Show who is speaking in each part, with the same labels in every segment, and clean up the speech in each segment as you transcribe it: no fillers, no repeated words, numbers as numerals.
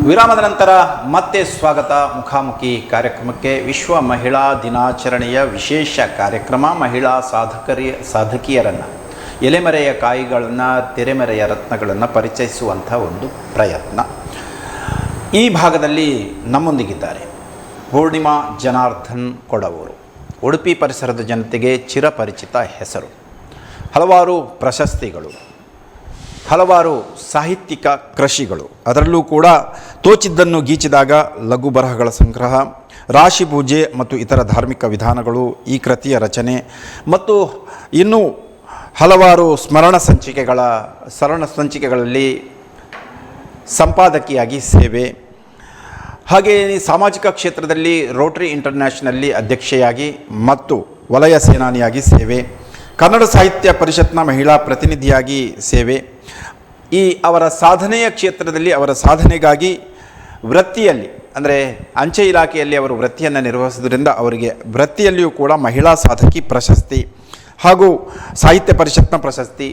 Speaker 1: ವಿರಾಮದ ನಂತರ ಮತ್ತೆ ಸ್ವಾಗತ ಮುಖಾಮುಖಿ ಕಾರ್ಯಕ್ರಮಕ್ಕೆ. ವಿಶ್ವ ಮಹಿಳಾ ದಿನಾಚರಣೆಯ ವಿಶೇಷ ಕಾರ್ಯಕ್ರಮ. ಮಹಿಳಾ ಸಾಧಕಿಯರನ್ನು, ಎಲೆಮರೆಯ ಕಾಯಿಗಳನ್ನು, ತೆರೆಮರೆಯ ರತ್ನಗಳನ್ನು ಪರಿಚಯಿಸುವಂಥ ಒಂದು ಪ್ರಯತ್ನ. ಈ ಭಾಗದಲ್ಲಿ ನಮ್ಮೊಂದಿಗಿದ್ದಾರೆ ಪೂರ್ಣಿಮಾ ಜನಾರ್ದನ್ ಕೊಡವೂರು. ಉಡುಪಿ ಪರಿಸರದ ಜನತೆಗೆ ಚಿರಪರಿಚಿತ ಹೆಸರು. ಹಲವಾರು ಪ್ರಶಸ್ತಿಗಳು, ಹಲವಾರು ಸಾಹಿತ್ಯಿಕ ಕೃಷಿಗಳು, ಅದರಲ್ಲೂ ಕೂಡ ತೋಚಿದ್ದನ್ನು ಗೀಚಿದಾಗ ಲಘು ಬರಹಗಳ ಸಂಗ್ರಹ, ರಾಶಿ ಪೂಜೆ ಮತ್ತು ಇತರ ಧಾರ್ಮಿಕ ವಿಧಾನಗಳು, ಈ ಕೃತಿಯ ರಚನೆ ಮತ್ತು ಇನ್ನೂ ಹಲವಾರು ಸ್ಮರಣ ಸಂಚಿಕೆಗಳಲ್ಲಿ ಸಂಪಾದಕಿಯಾಗಿ ಸೇವೆ, ಹಾಗೆಯೇ ಸಾಮಾಜಿಕ ಕ್ಷೇತ್ರದಲ್ಲಿ ರೋಟರಿ ಇಂಟರ್ನ್ಯಾಷನಲ್ಲಿ ಅಧ್ಯಕ್ಷೆಯಾಗಿ ಮತ್ತು ವಲಯ ಸೇನಾನಿಯಾಗಿ ಸೇವೆ, ಕನ್ನಡ ಸಾಹಿತ್ಯ ಪರಿಷತ್ನ ಮಹಿಳಾ ಪ್ರತಿನಿಧಿಯಾಗಿ ಸೇವೆ. ಈ ಅವರ ಸಾಧನೆಯ ಕ್ಷೇತ್ರದಲ್ಲಿ ಅವರ ಸಾಧನೆಗಾಗಿ ವೃತ್ತಿಯಲ್ಲಿ, ಅಂದರೆ ಅಂಚೆ ಇಲಾಖೆಯಲ್ಲಿ ಅವರು ವೃತ್ತಿಯನ್ನು ನಿರ್ವಹಿಸೋದ್ರಿಂದ ಅವರಿಗೆ ವೃತ್ತಿಯಲ್ಲಿಯೂ ಕೂಡ ಮಹಿಳಾ ಸಾಧಕಿ ಪ್ರಶಸ್ತಿ ಹಾಗೂ ಸಾಹಿತ್ಯ ಪರಿಷತ್ನ ಪ್ರಶಸ್ತಿ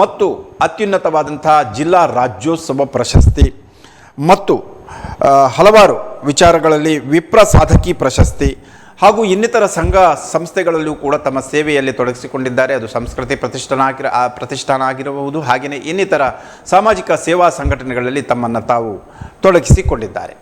Speaker 1: ಮತ್ತು ಅತ್ಯುನ್ನತವಾದಂಥ ಜಿಲ್ಲಾ ರಾಜ್ಯೋತ್ಸವ ಪ್ರಶಸ್ತಿ ಮತ್ತು ಹಲವಾರು ವಿಚಾರಗಳಲ್ಲಿ ವಿಪ್ರ ಸಾಧಕಿ ಪ್ರಶಸ್ತಿ ಹಾಗೂ ಇನ್ನಿತರ ಸಂಘ ಸಂಸ್ಥೆಗಳಲ್ಲೂ ಕೂಡ ತಮ್ಮ ಸೇವೆಯಲ್ಲಿ ತೊಡಗಿಸಿಕೊಂಡಿದ್ದಾರೆ. ಅದು ಸಂಸ್ಕೃತಿ ಪ್ರತಿಷ್ಠಾನ ಆಗಿರಬಹುದು, ಹಾಗೆಯೇ ಇನ್ನಿತರ ಸಾಮಾಜಿಕ ಸೇವಾ ಸಂಘಟನೆಗಳಲ್ಲಿ ತಮ್ಮನ್ನು ತಾವು ತೊಡಗಿಸಿಕೊಂಡಿದ್ದಾರೆ.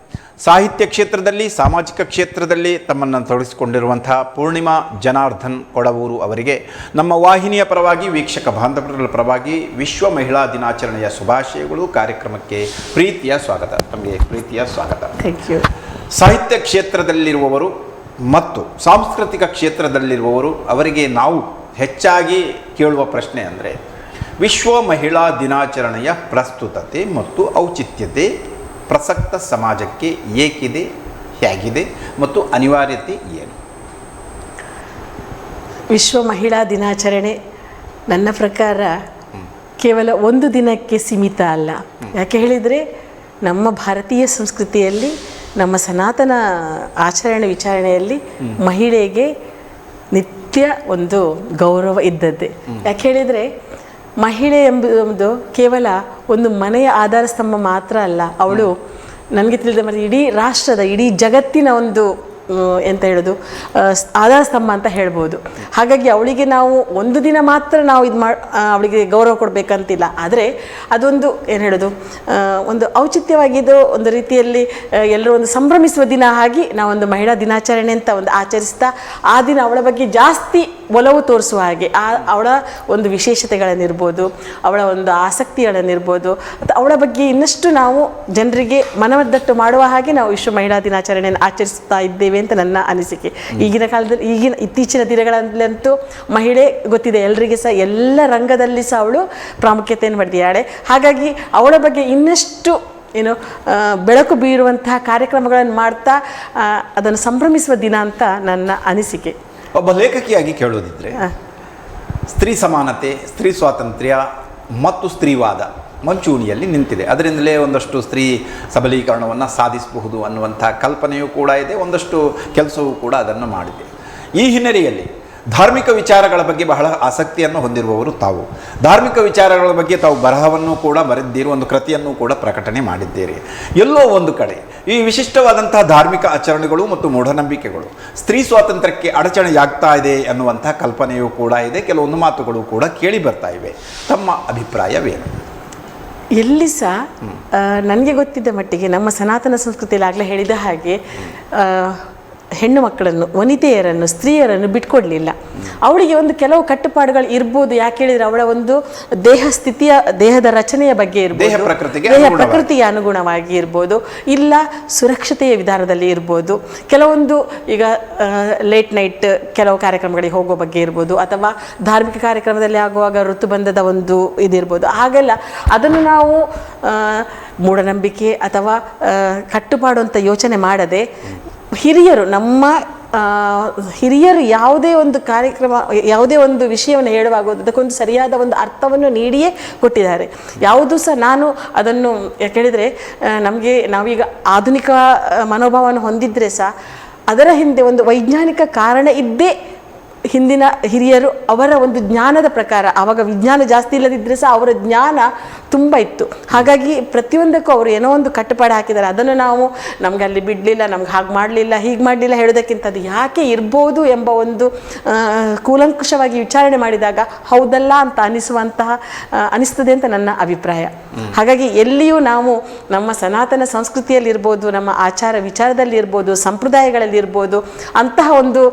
Speaker 1: ಸಾಹಿತ್ಯ ಕ್ಷೇತ್ರದಲ್ಲಿ, ಸಾಮಾಜಿಕ ಕ್ಷೇತ್ರದಲ್ಲಿ ತಮ್ಮನ್ನು ತೊಡಗಿಸಿಕೊಂಡಿರುವಂಥ ಪೂರ್ಣಿಮಾ ಜನಾರ್ದನ್ ಕೊಡವೂರು ಅವರಿಗೆ ನಮ್ಮ ವಾಹಿನಿಯ ಪರವಾಗಿ, ವೀಕ್ಷಕ ಬಾಂಧವರ ಪರವಾಗಿ ವಿಶ್ವ ಮಹಿಳಾ ದಿನಾಚರಣೆಯ ಶುಭಾಶಯಗಳು. ಕಾರ್ಯಕ್ರಮಕ್ಕೆ ಪ್ರೀತಿಯ ಸ್ವಾಗತ. ತಮಗೆ ಪ್ರೀತಿಯ ಸ್ವಾಗತ.
Speaker 2: Thank you.
Speaker 1: ಸಾಹಿತ್ಯ ಕ್ಷೇತ್ರದಲ್ಲಿರುವವರು ಮತ್ತು ಸಾಂಸ್ಕೃತಿಕ ಕ್ಷೇತ್ರದಲ್ಲಿರುವವರು ಅವರಿಗೆ ನಾವು ಹೆಚ್ಚಾಗಿ ಕೇಳುವ ಪ್ರಶ್ನೆ ಅಂದರೆ ವಿಶ್ವ ಮಹಿಳಾ ದಿನಾಚರಣೆಯ ಪ್ರಸ್ತುತತೆ ಮತ್ತು ಔಚಿತ್ಯತೆ ಪ್ರಸಕ್ತ ಸಮಾಜಕ್ಕೆ ಏಕಿದೆ, ಹೇಗಿದೆ ಮತ್ತು ಅನಿವಾರ್ಯತೆ ಏನು?
Speaker 2: ವಿಶ್ವ ಮಹಿಳಾ ದಿನಾಚರಣೆ ನನ್ನ ಪ್ರಕಾರ ಕೇವಲ ಒಂದು ದಿನಕ್ಕೆ ಸೀಮಿತ ಅಲ್ಲ. ಯಾಕೆ ಹೇಳಿದರೆ ನಮ್ಮ ಭಾರತೀಯ ಸಂಸ್ಕೃತಿಯಲ್ಲಿ, ನಮ್ಮ ಸನಾತನ ಆಚರಣೆ ವಿಚಾರಣೆಯಲ್ಲಿ ಮಹಿಳೆಗೆ ನಿತ್ಯ ಒಂದು ಗೌರವ ಇದ್ದದ್ದೇ. ಯಾಕೆ ಹೇಳಿದರೆ ಮಹಿಳೆ ಎಂಬುದು ಕೇವಲ ಒಂದು ಮನೆಯ ಆಧಾರ ಸ್ತಂಭ ಮಾತ್ರ ಅಲ್ಲ. ಅವಳು ನನಗೆ ತಿಳಿದ ಮತ್ತು ಇಡೀ ರಾಷ್ಟ್ರದ, ಇಡೀ ಜಗತ್ತಿನ ಒಂದು ಎಂತ ಹೇಳೋದು ಆಧಾರ ಸ್ತಂಭ ಅಂತ ಹೇಳ್ಬೋದು. ಹಾಗಾಗಿ ಅವಳಿಗೆ ನಾವು ಒಂದು ದಿನ ಮಾತ್ರ ನಾವು ಅವಳಿಗೆ ಗೌರವ ಕೊಡಬೇಕಂತಿಲ್ಲ. ಆದರೆ ಅದೊಂದು ಏನು ಹೇಳೋದು, ಒಂದು ಔಚಿತ್ಯವಾಗಿದ್ದು ಒಂದು ರೀತಿಯಲ್ಲಿ ಎಲ್ಲರೂ ಒಂದು ಸಂಭ್ರಮಿಸುವ ದಿನ ಆಗಿ ನಾವೊಂದು ಮಹಿಳಾ ದಿನಾಚರಣೆ ಅಂತ ಒಂದು ಆಚರಿಸ್ತಾ ಆ ದಿನ ಅವಳ ಬಗ್ಗೆ ಜಾಸ್ತಿ ಒಲವು ತೋರಿಸುವ ಹಾಗೆ, ಅವಳ ಒಂದು ವಿಶೇಷತೆಗಳನ್ನಿರ್ಬೋದು, ಅವಳ ಒಂದು ಆಸಕ್ತಿಗಳನ್ನಿರ್ಬೋದು, ಅವಳ ಬಗ್ಗೆ ಇನ್ನಷ್ಟು ನಾವು ಜನರಿಗೆ ಮನವದ್ದಟ್ಟು ಮಾಡುವ ಹಾಗೆ ನಾವು ವಿಶ್ವ ಮಹಿಳಾ ದಿನಾಚರಣೆಯನ್ನು ಆಚರಿಸ್ತಾ ಇದ್ದೇವೆ ಅಂತ ನನ್ನ ಅನಿಸಿಕೆ. ಈಗಿನ ಕಾಲದಲ್ಲಿ, ಇತ್ತೀಚಿನ ದಿನಗಳಲ್ಲಂತೂ ಮಹಿಳೆ ಗೊತ್ತಿದೆ ಎಲ್ಲರಿಗೆ ಸಹ, ಎಲ್ಲ ರಂಗದಲ್ಲಿ ಸಹ ಅವಳು ಪ್ರಾಮುಖ್ಯತೆಯನ್ನು ಪಡೆದಿದ್ದಾಳೆ. ಹಾಗಾಗಿ ಅವಳ ಬಗ್ಗೆ ಇನ್ನಷ್ಟು ಬೆಳಕು ಬೀರುವಂತಹ ಕಾರ್ಯಕ್ರಮಗಳನ್ನು ಮಾಡ್ತಾ ಅದನ್ನು ಸಂಭ್ರಮಿಸುವ ದಿನ ಅಂತ ನನ್ನ ಅನಿಸಿಕೆ.
Speaker 1: ಒಬ್ಬ ಲೇಖಕಿಯಾಗಿ ಕೇಳೋದಿದ್ರೆ ಸ್ತ್ರೀ ಸಮಾನತೆ, ಸ್ತ್ರೀ ಸ್ವಾತಂತ್ರ್ಯ ಮತ್ತು ಸ್ತ್ರೀವಾದ ಮುಂಚೂಣಿಯಲ್ಲಿ ನಿಂತಿದೆ. ಅದರಿಂದಲೇ ಒಂದಷ್ಟು ಸ್ತ್ರೀ ಸಬಲೀಕರಣವನ್ನು ಸಾಧಿಸಬಹುದು ಅನ್ನುವಂಥ ಕಲ್ಪನೆಯೂ ಕೂಡ ಇದೆ. ಒಂದಷ್ಟು ಕೆಲಸವೂ ಕೂಡ ಅದನ್ನು ಮಾಡಿದೆ. ಈ ಹಿನ್ನೆಲೆಯಲ್ಲಿ ಧಾರ್ಮಿಕ ವಿಚಾರಗಳ ಬಗ್ಗೆ ಬಹಳ ಆಸಕ್ತಿಯನ್ನು ಹೊಂದಿರುವವರು ತಾವು. ಧಾರ್ಮಿಕ ವಿಚಾರಗಳ ಬಗ್ಗೆ ತಾವು ಬರಹವನ್ನು ಕೂಡ ಬರೆದಿರುವ ಒಂದು ಕೃತಿಯನ್ನು ಕೂಡ ಪ್ರಕಟಣೆ ಮಾಡಿದ್ದೀರಿ. ಎಲ್ಲೋ ಒಂದು ಕಡೆ ಈ ವಿಶಿಷ್ಟವಾದಂತಹ ಧಾರ್ಮಿಕ ಆಚರಣೆಗಳು ಮತ್ತು ಮೂಢನಂಬಿಕೆಗಳು ಸ್ತ್ರೀ ಸ್ವಾತಂತ್ರ್ಯಕ್ಕೆ ಅಡಚಣೆಯಾಗ್ತಾ ಇದೆ ಅನ್ನುವಂಥ ಕಲ್ಪನೆಯೂ ಕೂಡ ಇದೆ. ಕೆಲವೊಂದು ಮಾತುಗಳು ಕೂಡ ಕೇಳಿ ಬರ್ತಾ ಇವೆ. ತಮ್ಮ ಅಭಿಪ್ರಾಯವೇನು?
Speaker 2: ಎಲ್ಲಿ ಸಹ ನನಗೆ ಗೊತ್ತಿದ್ದ ಮಟ್ಟಿಗೆ ನಮ್ಮ ಸನಾತನ ಸಂಸ್ಕೃತಿಯಲ್ಲಿ ಆಗಲೇ ಹೇಳಿದ ಹಾಗೆ ಹೆಣ್ಣು ಮಕ್ಕಳನ್ನು, ವನಿತೆಯರನ್ನು, ಸ್ತ್ರೀಯರನ್ನು ಬಿಟ್ಕೊಡ್ಲಿಲ್ಲ. ಅವಳಿಗೆ ಒಂದು ಕೆಲವು ಕಟ್ಟುಪಾಡುಗಳು ಇರ್ಬೋದು. ಯಾಕೆ ಹೇಳಿದರೆ ಅವಳ ಒಂದು ದೇಹದ ರಚನೆಯ ಬಗ್ಗೆ ಇರ್ಬೋದು, ದೇಹ ಪ್ರಕೃತಿಗೆ ಅನುಗುಣವಾಗಿ ಇರ್ಬೋದು, ಇಲ್ಲ ಸುರಕ್ಷತೆಯ ವಿಧಾನದಲ್ಲಿ ಇರ್ಬೋದು, ಕೆಲವೊಂದು ಈಗ ಲೇಟ್ ನೈಟ್ ಕೆಲವು ಕಾರ್ಯಕ್ರಮಗಳಿಗೆ ಹೋಗೋ ಬಗ್ಗೆ ಇರ್ಬೋದು, ಅಥವಾ ಧಾರ್ಮಿಕ ಕಾರ್ಯಕ್ರಮದಲ್ಲಿ ಆಗುವಾಗ ಋತುಬಂಧದ ಒಂದು ಇದಿರ್ಬೋದು. ಹಾಗೆಲ್ಲ ಅದನ್ನು ನಾವು ಮೂಢನಂಬಿಕೆ ಅಥವಾ ಕಟ್ಟುಪಾಡು ಅಂತ ಯೋಚನೆ ಮಾಡದೆ, ನಮ್ಮ ಹಿರಿಯರು ಯಾವುದೇ ಒಂದು ಕಾರ್ಯಕ್ರಮ, ಯಾವುದೇ ಒಂದು ವಿಷಯವನ್ನು ಹೇಳುವಾಗ ಅದಕ್ಕೊಂದು ಸರಿಯಾದ ಒಂದು ಅರ್ಥವನ್ನು ನೀಡಿಯೇ ಕೊಟ್ಟಿದ್ದಾರೆ. ಯಾವುದೂ ಸಹ ನಾನು ಅದನ್ನು ಯಾಕೆ ಹೇಳಿದರೆ ನಾವೀಗ ಆಧುನಿಕ ಮನೋಭಾವವನ್ನು ಹೊಂದಿದ್ರೆ ಸಹ ಅದರ ಹಿಂದೆ ಒಂದು ವೈಜ್ಞಾನಿಕ ಕಾರಣ ಇದ್ದೇ ಹಿಂದಿನ ಹಿರಿಯರು ಅವರ ಒಂದು ಜ್ಞಾನದ ಪ್ರಕಾರ, ಆವಾಗ ವಿಜ್ಞಾನ ಜಾಸ್ತಿ ಇಲ್ಲದಿದ್ದರೆ ಸಹ ಅವರ ಜ್ಞಾನ ತುಂಬ ಇತ್ತು. ಹಾಗಾಗಿ ಪ್ರತಿಯೊಂದಕ್ಕೂ ಅವರು ಏನೋ ಒಂದು ಕಟ್ಟುಪಾಡು ಹಾಕಿದ್ದಾರೆ. ಅದನ್ನು ನಾವು ನಮ್ಗೆ ಅಲ್ಲಿ ಬಿಡಲಿಲ್ಲ, ನಮ್ಗೆ ಹಾಗೆ ಮಾಡಲಿಲ್ಲ, ಹೀಗೆ ಮಾಡಲಿಲ್ಲ ಹೇಳೋದಕ್ಕಿಂತ ಅದು ಯಾಕೆ ಇರ್ಬೋದು ಎಂಬ ಒಂದು ಕೂಲಂಕುಷವಾಗಿ ವಿಚಾರಣೆ ಮಾಡಿದಾಗ ಹೌದಲ್ಲ ಅಂತ ಅನಿಸ್ತದೆ ಅಂತ ನನ್ನ ಅಭಿಪ್ರಾಯ. ಹಾಗಾಗಿ ಎಲ್ಲಿಯೂ ನಾವು ನಮ್ಮ ಸನಾತನ ಸಂಸ್ಕೃತಿಯಲ್ಲಿ ಇರ್ಬೋದು, ನಮ್ಮ ಆಚಾರ ವಿಚಾರದಲ್ಲಿ ಇರ್ಬೋದು, ಸಂಪ್ರದಾಯಗಳಲ್ಲಿ ಇರ್ಬೋದು, ಅಂತಹ ಒಂದು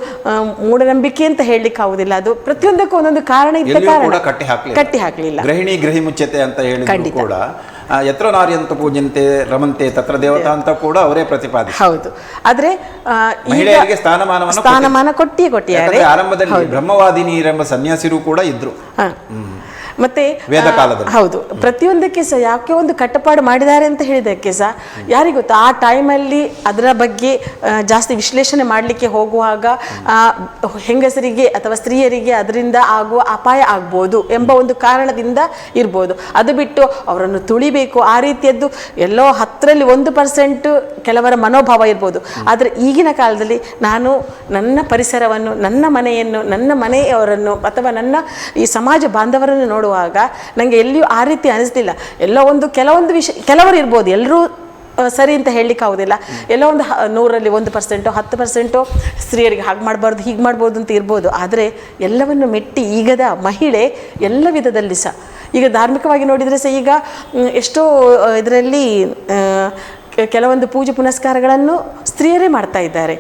Speaker 2: ಮೂಢನಂಬಿಕೆ ಅಂತ ಹೇಳಲಿಕ್ಕೆ ಆಗುದಿಲ್ಲ. ಅದು ಪ್ರತಿಯೊಂದಕ್ಕೂ ಒಂದೊಂದು ಕಾರಣ ಇದ್ದ ಕಾರಣ ಕಟ್ಟಿ ಹಾಕಲಿಲ್ಲ.
Speaker 1: ಗೃಹಿ ಮುಚ್ಚತೆ ಅಂತ ಹೇಳಿದ್ರು ಕೂಡ ಯತ್ರ ನಾರ್ಯಂತ ಪೂಜ್ಯಂತೆ ರಮಂತೆ ತತ್ರ ದೇವತಾ ಅಂತ ಕೂಡ ಅವರೇ ಪ್ರತಿಪಾದಿಸಿ.
Speaker 2: ಹೌದು, ಆದ್ರೆ
Speaker 1: ಮಹಿಳೆಯರಿಗೆ ಸ್ಥಾನಮಾನ
Speaker 2: ಕೊಟ್ಟಿದ್ದಾರೆ.
Speaker 1: ಆರಂಭದಲ್ಲಿ ಬ್ರಹ್ಮವಾದಿನಿಯರೆಂಬ ಸನ್ಯಾಸಿರು ಕೂಡ ಇದ್ರು
Speaker 2: ಮತ್ತೆ
Speaker 1: ವೇದ ಕಾಲದಲ್ಲಿ.
Speaker 2: ಹೌದು, ಪ್ರತಿಯೊಂದಕ್ಕೆ ಸಹ ಯಾಕೆ ಒಂದು ಕಟ್ಟುಪಾಡು ಮಾಡಿದ್ದಾರೆ ಅಂತ ಹೇಳಿದಕ್ಕೆ ಸಹ ಯಾರಿಗೂ ಗೊತ್ತಾ, ಆ ಟೈಮಲ್ಲಿ ಅದರ ಬಗ್ಗೆ ಜಾಸ್ತಿ ವಿಶ್ಲೇಷಣೆ ಮಾಡಲಿಕ್ಕೆ ಹೋಗುವಾಗ ಹೆಂಗಸರಿಗೆ ಅಥವಾ ಸ್ತ್ರೀಯರಿಗೆ ಅದರಿಂದ ಆಗುವ ಅಪಾಯ ಆಗ್ಬೋದು ಎಂಬ ಒಂದು ಕಾರಣದಿಂದ ಇರ್ಬೋದು. ಅದು ಬಿಟ್ಟು ಅವರನ್ನು ತುಳಿಬೇಕು ಆ ರೀತಿಯದ್ದು ಎಲ್ಲೋ 10ರಲ್ಲಿ 1% ಕೆಲವರ ಮನೋಭಾವ ಇರ್ಬೋದು. ಆದರೆ ಈಗಿನ ಕಾಲದಲ್ಲಿ ನಾನು ನನ್ನ ಪರಿಸರವನ್ನು, ನನ್ನ ಮನೆಯನ್ನು, ನನ್ನ ಮನೆಯವರನ್ನು ಅಥವಾ ನನ್ನ ಈ ಸಮಾಜ ಬಾಂಧವರನ್ನು ನೋಡುವಾಗ ನನಗೆ ಎಲ್ಲಿಯೂ ಆ ರೀತಿ ಅನಿಸ್ತಿಲ್ಲ. ಎಲ್ಲೋ ಒಂದು ಕೆಲವೊಂದು ವಿಷಯ, ಕೆಲವರು ಇರ್ಬೋದು, ಎಲ್ಲರೂ ಸರಿ ಅಂತ ಹೇಳಲಿಕ್ಕೆ ಆಗೋದಿಲ್ಲ. ಎಲ್ಲೋ ಒಂದು 100ರಲ್ಲಿ 1%, 10% ಸ್ತ್ರೀಯರಿಗೆ ಹಾಗೆ ಮಾಡಬಾರ್ದು, ಹೀಗೆ ಮಾಡ್ಬೋದು ಅಂತ ಇರ್ಬೋದು. ಆದರೆ ಎಲ್ಲವನ್ನು ಮೆಟ್ಟಿ ಈಗದ ಮಹಿಳೆ ಎಲ್ಲ ವಿಧದಲ್ಲಿ ಸಹ, ಈಗ ಧಾರ್ಮಿಕವಾಗಿ ನೋಡಿದರೆ ಸಹ ಈಗ ಎಷ್ಟೋ ಇದರಲ್ಲಿ ಕೆಲವೊಂದು ಪೂಜೆ ಪುನಸ್ಕಾರಗಳನ್ನು ಸ್ತ್ರೀಯರೇ ಮಾಡ್ತಾ ಇದ್ದಾರೆ.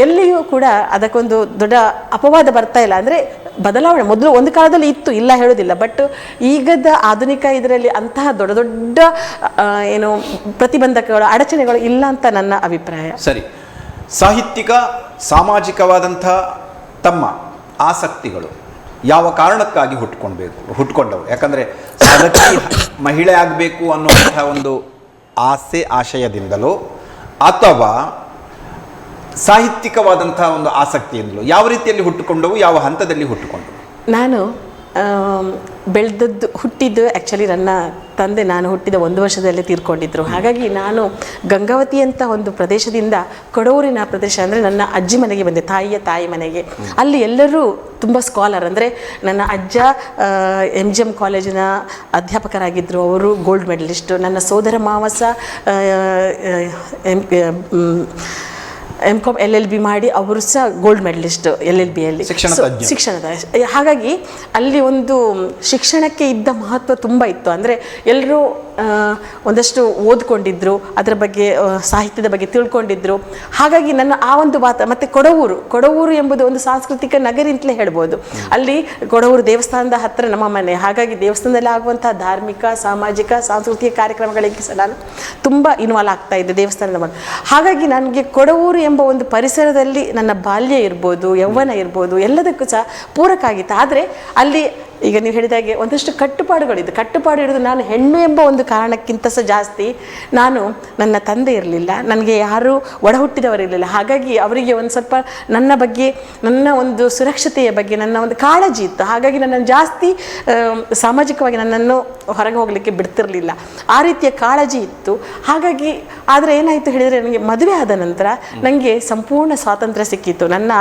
Speaker 2: ಎಲ್ಲಿಯೂ ಕೂಡ ಅದಕ್ಕೊಂದು ದೊಡ್ಡ ಅಪವಾದ ಬರ್ತಾ ಇಲ್ಲ. ಅಂದರೆ ಬದಲಾವಣೆ ಮೊದಲು ಒಂದು ಕಾಲದಲ್ಲಿ ಇತ್ತು, ಇಲ್ಲ ಹೇಳೋದಿಲ್ಲ. ಬಟ್ ಈಗದ ಆಧುನಿಕ ಇದರಲ್ಲಿ ಅಂತಹ ದೊಡ್ಡ ದೊಡ್ಡ ಏನು ಪ್ರತಿಬಂಧಕಗಳು, ಅಡಚಣೆಗಳು ಇಲ್ಲ ಅಂತ ನನ್ನ ಅಭಿಪ್ರಾಯ.
Speaker 1: ಸರಿ, ಸಾಹಿತ್ಯಿಕ ಸಾಮಾಜಿಕವಾದಂಥ ತಮ್ಮ ಆಸಕ್ತಿಗಳು ಯಾವ ಕಾರಣಕ್ಕಾಗಿ ಹುಟ್ಕೊಂಡವು? ಯಾಕಂದರೆ ಸಾಧಕಿ ಮಹಿಳೆ ಆಗಬೇಕು ಅನ್ನುವಂಥ ಒಂದು ಆಶಯದಿಂದಲೋ ಅಥವಾ ಸಾಹಿತ್ಯಿಕವಾದಂತಹ ಒಂದು ಆಸಕ್ತಿಯಿಂದಲೋ ಯಾವ ರೀತಿಯಲ್ಲಿ ಹುಟ್ಟುಕೊಂಡವು, ಯಾವ ಹಂತದಲ್ಲಿ ಹುಟ್ಟುಕೊಂಡವು?
Speaker 2: ನಾನು ಹುಟ್ಟಿದ್ದು ಆ್ಯಕ್ಚುಲಿ ನನ್ನ ತಂದೆ ನಾನು ಹುಟ್ಟಿದ 1 ವರ್ಷದಲ್ಲೇ ತೀರ್ಕೊಂಡಿದ್ರು. ಹಾಗಾಗಿ ನಾನು ಗಂಗಾವತಿ ಅಂತ ಒಂದು ಪ್ರದೇಶದಿಂದ ಕೊಡೂರಿನ ಪ್ರದೇಶ, ಅಂದರೆ ನನ್ನ ಅಜ್ಜಿ ಮನೆಗೆ ಬಂದೆ, ತಾಯಿ ಮನೆಗೆ. ಅಲ್ಲಿ ಎಲ್ಲರೂ ತುಂಬ ಸ್ಕಾಲರ್. ಅಂದರೆ ನನ್ನ ಅಜ್ಜ MGM ಕಾಲೇಜಿನ ಅಧ್ಯಾಪಕರಾಗಿದ್ದರು, ಅವರು ಗೋಲ್ಡ್ ಮೆಡಲಿಸ್ಟು. ನನ್ನ ಸೋದರ ಮಾವ ಸಹ MCom LLB ಮಾಡಿ ಅವರು ಸಹ ಗೋಲ್ಡ್ ಮೆಡಲಿಸ್ಟ್ LLBಯಲ್ಲಿ ಶಿಕ್ಷಣದ. ಹಾಗಾಗಿ ಅಲ್ಲಿ ಒಂದು ಶಿಕ್ಷಣಕ್ಕೆ ಇದ್ದ ಮಹತ್ವ ತುಂಬ ಇತ್ತು. ಅಂದರೆ ಎಲ್ಲರೂ ಒಂದಷ್ಟು ಓದ್ಕೊಂಡಿದ್ರು, ಅದರ ಬಗ್ಗೆ ಸಾಹಿತ್ಯದ ಬಗ್ಗೆ ತಿಳ್ಕೊಂಡಿದ್ರು. ಹಾಗಾಗಿ ನನ್ನ ಆ ಒಂದು ಮತ್ತು ಕೊಡವೂರು ಎಂಬುದು ಒಂದು ಸಾಂಸ್ಕೃತಿಕ ನಗರಿ ಅಂತಲೇ ಹೇಳ್ಬೋದು. ಅಲ್ಲಿ ಕೊಡವೂರು ದೇವಸ್ಥಾನದ ಹತ್ತಿರ ನಮ್ಮ ಮನೆ. ಹಾಗಾಗಿ ದೇವಸ್ಥಾನದಲ್ಲಿ ಆಗುವಂಥ ಧಾರ್ಮಿಕ, ಸಾಮಾಜಿಕ, ಸಾಂಸ್ಕೃತಿಕ ಕಾರ್ಯಕ್ರಮಗಳಿಗೆ ಸಹ ನಾನು ತುಂಬ ಇನ್ವಾಲ್ವ್ ಆಗ್ತಾ ಇದ್ದೆ ದೇವಸ್ಥಾನದ ಮನೆ. ಹಾಗಾಗಿ ನನಗೆ ಕೊಡವೂರು ಎಂಬ ಒಂದು ಪರಿಸರದಲ್ಲಿ ನನ್ನ ಬಾಲ್ಯ ಇರ್ಬೋದು, ಯೌವನ ಇರ್ಬೋದು, ಎಲ್ಲದಕ್ಕೂ ಸಹ ಪೂರಕ ಆಗಿತ್ತು. ಆದರೆ ಅಲ್ಲಿ ಈಗ ನೀವು ಹೇಳಿದಾಗೆ ಒಂದಷ್ಟು ಕಟ್ಟುಪಾಡುಗಳಿದ್ದು, ಕಟ್ಟುಪಾಡು ಹಿಡಿದು ನಾನು ಹೆಣ್ಣು ಎಂಬ ಒಂದು ಕಾರಣಕ್ಕಿಂತ ಸಹ ಜಾಸ್ತಿ ನನ್ನ ತಂದೆ ಇರಲಿಲ್ಲ, ನನಗೆ ಯಾರೂ ಒಡ ಹುಟ್ಟಿದವರಿರಲಿಲ್ಲ. ಹಾಗಾಗಿ ಅವರಿಗೆ ಒಂದು ಸ್ವಲ್ಪ ನನ್ನ ಬಗ್ಗೆ, ನನ್ನ ಒಂದು ಸುರಕ್ಷತೆಯ ಬಗ್ಗೆ ನನ್ನ ಒಂದು ಕಾಳಜಿ ಇತ್ತು. ಹಾಗಾಗಿ ನನ್ನನ್ನು ಜಾಸ್ತಿ ಸಾಮಾಜಿಕವಾಗಿ ನನ್ನನ್ನು ಹೊರಗೆ ಹೋಗಲಿಕ್ಕೆ ಬಿಡ್ತಿರಲಿಲ್ಲ. ಆ ರೀತಿಯ ಕಾಳಜಿ ಇತ್ತು. ಹಾಗಾಗಿ ಆದರೆ ಏನಾಯಿತು ಹೇಳಿದರೆ, ನನಗೆ ಮದುವೆ ಆದ ನಂತರ ನನಗೆ ಸಂಪೂರ್ಣ ಸ್ವಾತಂತ್ರ್ಯ ಸಿಕ್ಕಿತ್ತು. ನನ್ನ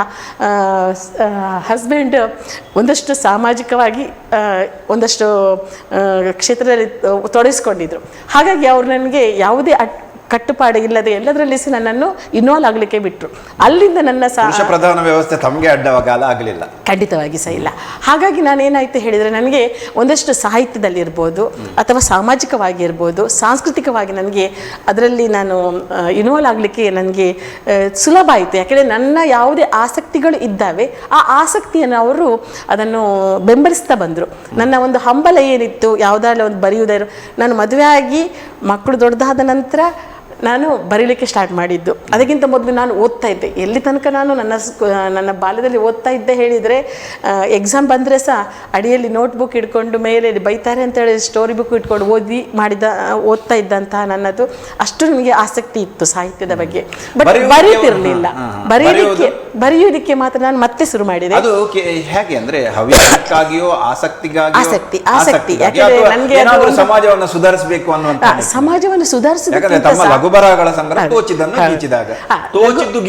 Speaker 2: ಹಸ್ಬೆಂಡ್ ಒಂದಷ್ಟು ಸಾಮಾಜಿಕವಾಗಿ ಒಂದಷ್ಟು ಕ್ಷೇತ್ರದಲ್ಲಿ ತೊಡಗಿಸ್ಕೊಂಡಿದ್ರು. ಹಾಗಾಗಿ ಅವರು ನನಗೆ ಯಾವುದೇ ಕಟ್ಟುಪಾಡು ಇಲ್ಲದೆ ಎಲ್ಲದರಲ್ಲಿ ಸಹ ನನ್ನನ್ನು ಇನ್ವಾಲ್ವ್ ಆಗಲಿಕ್ಕೆ ಬಿಟ್ಟರು. ಅಲ್ಲಿಂದ ನನ್ನ
Speaker 1: ಪ್ರಧಾನ ವ್ಯವಸ್ಥೆ ತಮಗೆ ಅಡ್ಡವಾಗಲ್ಲ ಆಗಲಿಲ್ಲ,
Speaker 2: ಖಂಡಿತವಾಗಿ ಸಹ ಇಲ್ಲ. ಹಾಗಾಗಿ ನಾನೇನಾಯಿತು ಹೇಳಿದರೆ, ನನಗೆ ಒಂದಷ್ಟು ಸಾಹಿತ್ಯದಲ್ಲಿ ಇರ್ಬೋದು ಅಥವಾ ಸಾಮಾಜಿಕವಾಗಿ ಇರ್ಬೋದು, ಸಾಂಸ್ಕೃತಿಕವಾಗಿ ನನಗೆ ಅದರಲ್ಲಿ ನಾನು ಇನ್ವಾಲ್ವ್ ಆಗಲಿಕ್ಕೆ ನನಗೆ ಸುಲಭ ಆಯಿತು. ಯಾಕೆಂದರೆ ನನ್ನ ಯಾವುದೇ ಆಸಕ್ತಿಗಳು ಇದ್ದಾವೆ, ಆ ಆಸಕ್ತಿಯನ್ನು ಅವರು ಅದನ್ನು ಬೆಂಬಲಿಸ್ತಾ ಬಂದರು. ನನ್ನ ಒಂದು ಹಂಬಲ ಏನಿತ್ತು, ಯಾವುದಾದ್ರೂ ಒಂದು ಬರೆಯುವುದಾದ್ರು, ನಾನು ಮದುವೆ ಆಗಿ ಮಕ್ಕಳು ದೊಡ್ಡದಾದ ನಂತರ ನಾನು ಬರೀಲಿಕ್ಕೆ ಸ್ಟಾರ್ಟ್ ಮಾಡಿದ್ದು. ಅದಕ್ಕಿಂತ ಮೊದಲು ನಾನು ಓದ್ತಾ ಇದ್ದೆ. ಎಲ್ಲಿ ತನಕ ನಾನು ನನ್ನ ಬಾಲ್ಯದಲ್ಲಿ ಓದ್ತಾ ಇದ್ದೆ ಹೇಳಿದರೆ, ಎಕ್ಸಾಮ್ ಬಂದರೆ ಸಹ ಅಡಿಯಲ್ಲಿ ನೋಟ್ಬುಕ್ ಇಟ್ಕೊಂಡು ಮೇಲೆ ಬೈತಾರೆ ಅಂತೇಳಿ ಸ್ಟೋರಿ ಬುಕ್ ಇಟ್ಕೊಂಡು ಓದ್ತಾ ಇದ್ದಂತಹ ನನ್ನದು ಅಷ್ಟು ನನಗೆ ಆಸಕ್ತಿ ಇತ್ತು ಸಾಹಿತ್ಯದ ಬಗ್ಗೆ. ಬಟ್ ಬರೀತಿರಲಿಲ್ಲ. ಬರೀಲಿಕ್ಕೆ ಬರೆಯುವುದಕ್ಕೆ ಮಾತ್ರ ನಾನು ಮತ್ತೆ ಶುರು ಮಾಡಿದೆ.
Speaker 1: ಅದು ಹೇಗೆ ಅಂದ್ರೆ ಹವ್ಯಾಸಕ್ಕಾಗಿಯೋ ಆಸಕ್ತಿಗಾಗಿ
Speaker 2: ಆಸಕ್ತಿ ಯಾಕಂದ್ರೆ ನನಗೆ
Speaker 1: ಏನಾದರೂ ಸಮಾಜವನ್ನು ಸುಧಾರಿಸಬೇಕು ಅನ್ನುವಂತ
Speaker 2: ಸಮಾಜವನ್ನು
Speaker 1: ಯಾಕಂದ್ರೆ ತಮ್ಮ ಲಘು ಬರಹಗಳ ಸಂಗ್ರಹ ತೋಚಿದ್ದನ್ನು ಗೀಚಿದಾಗ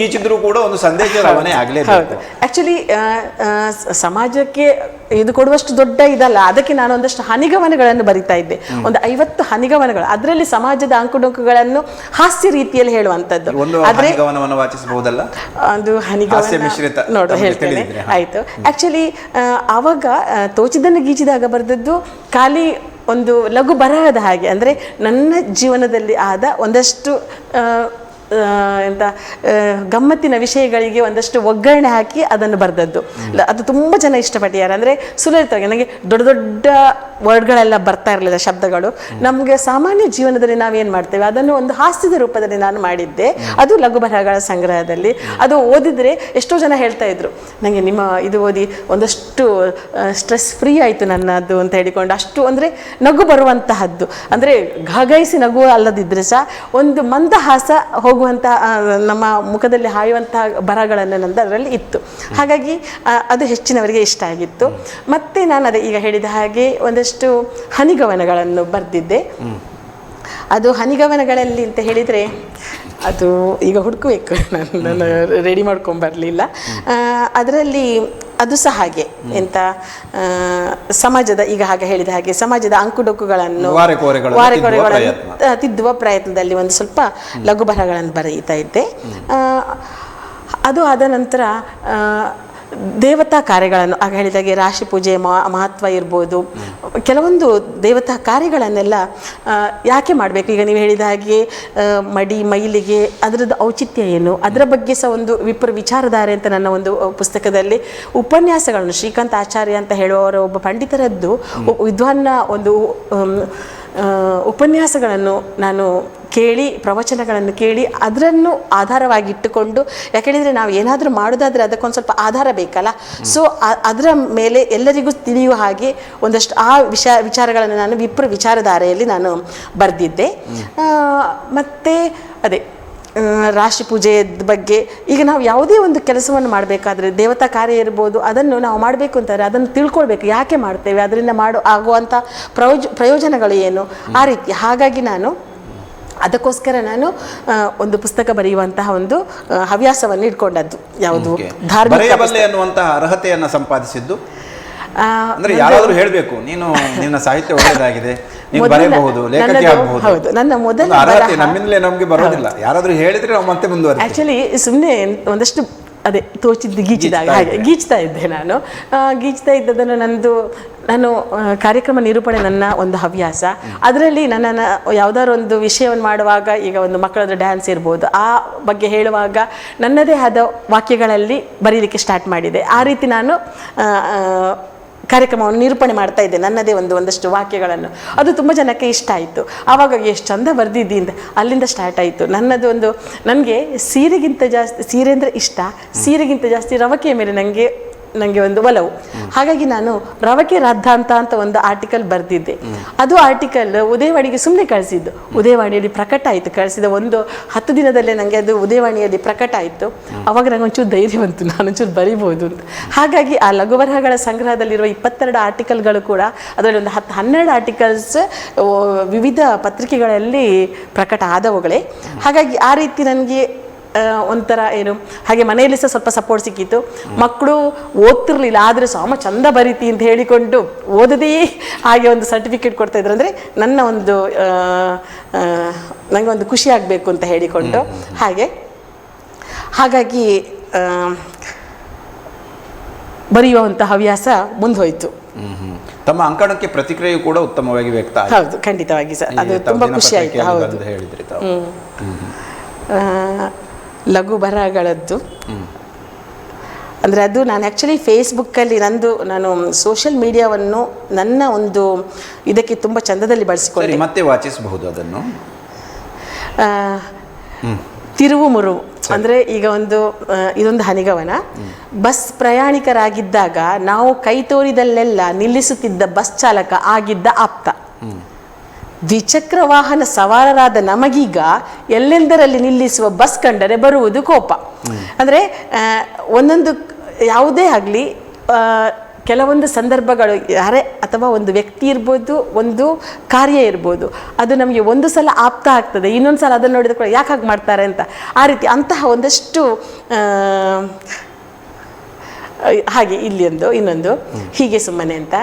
Speaker 1: ಗೀಚಿದ್ರು ಕೂಡ ಒಂದು ಸಂದೇಶ ರವಾನೆ ಆಗಲೇಬೇಕು.
Speaker 2: ಆಕ್ಚುಲಿ ಸಮಾಜಕ್ಕೆ ಇದು ಕೊಡುವಷ್ಟು ದೊಡ್ಡ ಇದಲ್ಲ, ಅದಕ್ಕೆ ನಾನು ಒಂದಷ್ಟು ಹನಿಗವನಗಳನ್ನು ಬರಿತಾ ಇದ್ದೆ, ಒಂದು 50 ಹನಿಗವನಗಳು. ಅದರಲ್ಲಿ ಸಮಾಜದ ಅಂಕುಡೊಂಕುಗಳನ್ನು ಹಾಸ್ಯ ರೀತಿಯಲ್ಲಿ ಹೇಳುವಂತದ್ದು.
Speaker 1: ವಾಚಿಸಬಹುದಲ್ಲ?
Speaker 2: ಅದು ಹನಿಗವನ ನೋಡು ಹೇಳ್ತೇನೆ, ಆಯ್ತು. ಆಕ್ಚುಲಿ ಆವಾಗ ತೋಚಿದ್ದನ್ನು ಗೀಚಿದಾಗ ಬರೆದದ್ದು ಖಾಲಿ ಒಂದು ಲಘು ಬರಹದ ಹಾಗೆ, ಅಂದ್ರೆ ನನ್ನ ಜೀವನದಲ್ಲಿ ಆದ ಒಂದಷ್ಟು ಎಂತ ಗಮ್ಮತ್ತಿನ ವಿಷಯಗಳಿಗೆ ಒಂದಷ್ಟು ಒಗ್ಗರಣೆ ಹಾಕಿ ಅದನ್ನು ಬರೆದದ್ದು. ಅದು ತುಂಬ ಜನ ಇಷ್ಟಪಟ್ಟಿದ್ದಾರೆ. ಅಂದರೆ ಸುಲಲಿತವಾಗಿ ನನಗೆ ದೊಡ್ಡ ದೊಡ್ಡ ವರ್ಡ್ಗಳೆಲ್ಲ ಬರ್ತಾ ಇರಲಿಲ್ಲ, ಶಬ್ದಗಳು. ನಮಗೆ ಸಾಮಾನ್ಯ ಜೀವನದಲ್ಲಿ ನಾವೇನು ಮಾಡ್ತೇವೆ ಅದನ್ನು ಒಂದು ಹಾಸ್ಯದ ರೂಪದಲ್ಲಿ ನಾನು ಮಾಡಿದ್ದೆ. ಅದು ಲಘು ಬರಹಗಳ ಸಂಗ್ರಹದಲ್ಲಿ. ಅದು ಓದಿದರೆ ಎಷ್ಟೋ ಜನ ಹೇಳ್ತಾ ಇದ್ರು ನನಗೆ, ನಿಮ್ಮ ಇದು ಓದಿ ಒಂದಷ್ಟು ಸ್ಟ್ರೆಸ್ ಫ್ರೀ ಆಯಿತು ನನ್ನದು ಅಂತ ಹೇಳಿಕೊಂಡು. ಅಷ್ಟು ಅಂದರೆ ನಗು ಬರುವಂತಹದ್ದು, ಅಂದರೆ ಘಾಗೈಸಿ ನಗು ಅಲ್ಲದಿದ್ದರೆ ಸಹ ಒಂದು ಮಂದಹಾಸ ಹೋಗುವಂಥ ನಮ್ಮ ಮುಖದಲ್ಲಿ ಹಾಯುವಂತಹ ಬರಹಗಳನ್ನು ನಂದು ಅದರಲ್ಲಿ ಇತ್ತು. ಹಾಗಾಗಿ ಅದು ಹೆಚ್ಚಿನವರಿಗೆ ಇಷ್ಟ ಆಗಿತ್ತು. ಮತ್ತು ನಾನು ಅದೇ ಈಗ ಹೇಳಿದ ಹಾಗೆ ಒಂದಷ್ಟು ಹನಿಗವನಗಳನ್ನು ಬರೆದಿದ್ದೆ. ಅದು ಹನಿಗವನಗಳಲ್ಲಿ ಅಂತ ಹೇಳಿದರೆ ಅದು ಈಗ ಹುಡುಕಬೇಕು, ನಾನು ರೆಡಿ ಮಾಡ್ಕೊಂಬರಲಿಲ್ಲ. ಅದರಲ್ಲಿ ಅದು ಸಹ ಹಾಗೆ ಎಂತ ಸಮಾಜದ, ಈಗ ಹಾಗೆ ಹೇಳಿದ ಹಾಗೆ ಸಮಾಜದ ಅಂಕುಡೊಂಕುಗಳನ್ನು ವಾರೆಕೊರೆಗಳನ್ನು ತಿದ್ದುವ ಪ್ರಯತ್ನದಲ್ಲಿ ಒಂದು ಸ್ವಲ್ಪ ಲಘು ಬರಹಗಳನ್ನು ಬರೀತಾ ಇದ್ದೆ. ಅದು ಆದ ನಂತರ ದೇವತಾ ಕಾರ್ಯಗಳನ್ನು, ಆಗ ಹೇಳಿದಾಗೆ ರಾಶಿ ಪೂಜೆ ಮಹತ್ವ ಇರ್ಬೋದು, ಕೆಲವೊಂದು ದೇವತಾ ಕಾರ್ಯಗಳನ್ನೆಲ್ಲ ಯಾಕೆ ಮಾಡಬೇಕು. ಈಗ ನೀವು ಹೇಳಿದ ಹಾಗೆ ಮೈಲಿಗೆ ಅದರದ್ದು ಔಚಿತ್ಯ ಏನು, ಅದರ ಬಗ್ಗೆ ಸಹ ಒಂದು ವಿಪ್ರ ವಿಚಾರಧಾರೆ ಅಂತ ನನ್ನ ಒಂದು ಪುಸ್ತಕದಲ್ಲಿ ಉಪನ್ಯಾಸಗಳನ್ನು, ಶ್ರೀಕಾಂತ್ ಆಚಾರ್ಯ ಅಂತ ಹೇಳುವವರ ಒಬ್ಬ ಪಂಡಿತರದ್ದು ವಿದ್ವಾನ್ನ ಒಂದು ಉಪನ್ಯಾಸಗಳನ್ನು ನಾನು ಕೇಳಿ, ಪ್ರವಚನಗಳನ್ನು ಕೇಳಿ ಅದನ್ನು ಆಧಾರವಾಗಿಟ್ಟುಕೊಂಡು, ಯಾಕೆಂದರೆ ನಾವು ಏನಾದರೂ ಮಾಡೋದಾದರೆ ಅದಕ್ಕೊಂದು ಸ್ವಲ್ಪ ಆಧಾರ ಬೇಕಲ್ಲ. ಸೊ ಅದರ ಮೇಲೆ ಎಲ್ಲರಿಗೂ ತಿಳಿಯುವ ಹಾಗೆ ಒಂದಷ್ಟು ಆ ವಿಚಾರಗಳನ್ನು ನಾನು ವಿಪ್ರ ವಿಚಾರಧಾರೆಯಲ್ಲಿ ನಾನು ಬರೆದಿದ್ದೆ. ಮತ್ತು ಅದೇ ರಾಶಿ ಪೂಜೆಯ ಬಗ್ಗೆ, ಈಗ ನಾವು ಯಾವುದೇ ಒಂದು ಕೆಲಸವನ್ನು ಮಾಡಬೇಕಾದ್ರೆ, ದೇವತಾ ಕಾರ್ಯ ಇರ್ಬೋದು, ಅದನ್ನು ನಾವು ಮಾಡಬೇಕು ಅಂತಾರೆ ಅದನ್ನು ತಿಳ್ಕೊಳ್ಬೇಕು, ಯಾಕೆ ಮಾಡ್ತೇವೆ, ಅದರಿಂದ ಆಗುವಂಥ ಪ್ರಯೋಜನಗಳು ಏನು, ಆ ರೀತಿ. ಹಾಗಾಗಿ ಅದಕ್ಕೋಸ್ಕರ ನಾನು ಒಂದು ಪುಸ್ತಕ ಬರೆಯುವಂತಹ ಒಂದು ಹವ್ಯಾಸವನ್ನು ಇಟ್ಕೊಂಡದ್ದು. ಯಾವುದು ಧಾರ್ಮಿಕ
Speaker 1: ಅನ್ನುವಂತಹ ಅರ್ಹತೆಯನ್ನು ಸಂಪಾದಿಸಿದ್ದು ಅಂದ್ರೆ ಯಾರಾದರೂ ಹೇಳಬೇಕು, ನಿನ್ನ ಸಾಹಿತ್ಯ ಒಳ್ಳೆಯದಾಗಿದೆ, ನೀವು ಬರೆಯಬಹುದು, ಲೇಖಕಿ ಆಗಬಹುದು.
Speaker 2: ಹೌದು, ನನ್ನ ಮೊದಲ
Speaker 1: ಅರ್ಹತೆ ನಮ್ಮಿಂದಲೇ ನಮಗೆ ಬರೋದಿಲ್ಲ, ಯಾರಾದರೂ ಹೇಳಿದ್ರೆ ನಾವು ಮತ್ತೆ ಮುಂದುವರಿತೀವಿ.
Speaker 2: ಆಕ್ಚುಲಿ ಸುಮ್ಮನೆ ಒಂದಷ್ಟು ಅದೇ ತೋಚಿದ್ದು ಗೀಚಿದಾಗ ಹಾಗೆ ಗೀಚ್ತಾ ಇದ್ದೆ. ಗೀಚ್ತಾ ಇದ್ದದನ್ನು ನಾನು ಕಾರ್ಯಕ್ರಮ ನಿರೂಪಣೆ ನನ್ನ ಒಂದು ಹವ್ಯಾಸ. ಅದರಲ್ಲಿ ನನ್ನನ್ನು ಯಾವುದಾದ್ರು ಒಂದು ವಿಷಯವನ್ನು ಮಾಡುವಾಗ, ಈಗ ಒಂದು ಮಕ್ಕಳದ್ದು ಡ್ಯಾನ್ಸ್ ಇರ್ಬೋದು, ಆ ಬಗ್ಗೆ ಹೇಳುವಾಗ ನನ್ನದೇ ಆದ ವಾಕ್ಯಗಳಲ್ಲಿ ಬರೀಲಿಕ್ಕೆ ಸ್ಟಾರ್ಟ್ ಮಾಡಿದೆ. ಆ ರೀತಿ ನಾನು ಕಾರ್ಯಕ್ರಮವನ್ನು ನಿರೂಪಣೆ ಮಾಡ್ತಾ ಇದ್ದೆ, ನನ್ನದೇ ಒಂದಷ್ಟು ವಾಕ್ಯಗಳನ್ನು. ಅದು ತುಂಬ ಜನಕ್ಕೆ ಇಷ್ಟ ಆಯಿತು. ಆವಾಗ ಎಷ್ಟು ಚಂದ ಬರೆದಿದ್ದಿ ಅಂತ ಅಲ್ಲಿಂದ ಸ್ಟಾರ್ಟ್ ಆಯಿತು ನನ್ನದು. ನನಗೆ ಸೀರೆ ಅಂದರೆ ಇಷ್ಟ, ಸೀರೆಗಿಂತ ಜಾಸ್ತಿ ರವಕೆಯ ಮೇಲೆ ನನಗೆ ಒಂದು ಒಲವು. ಹಾಗಾಗಿ ನಾನು ರವಕೆ ರಾದ್ಧಾಂತ ಅಂತ ಒಂದು ಆರ್ಟಿಕಲ್ ಬರೆದಿದ್ದೆ. ಅದು ಆರ್ಟಿಕಲ್ ಉದಯವಾಣಿಗೆ ಸುಮ್ಮನೆ ಕಳಿಸಿದ್ದು, ಉದಯವಾಣಿಯಲ್ಲಿ ಪ್ರಕಟ ಆಯಿತು. ಕಳಿಸಿದ ಒಂದು 10 ದಿನದಲ್ಲೇ ನನಗೆ ಅದು ಉದಯವಾಣಿಯಲ್ಲಿ ಪ್ರಕಟ ಆಯಿತು. ಅವಾಗ ನನಗೆ ಒಂಚೂರು ಧೈರ್ಯ ಬಂತು, ನಾನೊಂಚೂರು ಬರಿಬೋದು ಅಂತ. ಹಾಗಾಗಿ ಆ ಲಘು ಬರಹಗಳ ಸಂಗ್ರಹದಲ್ಲಿರುವ 22 ಆರ್ಟಿಕಲ್ಗಳು ಕೂಡ, ಅದರಲ್ಲಿ ಒಂದು 10-12 ಆರ್ಟಿಕಲ್ಸ್ ವಿವಿಧ ಪತ್ರಿಕೆಗಳಲ್ಲಿ ಪ್ರಕಟ ಆದವುಗಳೇ. ಹಾಗಾಗಿ ಆ ರೀತಿ ನನಗೆ ಒಂಥರ ಏನು ಹಾಗೆ ಮನೆಯಲ್ಲಿ ಸಹ ಸ್ವಲ್ಪ ಸಪೋರ್ಟ್ ಸಿಕ್ಕಿತ್ತು. ಮಕ್ಕಳು ಓದ್ತಿರ್ಲಿಲ್ಲ, ಆದರೆ ಸಾಮ ಚಂದ ಬರೀತಿ ಅಂತ ಹೇಳಿಕೊಂಡು ಓದದೇ ಹಾಗೆ ಒಂದು ಸರ್ಟಿಫಿಕೇಟ್ ಕೊಡ್ತಾ ಇದ್ರು. ಅಂದರೆ ನನ್ನ ಒಂದು ನನಗೆ ಒಂದು ಖುಷಿ ಆಗಬೇಕು ಅಂತ ಹೇಳಿಕೊಂಡು ಹಾಗಾಗಿ ಬರೆಯುವಂಥ ಹವ್ಯಾಸ ಮುಂದೋಯ್ತು.
Speaker 1: ತಮ್ಮ ಅಂಕಣಕ್ಕೆ ಪ್ರತಿಕ್ರಿಯೆ ಕೂಡ ಉತ್ತಮವಾಗಿ ವ್ಯಕ್ತ ಆಯಿತು.
Speaker 2: ಹೌದು, ಖಂಡಿತವಾಗಿ ಸರ್, ಅದು ತುಂಬ ಖುಷಿ ಆಯಿತು. ಹೌದು,
Speaker 1: ಹೇಳಿದ್ರಿ
Speaker 2: ಲಘು ಬರಹಗಳದ್ದು ಅಂದರೆ ಅದು ನಾನು ಆ್ಯಕ್ಚುಲಿ ಫೇಸ್ಬುಕ್ಕಲ್ಲಿ ನಾನು ಸೋಷಿಯಲ್ ಮೀಡಿಯಾವನ್ನು ನನ್ನ ಒಂದು ಇದಕ್ಕೆ ತುಂಬ ಚಂದದಲ್ಲಿ ಬಳಸಿಕೊಂಡೆ.
Speaker 1: ಮತ್ತೆ ವಾಚಿಸಬಹುದು ಅದನ್ನು.
Speaker 2: ತಿರುವು ಮುರುವು ಅಂದರೆ ಈಗ ಇದೊಂದು ಹನಿಗವನ. ಬಸ್ ಪ್ರಯಾಣಿಕರಾಗಿದ್ದಾಗ ನಾವು ಕೈ ತೋರಿದಲ್ಲೆಲ್ಲ ನಿಲ್ಲಿಸುತ್ತಿದ್ದ ಬಸ್ ಚಾಲಕ ಆಗಿದ್ದ ಆಪ್ತ. ದ್ವಿಚಕ್ರ ವಾಹನ ಸವಾರರಾದ ನಮಗೀಗ ಎಲ್ಲೆಂದರಲ್ಲಿ ನಿಲ್ಲಿಸುವ ಬಸ್ ಕಂಡರೆ ಬರುವುದು ಕೋಪ. ಅಂದರೆ ಒಂದೊಂದು ಯಾವುದೇ ಆಗಲಿ ಕೆಲವೊಂದು ಸಂದರ್ಭಗಳು ಯಾರೇ ಅಥವಾ ಒಂದು ವ್ಯಕ್ತಿ ಇರ್ಬೋದು, ಒಂದು ಕಾರ್ಯ ಇರ್ಬೋದು, ಅದು ನಮಗೆ ಒಂದು ಸಲ ಆಪ್ತ ಆಗ್ತದೆ, ಇನ್ನೊಂದು ಸಲ ಅದನ್ನು ನೋಡಿದ ಕೂಡ ಯಾಕೆ ಹಾಗೆ ಮಾಡ್ತಾರೆ ಅಂತ ಆ ರೀತಿ ಅಂತಹ ಒಂದಷ್ಟು ಹಾಗೆ ಇಲ್ಲಿ ಇನ್ನೊಂದು ಹೀಗೆ ಸುಮ್ಮನೆ ಅಂತ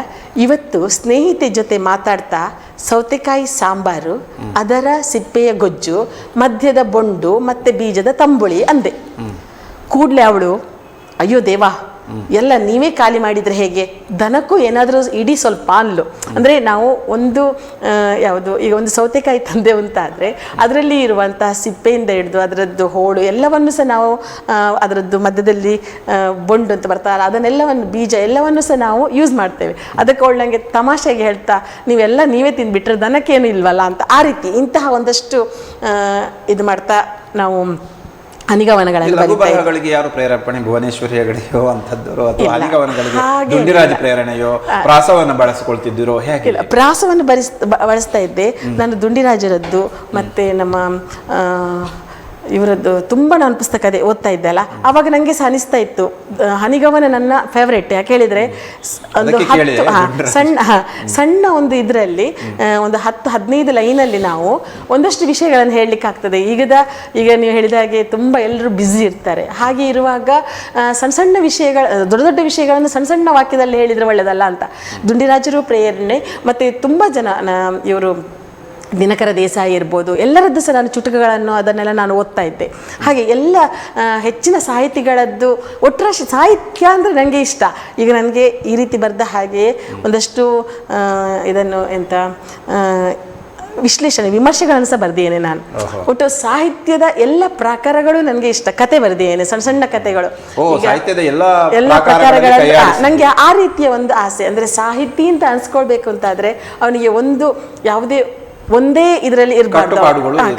Speaker 2: ಇವತ್ತು ಸ್ನೇಹಿತೆ ಜೊತೆ ಮಾತಾಡ್ತಾ ಸೌತೆಕಾಯಿ ಸಾಂಬಾರು, ಅದರ ಸಿಪ್ಪೆಯ ಗೊಜ್ಜು, ಮಧ್ಯದ ಬೊಂಡು ಮತ್ತೆ ಬೀಜದ ತಂಬುಳಿ ಅಂದೆ. ಕೂಡಲೇ ಅವಳು, ಅಯ್ಯೋ ದೇವಾ, ಎಲ್ಲ ನೀವೇ ಖಾಲಿ ಮಾಡಿದರೆ ಹೇಗೆ, ದನಕ್ಕೂ ಏನಾದರೂ ಇಡೀ ಸ್ವಲ್ಪ ಅನ್ಲು. ಅಂದರೆ ನಾವು ಒಂದು ಯಾವುದು ಈಗ ಒಂದು ಸೌತೆಕಾಯಿ ತಂದೆ ಅಂತಾದರೆ ಅದರಲ್ಲಿ ಇರುವಂತಹ ಸಿಪ್ಪೆಯಿಂದ ಹಿಡಿದು ಅದರದ್ದು ಹೋಳು ಎಲ್ಲವನ್ನು ಸಹ ನಾವು ಅದರದ್ದು ಮಧ್ಯದಲ್ಲಿ ಬೊಂಡು ಅಂತ ಬರ್ತಾರಲ್ಲ ಅದನ್ನೆಲ್ಲವನ್ನು ಬೀಜ ಎಲ್ಲವನ್ನು ಸಹ ನಾವು ಯೂಸ್ ಮಾಡ್ತೇವೆ. ಅದಕ್ಕೆ ಅವಳು ನನಗೆ ತಮಾಷೆಗೆ ಹೇಳ್ತಾ, ನೀವೇ ತಿಂದುಬಿಟ್ರೆ ದನಕ್ಕೇನು ಇಲ್ವಲ್ಲ ಅಂತ. ಆ ರೀತಿ ಇಂತಹ ಒಂದಷ್ಟು ಇದು ಮಾಡ್ತಾ ನಾವು
Speaker 1: ಹನಿಗವನಗಳಿಗೆ ಯಾರು ಪ್ರೇರೇಪಣೆ, ಭುವನೇಶ್ವರಿ ಹೆಗಡೆಯೋ ಅಂತದ್ದು ಅಥವಾ ಹನಿಗವನಗಳಿಗೆ ದುಂಡಿರಾಜ ಪ್ರೇರಣೆಯೋ, ಪ್ರಾಸವನ್ನು ಬಳಸಿಕೊಳ್ತಿದ್ದೀರೋ ಹೇಗೆ?
Speaker 2: ಪ್ರಾಸವನ್ನು ಬಳಸ್ತಾ ಇದ್ದೆ ನಾನು. ದುಂಡಿರಾಜರದ್ದು ಮತ್ತೆ ನಮ್ಮ ಇವರದ್ದು ತುಂಬ ನಾನು ಪುಸ್ತಕ ಅದೇ ಓದ್ತಾ ಇದ್ದೆ ಅಲ್ಲ, ಆವಾಗ ನನಗೆ ಸಹ ಅನಿಸ್ತಾ ಇತ್ತು ಹನಿಗವನ ನನ್ನ ಫೇವ್ರೇಟ್. ಯಾಕೆ ಹೇಳಿದರೆ ಒಂದು ಸಣ್ಣ ಒಂದು ಇದರಲ್ಲಿ ಒಂದು 10-15 ಲೈನಲ್ಲಿ ನಾವು ಒಂದಷ್ಟು ವಿಷಯಗಳನ್ನು ಹೇಳಲಿಕ್ಕೆ ಆಗ್ತದೆ. ಈಗ ನೀವು ಹೇಳಿದ ಹಾಗೆ ತುಂಬ ಎಲ್ಲರೂ ಬ್ಯುಸಿ ಇರ್ತಾರೆ. ಹಾಗೆ ಇರುವಾಗ ಸಣ್ಣ ದೊಡ್ಡ ದೊಡ್ಡ ವಿಷಯಗಳನ್ನು ಸಣ್ಣ ವಾಕ್ಯದಲ್ಲಿ ಹೇಳಿದರೆ ಒಳ್ಳೆಯದಲ್ಲ ಅಂತ ದುಂಡಿರಾಜರು ಪ್ರೇರಣೆ. ಮತ್ತು ತುಂಬ ಜನ ಇವರು ದಿನಕರ ದೇಸಾಯಿ ಇರ್ಬೋದು, ಎಲ್ಲರದ್ದು ಸಹ ನಾನು ಚುಟುಕುಗಳನ್ನು ಅದನ್ನೆಲ್ಲ ನಾನು ಓದ್ತಾ ಇದ್ದೆ. ಹಾಗೆ ಎಲ್ಲ ಹೆಚ್ಚಿನ ಸಾಹಿತಿಗಳದ್ದು ಒಟ್ಟರಾಶಿ ಸಾಹಿತ್ಯ ಅಂದರೆ ನನಗೆ ಇಷ್ಟ. ಈಗ ನನಗೆ ಈ ರೀತಿ ಬರೆದ ಹಾಗೆ ಒಂದಷ್ಟು ಇದನ್ನು ವಿಮರ್ಶೆಗಳನ್ನು ಸಹ ಬರೆದಿದ್ದೇನೆ ನಾನು. ಒಟ್ಟು ಸಾಹಿತ್ಯದ ಎಲ್ಲ ಪ್ರಕಾರಗಳು ನನಗೆ ಇಷ್ಟ. ಕತೆ ಬರೆದಿದ್ದೇನೆ, ಸಣ್ಣ ಕತೆಗಳು, ಎಲ್ಲ ಪ್ರಕಾರಗಳಲ್ಲಿ ನನಗೆ ಆ ರೀತಿಯ ಒಂದು ಆಸೆ. ಅಂದರೆ ಸಾಹಿತಿ ಅಂತ ಅನ್ಸ್ಕೊಳ್ಬೇಕು ಅಂತಾದರೆ ಅವನಿಗೆ ಒಂದೇ ಇದರಲ್ಲಿ ಇರಬಾರ್ದು,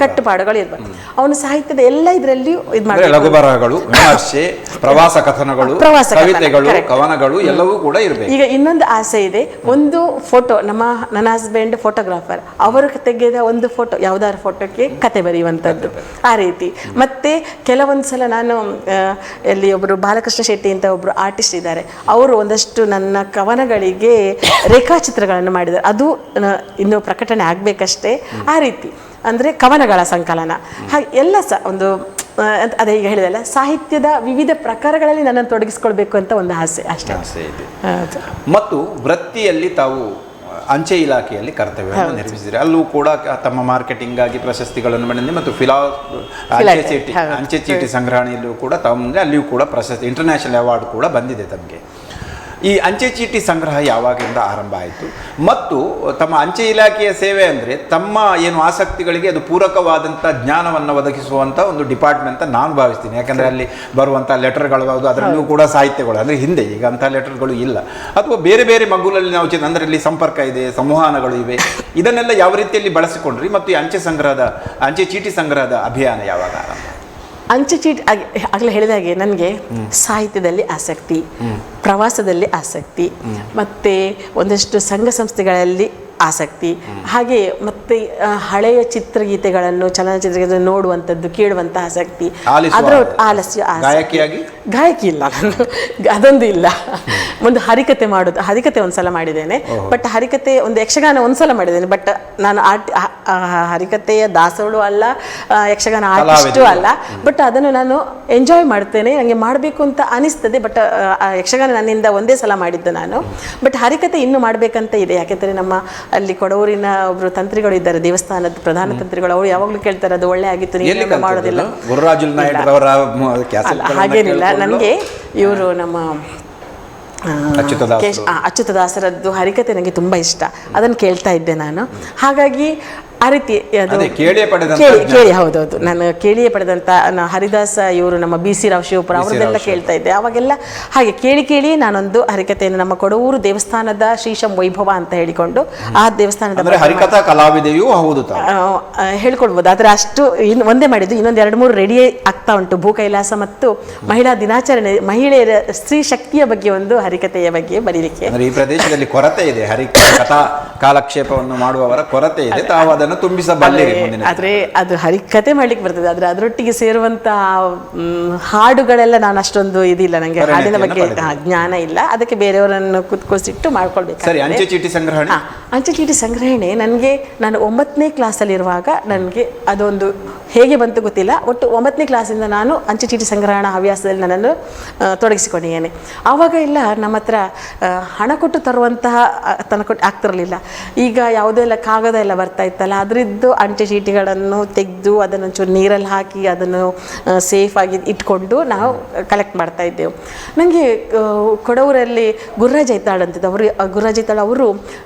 Speaker 2: ಕಟ್ಟುಪಾಡುಗಳು ಇರಬಾರ್ದು. ಅವನು ಸಾಹಿತ್ಯದ ಎಲ್ಲ ಇದರಲ್ಲಿಯೂ ಇದು ಮಾಡಿ
Speaker 1: ಲಘು ಬರಹಗಳು, ವಿಮರ್ಶೆ, ಪ್ರವಾಸ ಕಥನಗಳು, ಕವಿತೆಗಳು, ಕವನಗಳು ಎಲ್ಲವೂ ಕೂಡ ಇರಬೇಕು.
Speaker 2: ಈಗ ಇನ್ನೊಂದು ಆಸೆ ಇದೆ, ಒಂದು ಫೋಟೋ, ನನ್ನ ಹಸ್ಬೆಂಡ್ ಫೋಟೋಗ್ರಾಫರ್, ಅವರು ತೆಗೆದ ಒಂದು ಫೋಟೋ, ಯಾವುದಾದ್ರು ಫೋಟೋಕ್ಕೆ ಕತೆ ಬರೆಯುವಂಥದ್ದು ಆ ರೀತಿ. ಮತ್ತೆ ಕೆಲವೊಂದು ಸಲ ನಾನು ಎಲ್ಲಿ ಒಬ್ಬರು ಬಾಲಕೃಷ್ಣ ಶೆಟ್ಟಿ ಅಂತ ಒಬ್ಬರು ಆರ್ಟಿಸ್ಟ್ ಇದ್ದಾರೆ, ಅವರು ಒಂದಷ್ಟು ನನ್ನ ಕವನಗಳಿಗೆ ರೇಖಾಚಿತ್ರಗಳನ್ನು ಮಾಡಿದ್ದಾರೆ. ಅದು ಇನ್ನು ಪ್ರಕಟಣೆ ಆಗಬೇಕಷ್ಟೇ. ಆ ರೀತಿ ಅಂದರೆ ಕವನಗಳ ಸಂಕಲನ ಹಾಗೆ ಎಲ್ಲ ಸಹ ಒಂದು ಅದೇ ಈಗ ಹೇಳಿದಲ್ಲ, ಸಾಹಿತ್ಯದ ವಿವಿಧ ಪ್ರಕಾರಗಳಲ್ಲಿ ನನ್ನನ್ನು ತೊಡಗಿಸ್ಕೊಳ್ಬೇಕು ಅಂತ ಒಂದು ಆಸೆ ಅಷ್ಟೇ.
Speaker 1: ಮತ್ತು ವೃತ್ತಿಯಲ್ಲಿ ತಾವು ಅಂಚೆ ಇಲಾಖೆಯಲ್ಲಿ ಕರ್ತವ್ಯವನ್ನು ನಿರ್ವಹಿಸಿದರೆ ಅಲ್ಲೂ ಕೂಡ ತಮ್ಮ ಮಾರ್ಕೆಟಿಂಗ್ ಆಗಿ ಪ್ರಶಸ್ತಿಗಳನ್ನು ಪಡೆದಿದೆ. ಮತ್ತು ಅಂಚೆ ಚೀಟಿ ಸಂಗ್ರಹಣೆಯಲ್ಲೂ ಕೂಡ ತಮಗೆ ಅಲ್ಲಿಯೂ ಕೂಡ ಪ್ರಶಸ್ತಿ, ಇಂಟರ್ನ್ಯಾಷನಲ್ ಅವಾರ್ಡ್ ಕೂಡ ಬಂದಿದೆ ತಮಗೆ. ಈ ಅಂಚೆ ಚೀಟಿ ಸಂಗ್ರಹ ಯಾವಾಗಿಂದ ಆರಂಭ ಆಯಿತು ಮತ್ತು ತಮ್ಮ ಅಂಚೆ ಇಲಾಖೆಯ ಸೇವೆ ಅಂದರೆ ತಮ್ಮ ಏನು ಆಸಕ್ತಿಗಳಿಗೆ ಅದು ಪೂರಕವಾದಂಥ ಜ್ಞಾನವನ್ನು ಒದಗಿಸುವಂಥ ಒಂದು ಡಿಪಾರ್ಟ್ಮೆಂಟ್ ಅಂತ ನಾನು ಭಾವಿಸ್ತೀನಿ. ಯಾಕಂದರೆ ಅಲ್ಲಿ ಬರುವಂಥ ಲೆಟರ್ಗಳು ಅದರಲ್ಲೂ ಕೂಡ ಸಾಹಿತ್ಯಗಳು, ಅಂದರೆ ಹಿಂದೆ ಈಗ ಅಂಥ ಲೆಟರ್ಗಳು ಇಲ್ಲ, ಅಥವಾ ಬೇರೆ ಬೇರೆ ಮಗುಲಲ್ಲಿ ನಾವು ಅಂದರೆ ಇಲ್ಲಿ ಸಂಪರ್ಕ ಇದೆ, ಸಂವಹನಗಳು ಇವೆ, ಇದನ್ನೆಲ್ಲ ಯಾವ ರೀತಿಯಲ್ಲಿ ಬಳಸಿಕೊಂಡ್ರಿ ಮತ್ತು ಈ ಅಂಚೆ ಚೀಟಿ ಸಂಗ್ರಹದ ಅಭಿಯಾನ ಯಾವಾಗ ಆರಂಭ?
Speaker 2: ಅಂಚೆ ಚೀಟಿ ಆಗಲೇ ಹೇಳಿದ ಹಾಗೆ ನನಗೆ ಸಾಹಿತ್ಯದಲ್ಲಿ ಆಸಕ್ತಿ, ಪ್ರವಾಸದಲ್ಲಿ ಆಸಕ್ತಿ, ಮತ್ತು ಒಂದಷ್ಟು ಸಂಘ ಸಂಸ್ಥೆಗಳಲ್ಲಿ ಆಸಕ್ತಿ, ಹಾಗೆ ಮತ್ತು ಹಳೆಯ ಚಿತ್ರಗೀತೆಗಳನ್ನು, ಚಲನಚಿತ್ರಗಳನ್ನು ನೋಡುವಂಥದ್ದು, ಕೇಳುವಂಥ ಆಸಕ್ತಿ, ಅದರ ಆಲಸ್ಯ. ಗಾಯಕಿ ಇಲ್ಲ ನಾನು, ಅದೊಂದು ಇಲ್ಲ. ಒಂದು ಹರಿಕತೆ ಒಂದ್ಸಲ ಮಾಡಿದ್ದೇನೆ, ಬಟ್ ಹರಿಕತೆ ಒಂದು ಯಕ್ಷಗಾನ ಒಂದ್ಸಲ ಮಾಡಿದ್ದೇನೆ. ಬಟ್ ನಾನು ಹರಿಕತೆಯ ದಾಸವಳು ಅಲ್ಲ, ಯಕ್ಷಗಾನ ಆರ್ಟಿಸ್ಟು ಅಲ್ಲ, ಬಟ್ ಅದನ್ನು ನಾನು ಎಂಜಾಯ್ ಮಾಡ್ತೇನೆ, ನನಗೆ ಮಾಡಬೇಕು ಅಂತ ಅನಿಸ್ತದೆ. ಬಟ್ ಯಕ್ಷಗಾನ ನನ್ನಿಂದ ಒಂದೇ ಸಲ ಮಾಡಿದ್ದು ನಾನು. ಬಟ್ ಹರಿಕತೆ ಇನ್ನೂ ಮಾಡಬೇಕಂತ ಇದೆ. ಯಾಕೆಂದರೆ ನಮ್ಮ ಅಲ್ಲಿ ಕೊಡವೂರಿನ ಒಬ್ಬರು ತಂತ್ರಿಗಳು ಇದ್ದಾರೆ, ದೇವಸ್ಥಾನದ ಪ್ರಧಾನ ತಂತ್ರಿಗಳು, ಅವರು ಯಾವಾಗಲೂ ಕೇಳ್ತಾರೆ ಅದು ಒಳ್ಳೆ ಆಗಿತ್ತು, ನೀವು ಮಾಡೋದಿಲ್ಲ. ಹಾಗೇನಿಲ್ಲ, ನನಗೆ ಇವರು ನಮ್ಮ ಅಚ್ಯುತದಾಸರದ್ದು ಹರಿಕತೆ ನನಗೆ ತುಂಬ ಇಷ್ಟ, ಅದನ್ನು ಕೇಳ್ತಾ ಇದ್ದೆ ನಾನು. ಹಾಗಾಗಿ ಆ ರೀತಿ ಅದು
Speaker 1: ಅದೇ ಕೇಳಿಯೇ ಪಡೆದಂತ
Speaker 2: ಕೇಳಿ ಹೌದೌದು, ನಾನು ಕೇಳಿಯೇ ಪಡೆದಂಥ ಹರಿದಾಸ ಇವರು ನಮ್ಮ BC ರಾವ್ ಶಿವಪುರ ಅವ್ರದ್ದೆಲ್ಲ ಕೇಳ್ತಾ ಇದ್ದೆ. ಅವಾಗೆಲ್ಲ ಹಾಗೆ ಕೇಳಿ ನಾನೊಂದು ಹರಿಕಥೆಯನ್ನು ನಮ್ಮ ಕೊಡವೂರು ದೇವಸ್ಥಾನದ ಶ್ರೀಶಂ ವೈಭವ ಅಂತ ಹೇಳಿಕೊಂಡು ಆ ದೇವಸ್ಥಾನದ
Speaker 1: ಹರಿಕಥಾ ಕಲಾವಿದೆಯೂ ಹೌದು
Speaker 2: ಹೇಳ್ಕೊಳ್ಬೋದು. ಆದರೆ ಅಷ್ಟು ಒಂದೇ ಮಾಡಿದ್ದು, ಇನ್ನೊಂದು 2-3 ರೆಡಿ ಆಗ್ತಾ ಉಂಟು. ಭೂ ಕೈಲಾಸ ಮತ್ತು ಮಹಿಳಾ ದಿನಾಚರಣೆ, ಮಹಿಳೆಯರ ಸ್ತ್ರೀ ಶಕ್ತಿಯ ಬಗ್ಗೆ ಒಂದು ಹರಿಕಥೆಯ ಬಗ್ಗೆ ಬರೀಲಿಕ್ಕೆ.
Speaker 1: ಈ ಪ್ರದೇಶದಲ್ಲಿ ಕೊರತೆ ಇದೆ, ಹರಿಕಥಾ ಕಾಲಕ್ಷೇಪವನ್ನು ಮಾಡುವವರ ಕೊರತೆ ಇದೆ, ತಾವು ಅದನ್ನು ತುಂಬಿಸಬಲ್ಲಿರಿ.
Speaker 2: ಆದ್ರೆ ಅದು ಹರಿಕಥೆ ಮಾಡ್ಲಿಕ್ಕೆ ಬರ್ತದೆ, ಆದ್ರೆ ಅದರೊಟ್ಟಿಗೆ ಸೇರುವಂತ ಹಾಡುಗಳೆಲ್ಲ ನಾನು ಅಷ್ಟೊಂದು ಇದಿಲ್ಲ, ನಂಗೆ ಹಾಡಿನ ಬಗ್ಗೆ ಜ್ಞಾನ ಇಲ್ಲ. ಅದಕ್ಕೆ ಬೇರೆಯವರನ್ನು ಕುತ್ಕೊಸಿಟ್ಟು ಮಾಡ್ಕೊಳ್ಬೇಕು.
Speaker 1: ಸರಿ, ಅಂಚೆ ಚೀಟಿ ಸಂಗ್ರಹಣೆ.
Speaker 2: ಅಂಚೆ ಚೀಟಿ ಸಂಗ್ರಹಣೆ ನನಗೆ, ನಾನು 9ನೇ ಕ್ಲಾಸಲ್ಲಿರುವಾಗ ನನಗೆ ಅದೊಂದು ಹೇಗೆ ಬಂತು ಗೊತ್ತಿಲ್ಲ, ಒಟ್ಟು 9ನೇ ಕ್ಲಾಸಿಂದ ನಾನು ಅಂಚೆ ಚೀಟಿ ಸಂಗ್ರಹಣಾ ಹವ್ಯಾಸದಲ್ಲಿ ನನ್ನನ್ನು ತೊಡಗಿಸಿಕೊಂಡಿದ್ದೇನೆ. ಆವಾಗ ಎಲ್ಲ ನಮ್ಮ ಹತ್ರ ಹಣ ಕೊಟ್ಟು ತರುವಂತಹ ಆಗ್ತಿರಲಿಲ್ಲ. ಈಗ ಯಾವುದೆಲ್ಲ ಕಾಗದ ಎಲ್ಲ ಬರ್ತಾ ಇತ್ತಲ್ಲ, ಅದರದ್ದು ಅಂಚೆ ಚೀಟಿಗಳನ್ನು ತೆಗೆದು ಅದನ್ನು ಒಂಚೂರು ನೀರಲ್ಲಿ ಹಾಕಿ ಅದನ್ನು ಸೇಫಾಗಿ ಇಟ್ಕೊಂಡು ನಾವು ಕಲೆಕ್ಟ್ ಮಾಡ್ತಾ ಇದ್ದೆವು. ನನಗೆ ಕೊಡವೂರಲ್ಲಿ ಗುರುರಾಜ್ ಐತಾಳ್ ಅಂತಿದ್ದು, ಗುರುರಾಜ್ ಐತಾಳ್ ಅವರು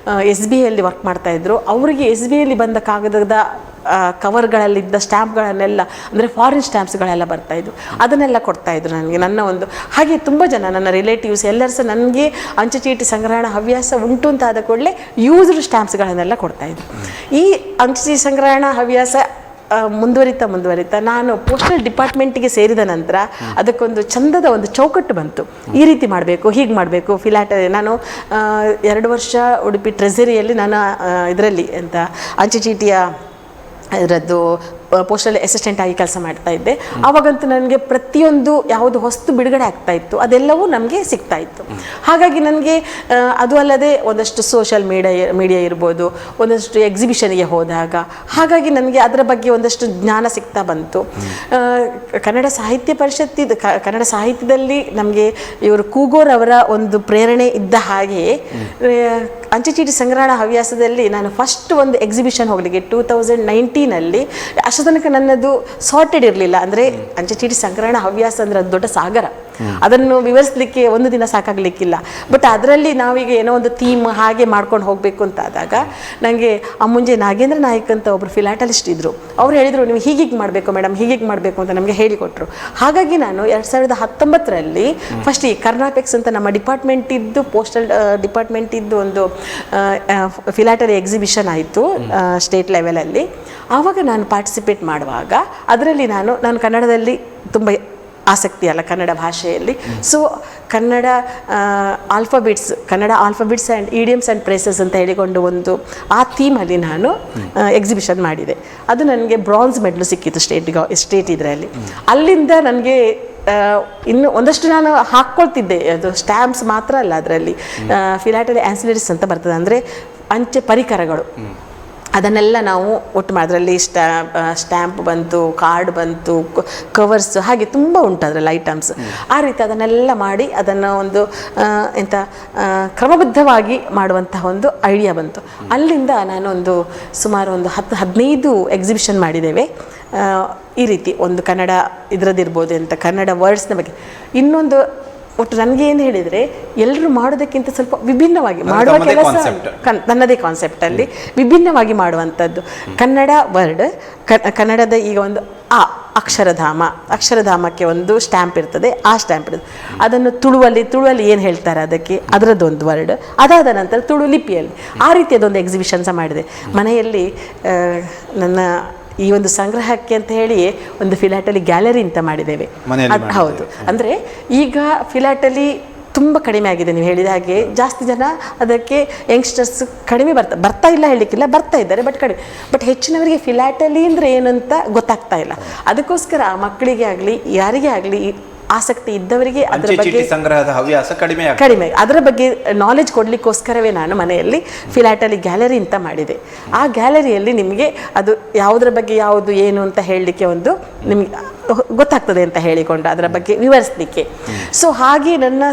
Speaker 2: SBIಯಲ್ಲಿ ವರ್ಕ್ ಮಾಡ್ತಾಯಿದ್ರು. ಅವರಿಗೆ SBIಯಲ್ಲಿ ಬಂದ ಕಾಗದದ ಕವರ್ಗಳಲ್ಲಿದ್ದ ಸ್ಟ್ಯಾಂಪ್ಗಳನ್ನೆಲ್ಲ, ಅಂದರೆ ಫಾರಿನ್ ಸ್ಟ್ಯಾಂಪ್ಸ್ಗಳೆಲ್ಲ ಬರ್ತಾಯಿದ್ವು, ಅದನ್ನೆಲ್ಲ ಕೊಡ್ತಾಯಿದ್ರು ನನಗೆ. ನನ್ನ ಒಂದು ಹಾಗೆ ತುಂಬ ಜನ ನನ್ನ ರಿಲೇಟಿವ್ಸ್ ಎಲ್ಲರೂ ಸಹ ನನಗೆ ಅಂಚೆ ಚೀಟಿ ಸಂಗ್ರಹಣಾ ಹವ್ಯಾಸ ಉಂಟು ಅಂತ ಆದ ಕೂಡಲೇ ಯೂಸ್ಡ್ ಸ್ಟ್ಯಾಂಪ್ಸ್ಗಳನ್ನೆಲ್ಲ ಕೊಡ್ತಾಯಿದ್ರು. ಈ ಅಂಚೆ ಚೀಟಿ ಸಂಗ್ರಹಣಾ ಹವ್ಯಾಸ ಮುಂದುವರಿತಾ ನಾನು ಪೋಸ್ಟಲ್ ಡಿಪಾರ್ಟ್ಮೆಂಟಿಗೆ ಸೇರಿದ ನಂತರ ಅದಕ್ಕೊಂದು ಚಂದದ ಒಂದು ಚೌಕಟ್ಟು ಬಂತು. ಈ ರೀತಿ ಮಾಡಬೇಕು, ಹೀಗೆ ಮಾಡಬೇಕು. ಫಿಲಾಟರಿ ನಾನು 2 ವರ್ಷ ಉಡುಪಿ ಟ್ರೆಸರಿಯಲ್ಲಿ ನಾನು ಇದರಲ್ಲಿ ಅಂತ ಅಂಚೆ ಚೀಟಿಯ ಇದರದ್ದು ಪೋಸ್ಟಲ್ ಅಸಿಸ್ಟೆಂಟ್ ಆಗಿ ಕೆಲಸ ಮಾಡ್ತಾ ಇದ್ದೆ. ಆವಾಗಂತೂ ನನಗೆ ಪ್ರತಿಯೊಂದು ಯಾವುದು ಹೊಸ್ತು ಬಿಡುಗಡೆ ಆಗ್ತಾ ಇತ್ತು ಅದೆಲ್ಲವೂ ನಮಗೆ ಸಿಗ್ತಾ ಇತ್ತು. ಹಾಗಾಗಿ ನನಗೆ ಅದು ಅಲ್ಲದೆ ಒಂದಷ್ಟು ಸೋಷಲ್ ಮೀಡಿಯಾ ಇರ್ಬೋದು, ಒಂದಷ್ಟು ಎಕ್ಸಿಬಿಷನ್ಗೆ ಹೋದಾಗ ಹಾಗಾಗಿ ನನಗೆ ಅದರ ಬಗ್ಗೆ ಒಂದಷ್ಟು ಜ್ಞಾನ ಸಿಗ್ತಾ ಬಂತು. ಕನ್ನಡ ಸಾಹಿತ್ಯ ಪರಿಷತ್ತಿದ್ದು ಕನ್ನಡ ಸಾಹಿತ್ಯದಲ್ಲಿ ನಮಗೆ ಇವರು ಕೂಗೋರ್ ಅವರ ಒಂದು ಪ್ರೇರಣೆ ಇದ್ದ ಹಾಗೆಯೇ ಅಂಚೆ ಚೀಟಿ ಸಂಗ್ರಹಣಾ ಹವ್ಯಾಸದಲ್ಲಿ ನಾನು ಫಸ್ಟ್ ಒಂದು ಎಕ್ಸಿಬಿಷನ್ ಹೋಗಲಿಕ್ಕೆ 2019ನಲ್ಲಿ, ಅಷ್ಟು ತನಕ ನನ್ನದು ಸಾರ್ಟೆಡ್ ಇರಲಿಲ್ಲ. ಅಂದರೆ ಅಂಚೆ ಚೀಟಿ ಸಂಗ್ರಹಣಾ ಹವ್ಯಾಸ ಅಂದರೆ ಅದು ದೊಡ್ಡ ಸಾಗರ, ಅದನ್ನು ವಿವರಿಸಲಿಕ್ಕೆ ಒಂದು ದಿನ ಸಾಕಾಗಲಿಕ್ಕಿಲ್ಲ. ಬಟ್ ಅದರಲ್ಲಿ ನಾವೀಗ ಏನೋ ಒಂದು ಥೀಮ್ ಹಾಗೆ ಮಾಡ್ಕೊಂಡು ಹೋಗಬೇಕು ಅಂತ ಆದಾಗ ನನಗೆ ಮುಂಜೆ ನಾಗೇಂದ್ರ ನಾಯ್ಕ್ ಅಂತ ಒಬ್ಬರು ಫಿಲಾಟಲಿಸ್ಟ್ ಇದ್ದರು. ಅವ್ರು ಹೇಳಿದರು, ನೀವು ಹೀಗೆ ಮಾಡಬೇಕು ಮೇಡಮ್, ಹೀಗೆ ಮಾಡಬೇಕು ಅಂತ ನಮಗೆ ಹೇಳಿಕೊಟ್ರು. ಹಾಗಾಗಿ ನಾನು 2019ರಲ್ಲಿ ಫಸ್ಟ್ ಈ ಕರ್ನಾಪೆಕ್ಸ್ ಅಂತ ನಮ್ಮ ಡಿಪಾರ್ಟ್ಮೆಂಟ್ ಇದ್ದು, ಪೋಸ್ಟಲ್ ಡಿಪಾರ್ಟ್ಮೆಂಟ್ ಇದ್ದು ಒಂದು ಫಿಲಾಟರಿ ಎಕ್ಸಿಬಿಷನ್ ಆಯಿತು ಸ್ಟೇಟ್ ಲೆವೆಲಲ್ಲಿ. ಆವಾಗ ನಾನು ಪಾರ್ಟಿಸಿಪೇಟ್ ಮಾಡುವಾಗ ಅದರಲ್ಲಿ ನಾನು ಕನ್ನಡದಲ್ಲಿ ತುಂಬ ಆಸಕ್ತಿ ಅಲ್ಲ, ಕನ್ನಡ ಭಾಷೆಯಲ್ಲಿ. So Kannada alphabets and idioms and phrases ಅಂತ ಹೇಳಿಕೊಂಡು ಒಂದು ಆ ಥೀಮಲ್ಲಿ ನಾನು ಎಕ್ಸಿಬಿಷನ್ ಮಾಡಿದೆ. ಅದು ನನಗೆ ಬ್ರಾನ್ಸ್ ಮೆಡಲು ಸಿಕ್ಕಿತ್ತು ಸ್ಟೇಟ್ ಇದರಲ್ಲಿ. ಅಲ್ಲಿಂದ ನನಗೆ ಇನ್ನು ಒಂದಷ್ಟು ನಾನು ಹಾಕ್ಕೊಳ್ತಿದ್ದೆ. ಅದು ಸ್ಟ್ಯಾಂಪ್ಸ್ ಮಾತ್ರ ಅಲ್ಲ, ಅದರಲ್ಲಿ ಫಿಲಾಟರಿ ಆನ್ಸಿಲರೀಸ್ ಅಂತ ಬರ್ತದೆ, ಅಂದರೆ ಅಂಚೆ ಪರಿಕರಗಳು. ಅದನ್ನೆಲ್ಲ ನಾವು ಒಟ್ಟು ಅದರಲ್ಲಿ ಸ್ಟ್ಯಾಂಪ್ ಬಂತು, ಕಾರ್ಡ್ ಬಂತು, ಕವರ್ಸ್, ಹಾಗೆ ತುಂಬ ಉಂಟು ಅದರಲ್ಲಿ ಐಟಮ್ಸ್. ಆ ರೀತಿ ಅದನ್ನೆಲ್ಲ ಮಾಡಿ ಅದನ್ನು ಒಂದು ಕ್ರಮಬದ್ಧವಾಗಿ ಮಾಡುವಂತಹ ಒಂದು ಐಡಿಯಾ ಬಂತು. ಅಲ್ಲಿಂದ ನಾನೊಂದು ಸುಮಾರು ಒಂದು 10-15 ಎಕ್ಸಿಬಿಷನ್ ಮಾಡಿದ್ದೇವೆ. ಈ ರೀತಿ ಒಂದು ಕನ್ನಡ ಇದರದ್ದಿರ್ಬೋದು ಅಂತ, ಕನ್ನಡ ವರ್ಡ್ಸ್ನ ಬಗ್ಗೆ. ಇನ್ನೊಂದು ಒಟ್ಟು ನನಗೆ ಏನು ಹೇಳಿದರೆ, ಎಲ್ಲರೂ ಮಾಡೋದಕ್ಕಿಂತ ಸ್ವಲ್ಪ ವಿಭಿನ್ನವಾಗಿ ಮಾಡುವ ಕೆಲಸ, ನನ್ನದೇ ಕಾನ್ಸೆಪ್ಟಲ್ಲಿ ವಿಭಿನ್ನವಾಗಿ ಮಾಡುವಂಥದ್ದು. ಕನ್ನಡ ವರ್ಡ್, ಕನ್ನಡದ ಈಗ ಒಂದು ಅಕ್ಷರಧಾಮಕ್ಕೆ ಒಂದು ಸ್ಟ್ಯಾಂಪ್ ಇರ್ತದೆ, ಆ ಸ್ಟ್ಯಾಂಪ್ ಇರ್ತದೆ. ಅದನ್ನು ತುಳುವಲ್ಲಿ ಏನು ಹೇಳ್ತಾರೆ ಅದಕ್ಕೆ, ಅದರದ್ದೊಂದು ವರ್ಡ್. ಅದಾದ ನಂತರ ತುಳು ಲಿಪಿಯಲ್ಲಿ ಆ ರೀತಿಯದೊಂದು ಎಕ್ಸಿಬಿಷನ್ಸ ಮಾಡಿದೆ ಮನೆಯಲ್ಲಿ. ನನ್ನ ಈ ಒಂದು ಸಂಗ್ರಹಕ್ಕೆ ಅಂತ ಹೇಳಿ ಒಂದು ಫಿಲಾಟಲಿ ಗ್ಯಾಲರಿ ಅಂತ ಮಾಡಿದ್ದೇವೆ. ಹೌದು, ಅಂದರೆ ಈಗ ಫಿಲಾಟಲಿ ತುಂಬ ಕಡಿಮೆ ಆಗಿದೆ. ನೀವು ಹೇಳಿದ ಹಾಗೆ ಜಾಸ್ತಿ ಜನ ಅದಕ್ಕೆ ಯಂಗ್ಸ್ಟರ್ಸ್ ಕಡಿಮೆ ಬರ್ತಾ ಇಲ್ಲ ಹೇಳಲಿಕ್ಕಿಲ್ಲ, ಬರ್ತಾ ಇದ್ದಾರೆ, ಬಟ್ ಹೆಚ್ಚಿನವರಿಗೆ ಫಿಲಾಟಲಿ ಅಂದರೆ ಏನಂತ ಗೊತ್ತಾಗ್ತಾ ಇಲ್ಲ. ಅದಕ್ಕೋಸ್ಕರ ಮಕ್ಕಳಿಗೆ ಆಗಲಿ ಯಾರಿಗೇ ಆಗಲಿ ಆಸಕ್ತಿ ಇದ್ದವರಿಗೆ ಅದರ ಬಗ್ಗೆ
Speaker 1: ಸಂಗ್ರಹದ ಹವ್ಯಾಸ
Speaker 2: ಕಡಿಮೆ ಅದರ ಬಗ್ಗೆ ನಾಲೆಜ್ ಕೊಡಲಿಕ್ಕೋಸ್ಕರವೇ ನಾನು ಮನೆಯಲ್ಲಿ ಫಿಲಾಟಲಿ ಗ್ಯಾಲರಿ ಅಂತ ಮಾಡಿದೆ. ಆ ಗ್ಯಾಲರಿಯಲ್ಲಿ ನಿಮಗೆ ಅದು ಯಾವುದರ ಬಗ್ಗೆ ಯಾವುದು ಏನು ಅಂತ ಹೇಳಲಿಕ್ಕೆ ಒಂದು ನಿಮಗೆ ಗೊತ್ತಾಗ್ತದೆ ಅಂತ ಹೇಳಿಕೊಂಡು ಅದರ ಬಗ್ಗೆ ವಿವರಿಸಲಿಕ್ಕೆ. ಸೊ ಹಾಗೆ ನನ್ನ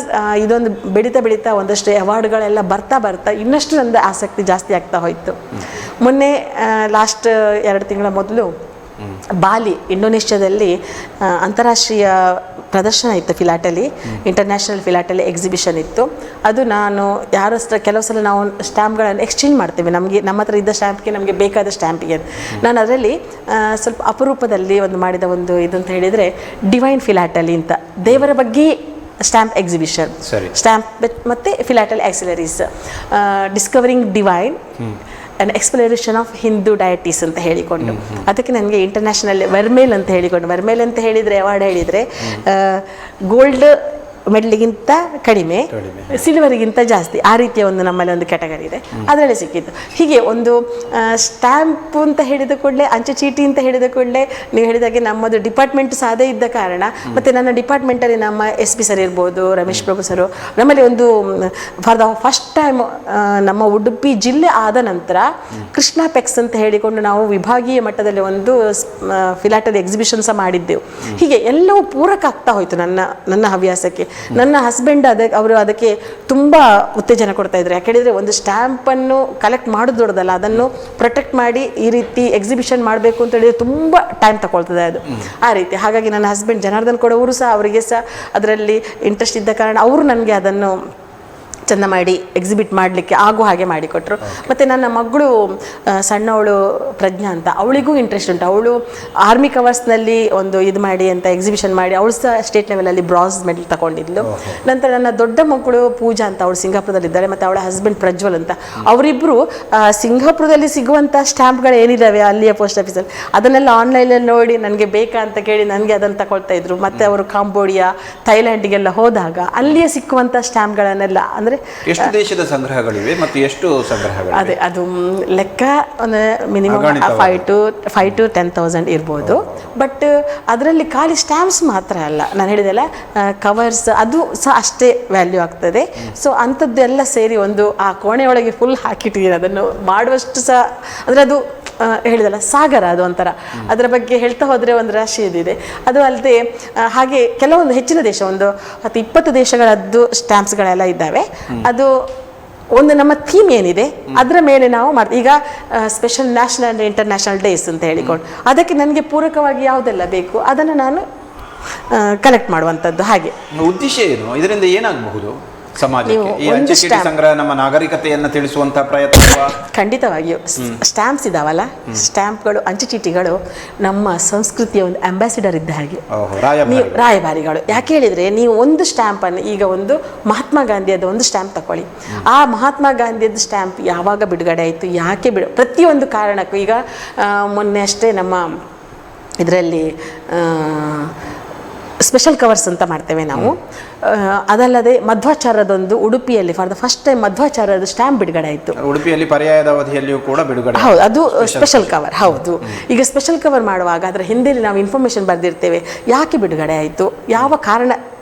Speaker 2: ಇದೊಂದು ಬೆಳೀತಾ ಒಂದಷ್ಟು ಅವಾರ್ಡ್ಗಳೆಲ್ಲ ಬರ್ತಾ ಇನ್ನಷ್ಟು ನನ್ನ ಆಸಕ್ತಿ ಜಾಸ್ತಿ ಆಗ್ತಾ ಹೋಯಿತು. ಮೊನ್ನೆ ಲಾಸ್ಟ್ 2 ತಿಂಗಳ ಮೊದಲು ಬಾಲಿ, ಇಂಡೋನೇಷ್ಯಾದಲ್ಲಿ ಅಂತಾರಾಷ್ಟ್ರೀಯ ಪ್ರದರ್ಶನ ಇತ್ತು ಫಿಲಾಟಲಿ, ಇಂಟರ್ನ್ಯಾಷನಲ್ ಫಿಲಾಟಲಿ ಎಕ್ಸಿಬಿಷನ್ ಇತ್ತು. ಅದು ನಾನು ಕೆಲವು ಸಲ ನಾವು ಸ್ಟ್ಯಾಂಪ್ಗಳನ್ನು ಎಕ್ಸ್ಚೇಂಜ್ ಮಾಡ್ತೇವೆ, ನಮ್ಮ ಹತ್ರ ಇದ್ದ ಸ್ಟ್ಯಾಂಪ್ಗೆ ನಮಗೆ ಬೇಕಾದ ಸ್ಟ್ಯಾಂಪಿಗೆ. ನಾನು ಅದರಲ್ಲಿ ಸ್ವಲ್ಪ ಅಪರೂಪದಲ್ಲಿ ಮಾಡಿದ ಒಂದು ಇದು ಅಂತ ಹೇಳಿದರೆ ಡಿವೈನ್ ಫಿಲಾಟಲಿ ಅಂತ, ದೇವರ ಬಗ್ಗೆ ಸ್ಟ್ಯಾಂಪ್ ಎಕ್ಸಿಬಿಷನ್, ಸ್ಟ್ಯಾಂಪ್ ಮತ್ತು philately auxiliaries, discovering divine and exploration of Hindu deities ಅಂತ ಹೇಳಿಕೊಂಡು, ಅದಕ್ಕೆ ನನಗೆ ಇಂಟರ್ನ್ಯಾಷನಲ್ ವರ್ಮೇಲ್ ಅಂತ ಹೇಳಿಕೊಂಡು, ವರ್ಮೇಲ್ ಅಂತ ಹೇಳಿದರೆ ಅವಾರ್ಡ್ ಹೇಳಿದರೆ ಗೋಲ್ಡ್ ಮೆಡಲಿಗಿಂತ ಕಡಿಮೆ, ಸಿಲ್ವರಿಗಿಂತ ಜಾಸ್ತಿ, ಆ ರೀತಿಯ ಒಂದು ನಮ್ಮಲ್ಲಿ ಒಂದು ಕ್ಯಾಟಗರಿ ಇದೆ, ಅದರಲ್ಲಿ ಸಿಕ್ಕಿತ್ತು. ಹೀಗೆ ಒಂದು ಸ್ಟ್ಯಾಂಪ್ ಅಂತ ಹೇಳಿದ ಕೂಡಲೇ, ಅಂಚೆ ಚೀಟಿ ಅಂತ ಹೇಳಿದ ಕೂಡಲೇ ನೀವು ಹೇಳಿದಾಗೆ ನಮ್ಮದು ಡಿಪಾರ್ಟ್ಮೆಂಟ್ ಸಹ ಅದೇ ಇದ್ದ ಕಾರಣ, ಮತ್ತು ನನ್ನ ಡಿಪಾರ್ಟ್ಮೆಂಟಲ್ಲಿ ನಮ್ಮ SP ಸರ್ ಇರ್ಬೋದು, ರಮೇಶ್ ಪ್ರಭು ಸರು, ನಮ್ಮಲ್ಲಿ ಒಂದು ಫಾರ್ ದ ಫಸ್ಟ್ ಟೈಮ್ ನಮ್ಮ ಉಡುಪಿ ಜಿಲ್ಲೆ ಆದ ನಂತರ ಕೃಷ್ಣ ಪೆಕ್ಸ್ ಅಂತ ಹೇಳಿಕೊಂಡು ನಾವು ವಿಭಾಗೀಯ ಮಟ್ಟದಲ್ಲಿ ಒಂದು ಫಿಲಾಟಲಿ ಎಕ್ಸಿಬಿಷನ್ ಸಹ ಮಾಡಿದ್ದೆವು. ಹೀಗೆ ಎಲ್ಲವೂ ಪೂರಕ ಆಗ್ತಾ ಹೋಯಿತು ನನ್ನ ಹವ್ಯಾಸಕ್ಕೆ. ನನ್ನ ಹಸ್ಬೆಂಡ್ ಅವರು ಅದಕ್ಕೆ ತುಂಬ ಉತ್ತೇಜನ ಕೊಡ್ತಾ ಇದ್ರು. ಯಾಕೆ ಹೇಳಿದರೆ ಒಂದು ಸ್ಟ್ಯಾಂಪನ್ನು ಕಲೆಕ್ಟ್ ಮಾಡೋದು ದೊಡ್ಡದಲ್ಲ, ಅದನ್ನು ಪ್ರೊಟೆಕ್ಟ್ ಮಾಡಿ ಈ ರೀತಿ ಎಕ್ಸಿಬಿಷನ್ ಮಾಡಬೇಕು ಅಂತ ಹೇಳಿದರೆ ತುಂಬ ಟೈಮ್ ತಗೊಳ್ತದೆ ಅದು, ಆ ರೀತಿ. ಹಾಗಾಗಿ ನನ್ನ ಹಸ್ಬೆಂಡ್ ಜನಾರ್ದನ್ ಕೊಡವರು ಸಹ, ಅವರಿಗೆ ಸಹ ಅದರಲ್ಲಿ ಇಂಟ್ರೆಸ್ಟ್ ಇದ್ದ ಕಾರಣ ಅವರು ನನಗೆ ಅದನ್ನು ಚೆಂದ ಮಾಡಿ ಎಕ್ಸಿಬಿಟ್ ಮಾಡಲಿಕ್ಕೆ ಆಗೋ ಹಾಗೆ ಮಾಡಿಕೊಟ್ರು. ಮತ್ತು ನನ್ನ ಮಗಳು ಸಣ್ಣವಳು ಪ್ರಜ್ಞಾ ಅಂತ, ಅವಳಿಗೂ ಇಂಟ್ರೆಸ್ಟ್ ಉಂಟು. ಅವಳು ಆರ್ಮಿ ಕವರ್ಸ್ನಲ್ಲಿ ಒಂದು ಇದು ಮಾಡಿ ಅಂತ ಎಕ್ಸಿಬಿಷನ್ ಮಾಡಿ ಅವಳು ಸಹ ಸ್ಟೇಟ್ ಲೆವೆಲಲ್ಲಿ ಬ್ರಾನ್ಸ್ ಮೆಡಲ್ ತಗೊಂಡಿದ್ಲು. ನಂತರ ನನ್ನ ದೊಡ್ಡ ಮಕ್ಕಳು ಪೂಜಾ ಅಂತ, ಅವಳು ಸಿಂಗಾಪುರದಲ್ಲಿದ್ದಾಳೆ, ಮತ್ತು ಅವಳ ಹಸ್ಬೆಂಡ್ ಪ್ರಜ್ವಲ್ ಅಂತ, ಅವರಿಬ್ಬರು ಸಿಂಗಾಪುರದಲ್ಲಿ ಸಿಗುವಂಥ ಸ್ಟ್ಯಾಂಪ್ಗಳು ಏನಿದ್ದಾವೆ ಅಲ್ಲಿಯ ಪೋಸ್ಟ್ ಆಫೀಸಲ್ಲಿ ಅದನ್ನೆಲ್ಲ ಆನ್ಲೈನಲ್ಲಿ ನೋಡಿ ನನಗೆ ಬೇಕಾ ಅಂತ ಕೇಳಿ ನನಗೆ ಅದನ್ನು ತಗೊಳ್ತಾ ಇದ್ರು. ಮತ್ತು ಅವರು ಕಾಂಬೋಡಿಯಾ, ಥೈಲ್ಯಾಂಡಿಗೆಲ್ಲ ಹೋದಾಗ ಅಲ್ಲಿಯೇ ಸಿಕ್ಕುವಂಥ ಸ್ಟ್ಯಾಂಪ್ಗಳನ್ನೆಲ್ಲ, ಅಂದರೆ
Speaker 1: ಎಷ್ಟು ದೇಶದ ಸಂಗ್ರಹಗಳಿವೆ ಮತ್ತು ಎಷ್ಟು ಸಂಗ್ರಹಗಳು?
Speaker 2: ಅದೇ ಅದು ಲೆಕ್ಕ ಒಂದು ಮಿನಿಮಮ್ 5 to 10,000 ಇರ್ಬೋದು. ಬಟ್ ಅದರಲ್ಲಿ ಖಾಲಿ ಸ್ಟ್ಯಾಂಪ್ಸ್ ಮಾತ್ರ ಅಲ್ಲ, ನಾನು ಹೇಳಿದೆಲ್ಲ ಕವರ್ಸ್ ಅದು ಸಹ ಅಷ್ಟೇ ವ್ಯಾಲ್ಯೂ ಆಗ್ತದೆ. ಸೊ ಅಂಥದ್ದೆಲ್ಲ ಸೇರಿ ಒಂದು ಆ ಕೋಣೆಯೊಳಗೆ ಫುಲ್ ಹಾಕಿಟ್ಟಿದ್ದೀನಿ. ಅದನ್ನು ಮಾಡುವಷ್ಟು ಸಹ, ಅಂದರೆ ಅದು ಹೇಳಿದಲ್ಲ ಸಾಗರ, ಅದು ಒಂಥರ, ಅದರ ಬಗ್ಗೆ ಹೇಳ್ತಾ ಹೋದರೆ ಒಂದು ರಾಶಿ ಇದಿದೆ. ಅದು ಅಲ್ಲದೆ ಹಾಗೆ ಕೆಲವೊಂದು ಹೆಚ್ಚಿನ ದೇಶ, ಒಂದು 10-20 ದೇಶಗಳದ್ದು ಸ್ಟ್ಯಾಂಪ್ಸ್ಗಳೆಲ್ಲ ಇದ್ದಾವೆ. ಅದು ಒಂದು ನಮ್ಮ ಥೀಮ್ ಏನಿದೆ ಅದರ ಮೇಲೆ ನಾವು ಮಾಡ್ತೀವಿ. ಈಗ special national and international days ಅಂತ ಹೇಳಿಕೊಂಡು ಅದಕ್ಕೆ ನನಗೆ ಪೂರಕವಾಗಿ ಯಾವುದೆಲ್ಲ ಬೇಕು ಅದನ್ನು ನಾನು ಕಲೆಕ್ಟ್ ಮಾಡುವಂಥದ್ದು. ಹಾಗೆ
Speaker 1: ಉದ್ದೇಶ ಏನು, ಇದರಿಂದ ಏನಾಗಬಹುದು ಸಮಾಜಕ್ಕೆ? ಈ ಅಂಚೆ ಚೀಟಿ ಸಂಗ್ರಹ ನಮ್ಮ ನಾಗರಿಕತೆಯನ್ನು ತಿಳಿಸುವಂತ ಪ್ರಯತ್ನ
Speaker 2: ಖಂಡಿತವಾಗಿಯೂ. ಸ್ಟ್ಯಾಂಪ್ಸ್ ಇದಾವಲ್ಲ, ಸ್ಟ್ಯಾಂಪ್ಗಳು, ಅಂಚೆ ಚೀಟಿಗಳು ನಮ್ಮ ಸಂಸ್ಕೃತಿಯ ಒಂದು ಅಂಬಾಸಿಡರ್ ಇದ್ದ ಹಾಗೆ, ರಾಯಭಾರಿಗಳು. ಯಾಕೆ ಹೇಳಿದರೆ, ನೀವು ಒಂದು ಸ್ಟ್ಯಾಂಪನ್ನು, ಈಗ ಒಂದು ಮಹಾತ್ಮ ಗಾಂಧಿಯದ ಒಂದು ಸ್ಟ್ಯಾಂಪ್ ತಗೊಳ್ಳಿ, ಆ ಮಹಾತ್ಮ ಗಾಂಧಿಯದ ಸ್ಟ್ಯಾಂಪ್ ಯಾವಾಗ ಬಿಡುಗಡೆ ಆಯಿತು, ಯಾಕೆ ಪ್ರತಿಯೊಂದು ಕಾರಣಕ್ಕೂ. ಈಗ ಮೊನ್ನೆ ಅಷ್ಟೇ ನಮ್ಮ ಇದರಲ್ಲಿ ಸ್ಪೆಷಲ್ ಕವರ್ಸ್ ಅಂತ ಮಾಡ್ತೇವೆ ನಾವು. ಅದಲ್ಲದೆ ಮಧ್ವಾಚಾರ್ಯದೊಂದು ಉಡುಪಿಯಲ್ಲಿ ಫಾರ್ ದ ಫಸ್ಟ್ ಟೈಮ್ ಮಧ್ವಾಚಾರ್ಯದ ಸ್ಟ್ಯಾಂಪ್ ಬಿಡುಗಡೆ ಆಯಿತು.
Speaker 1: ಉಡುಪಿಯಲ್ಲಿ ಪರ್ಯಾಯದ ಅವಧಿಯಲ್ಲಿಯೂ ಕೂಡ ಬಿಡುಗಡೆ.
Speaker 2: ಹೌದು, ಅದು ಸ್ಪೆಷಲ್ ಕವರ್. ಹೌದು, ಈಗ ಸ್ಪೆಷಲ್ ಕವರ್ ಮಾಡುವಾಗ ಅದರ ಹಿಂದೆ ನಾವು ಇನ್ಫಾರ್ಮೇಷನ್ ಬರೆದಿರ್ತೇವೆ, ಯಾಕೆ ಬಿಡುಗಡೆ ಆಯಿತು, ಯಾವ ಕಾರಣ,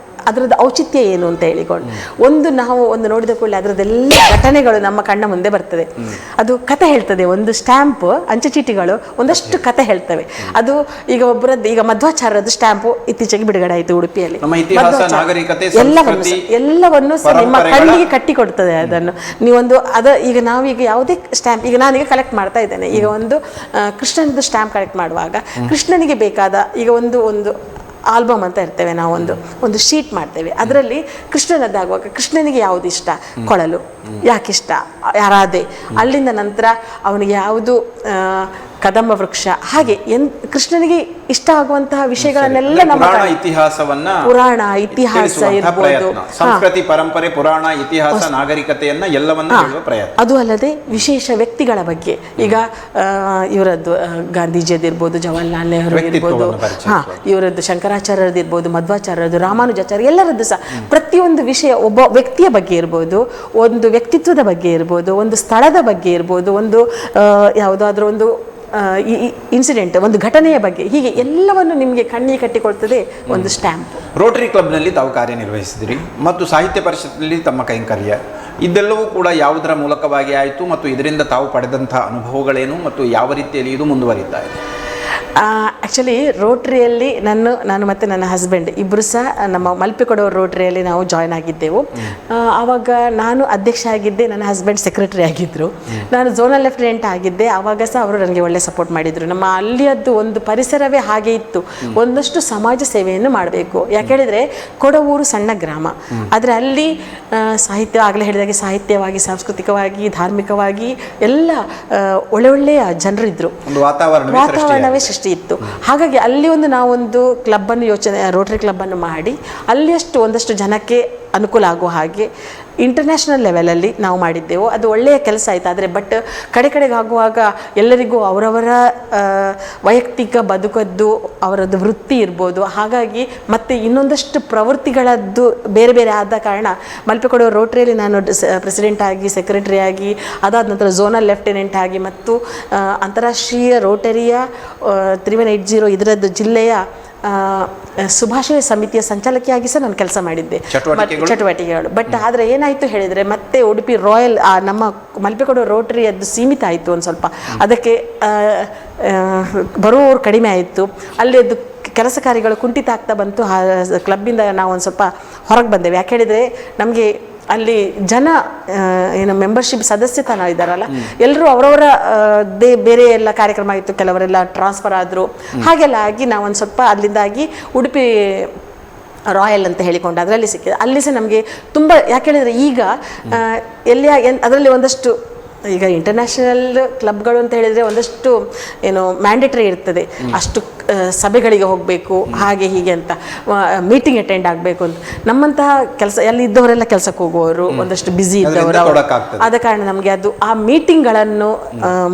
Speaker 2: ಅದರದ್ದು ಔಚಿತ್ಯ ಏನು ಅಂತ ಹೇಳಿಕೊಂಡು. ನಾವು ನೋಡಿದ ಕೂಡಲೇ ಅದರದ್ದೆಲ್ಲ ಘಟನೆಗಳು ನಮ್ಮ ಕಣ್ಣ ಮುಂದೆ ಬರ್ತದೆ. ಅದು ಕತೆ ಹೇಳ್ತದೆ. ಒಂದು ಸ್ಟ್ಯಾಂಪ್, ಅಂಚೆ ಚೀಟಿಗಳು ಒಂದಷ್ಟು ಕತೆ ಹೇಳ್ತವೆ. ಅದು ಈಗ ಈಗ ಮಧ್ವಾಚಾರ್ಯದ ಸ್ಟ್ಯಾಂಪು ಇತ್ತೀಚೆಗೆ ಬಿಡುಗಡೆ ಆಯಿತು ಉಡುಪಿಯಲ್ಲಿ. ಎಲ್ಲವನ್ನು ಸಹ ನಿಮ್ಮ ಕಣ್ಣಿಗೆ ಕಟ್ಟಿ ಕೊಡ್ತದೆ. ಅದನ್ನು ನೀವೊಂದು ಈಗ ನಾವೀಗ ಯಾವುದೇ ಸ್ಟ್ಯಾಂಪ್, ಈಗ ನಾನೀಗ ಕಲೆಕ್ಟ್ ಮಾಡ್ತಾ ಇದ್ದೇನೆ, ಈಗ ಒಂದು ಕೃಷ್ಣನದ್ದು ಸ್ಟ್ಯಾಂಪ್ ಕಲೆಕ್ಟ್ ಮಾಡುವಾಗ ಕೃಷ್ಣನಿಗೆ ಬೇಕಾದ, ಈಗ ಒಂದು ಆಲ್ಬಮ್ ಅಂತ ಇರ್ತೇವೆ, ನಾವು ಒಂದು ಶೀಟ್ ಮಾಡ್ತೇವೆ. ಅದರಲ್ಲಿ ಕೃಷ್ಣನದ್ದಾಗುವಾಗ ಕೃಷ್ಣನಿಗೆ ಯಾವುದು ಇಷ್ಟ, ಕೊಳಲು ಯಾಕಿಷ್ಟ, ಯಾರಾದೆ, ಅಲ್ಲಿಂದ ನಂತರ ಅವನಿಗೆ ಯಾವುದು ಕದಂಬ ವೃಕ್ಷ, ಹಾಗೆ ಕೃಷ್ಣನಿಗೆ ಇಷ್ಟ ಆಗುವಂತಹ ವಿಷಯಗಳನ್ನೆಲ್ಲ ನಮ್ಮ ಪುರಾಣ ಇತಿಹಾಸ ಇರ್ಬೋದು,
Speaker 1: ಸಂಸ್ಕೃತಿ ಪರಂಪರೆ, ಪುರಾಣ ಇತಿಹಾಸ, ನಾಗರಿಕತೆಯನ್ನ ಎಲ್ಲವನ್ನ ಹೇಳುವ ಪ್ರಯತ್ನ.
Speaker 2: ಅದು ಅಲ್ಲದೆ ವಿಶೇಷ ವ್ಯಕ್ತಿಗಳ ಬಗ್ಗೆ, ಈಗ ಇವರದ್ದು ಗಾಂಧೀಜಿಯದಿರ್ಬೋದು, ಜವಾಹರ್ಲಾಲ್ ನೆಹರು ಇರ್ಬೋದು, ಇವರದ್ದು ಶಂಕರಾಚಾರ್ಯರದ್ದು ಇರ್ಬೋದು, ಮಧ್ವಾಚಾರ್ಯರದ್ದು, ರಾಮಾನುಜಾಚಾರ್ಯ, ಎಲ್ಲರದ್ದು ಸಹ ಪ್ರತಿಯೊಂದು ವಿಷಯ, ಒಬ್ಬ ವ್ಯಕ್ತಿಯ ಬಗ್ಗೆ ಇರ್ಬೋದು, ಒಂದು ವ್ಯಕ್ತಿತ್ವದ ಬಗ್ಗೆ ಇರ್ಬೋದು, ಒಂದು ಸ್ಥಳದ ಬಗ್ಗೆ ಇರ್ಬೋದು, ಒಂದು ಯಾವುದಾದ್ರೂ ಒಂದು ಇನ್ಸಿಡೆಂಟ್, ಒಂದು ಘಟನೆಯ ಬಗ್ಗೆ, ಹೀಗೆ ಎಲ್ಲವನ್ನು ನಿಮಗೆ ಕಣ್ಣಿಗೆ ಕಟ್ಟಿಕೊಳ್ತದೆ ಒಂದು ಸ್ಟ್ಯಾಂಪ್.
Speaker 1: ರೋಟರಿ ಕ್ಲಬ್ನಲ್ಲಿ ತಾವು ಕಾರ್ಯನಿರ್ವಹಿಸಿದಿರಿ ಮತ್ತು ಸಾಹಿತ್ಯ ಪರಿಷತ್ನಲ್ಲಿ ತಮ್ಮ ಕೈಂಕರ್ಯ, ಇದೆಲ್ಲವೂ ಕೂಡ ಯಾವುದರ ಮೂಲಕವಾಗಿ ಆಯಿತು ಮತ್ತು ಇದರಿಂದ ತಾವು ಪಡೆದಂಥ ಅನುಭವಗಳೇನು ಮತ್ತು ಯಾವ ರೀತಿಯಲ್ಲಿ ಇದು ಮುಂದುವರಿತಾ ಇದೆ?
Speaker 2: ಆ್ಯಕ್ಚುಲಿ ರೋಟ್ರಿಯಲ್ಲಿ ನಾನು ಮತ್ತು ನನ್ನ ಹಸ್ಬೆಂಡ್ ಇಬ್ಬರು ಸಹ ನಮ್ಮ ಮಲ್ಪೆಕೊಡವ ರೋಟ್ರಿಯಲ್ಲಿ ನಾವು ಜಾಯ್ನ್ ಆಗಿದ್ದೆವು. ಆವಾಗ ನಾನು ಅಧ್ಯಕ್ಷ ಆಗಿದ್ದೆ, ನನ್ನ ಹಸ್ಬೆಂಡ್ ಸೆಕ್ರೆಟರಿ ಆಗಿದ್ದರು. ನಾನು ಝೋನಲ್ ಲೆಫ್ಟಿನೆಂಟ್ ಆಗಿದ್ದೆ. ಆವಾಗ ಸಹ ಅವರು ನನಗೆ ಒಳ್ಳೆ ಸಪೋರ್ಟ್ ಮಾಡಿದರು. ನಮ್ಮ ಅಲ್ಲಿಯದ್ದು ಒಂದು ಪರಿಸರವೇ ಹಾಗೆ ಇತ್ತು, ಒಂದಷ್ಟು ಸಮಾಜ ಸೇವೆಯನ್ನು ಮಾಡಬೇಕು. ಯಾಕೆ ಹೇಳಿದರೆ ಕೊಡವೂರು ಸಣ್ಣ ಗ್ರಾಮ, ಆದರೆ ಅಲ್ಲಿ ಸಾಹಿತ್ಯ ಆಗಲೇ ಹೇಳಿದಾಗೆ ಸಾಹಿತ್ಯವಾಗಿ, ಸಾಂಸ್ಕೃತಿಕವಾಗಿ, ಧಾರ್ಮಿಕವಾಗಿ ಎಲ್ಲ ಒಳ್ಳೆಯ ಜನರಿದ್ದರು, ವಾತಾವರಣವೇ ಸೃಷ್ಟಿ ಇತ್ತು. ಹಾಗಾಗಿ ಅಲ್ಲಿ ನಾವೊಂದು ಕ್ಲಬ್ಬನ್ನು ರೋಟರಿ ಕ್ಲಬ್ಬನ್ನು ಮಾಡಿ ಅಲ್ಲಿಯಷ್ಟು ಒಂದಷ್ಟು ಜನಕ್ಕೆ ಅನುಕೂಲ ಆಗುವ ಹಾಗೆ ಇಂಟರ್ನ್ಯಾಷನಲ್ ಲೆವೆಲಲ್ಲಿ ನಾವು ಮಾಡಿದ್ದೆವು. ಅದು ಒಳ್ಳೆಯ ಕೆಲಸ ಆಯಿತು. ಆದರೆ ಬಟ್ ಕಡೆಗೆ ಆಗುವಾಗ ಎಲ್ಲರಿಗೂ ಅವರವರ ವೈಯಕ್ತಿಕ ಬದುಕದ್ದು, ಅವರದ್ದು ವೃತ್ತಿ ಇರ್ಬೋದು, ಹಾಗಾಗಿ ಮತ್ತು ಇನ್ನೊಂದಷ್ಟು ಪ್ರವೃತ್ತಿಗಳದ್ದು ಬೇರೆ ಬೇರೆ ಆದ ಕಾರಣ ಮಲ್ಪೆಕೊಡವ ರೋಟ್ರಿಯಲ್ಲಿ ನಾನು ಪ್ರೆಸಿಡೆಂಟ್ ಆಗಿ, ಸೆಕ್ರೆಟರಿ ಆಗಿ, ಅದಾದ ನಂತರ ಝೋನಲ್ ಲೆಫ್ಟಿನೆಂಟ್ ಆಗಿ ಮತ್ತು ಅಂತಾರಾಷ್ಟ್ರೀಯ ರೋಟರಿಯ 3180 ಇದರದ್ದು ಜಿಲ್ಲೆಯ ಶುಭಾಶಯ ಸಮಿತಿಯ ಸಂಚಾಲಕಿಯಾಗಿ ಸಹ ನಾನು ಕೆಲಸ ಮಾಡಿದ್ದೆ, ಚಟುವಟಿಕೆಗಳು. ಬಟ್ ಆದರೆ ಏನಾಯಿತು ಹೇಳಿದರೆ ಮತ್ತೆ ಉಡುಪಿ ರಾಯಲ್ ನಮ್ಮ ಮಲ್ಪೆಕೊಡವ ರೋಟರಿಯದ್ದು ಸೀಮಿತ ಆಯಿತು ಒಂದು ಸ್ವಲ್ಪ. ಅದಕ್ಕೆ ಬರುವವರು ಕಡಿಮೆ ಆಯಿತು. ಅಲ್ಲಿ ಅದು ಕೆಲಸ ಕಾರ್ಯಗಳು ಕುಂಠಿತ ಆಗ್ತಾ ಬಂತು. ಕ್ಲಬ್ಬಿಂದ ನಾವು ಒಂದು ಸ್ವಲ್ಪ ಹೊರಗೆ ಬಂದೆವು. ಯಾಕೆ ಹೇಳಿದರೆ ನಮಗೆ ಅಲ್ಲಿ ಜನ ಏನು ಮೆಂಬರ್ಶಿಪ್ ಸದಸ್ಯತನ ಇದ್ದಾರಲ್ಲ, ಎಲ್ಲರೂ ಅವರವರ ಬೇರೆ ಎಲ್ಲ ಕಾರ್ಯಕ್ರಮ ಆಗಿತ್ತು, ಕೆಲವರೆಲ್ಲ ಟ್ರಾನ್ಸ್ಫರ್ ಆದರು. ಹಾಗೆಲ್ಲ ಆಗಿ ನಾವೊಂದು ಸ್ವಲ್ಪ ಅಲ್ಲಿಂದಾಗಿ ಉಡುಪಿ ರಾಯಲ್ ಅಂತ ಹೇಳಿಕೊಂಡು ಅದರಲ್ಲಿ ಸಿಕ್ಕಿದೆ. ಅಲ್ಲಿ ಸಹ ನಮಗೆ ತುಂಬ, ಯಾಕೆ ಹೇಳಿದರೆ ಈಗ ಅದರಲ್ಲಿ ಒಂದಷ್ಟು ಈಗ ಇಂಟರ್ನ್ಯಾಷನಲ್ ಕ್ಲಬ್ಗಳು ಅಂತ ಹೇಳಿದರೆ ಒಂದಷ್ಟು ಏನು ಮ್ಯಾಂಡೇಟರಿ ಇರ್ತದೆ, ಅಷ್ಟು ಸಭೆಗಳಿಗೆ ಹೋಗಬೇಕು ಹಾಗೆ ಹೀಗೆ ಅಂತ, ಮೀಟಿಂಗ್ ಅಟೆಂಡ್ ಆಗಬೇಕು ಅಂತ. ನಮ್ಮಂತಹ ಕೆಲಸ ಅಲ್ಲಿ ಇದ್ದವರೆಲ್ಲ ಕೆಲಸಕ್ಕೆ ಹೋಗುವವರು, ಒಂದಷ್ಟು ಬ್ಯುಸಿ ಇದ್ದವರು, ಆದ ಕಾರಣ ನಮಗೆ ಅದು ಆ ಮೀಟಿಂಗ್ಗಳನ್ನು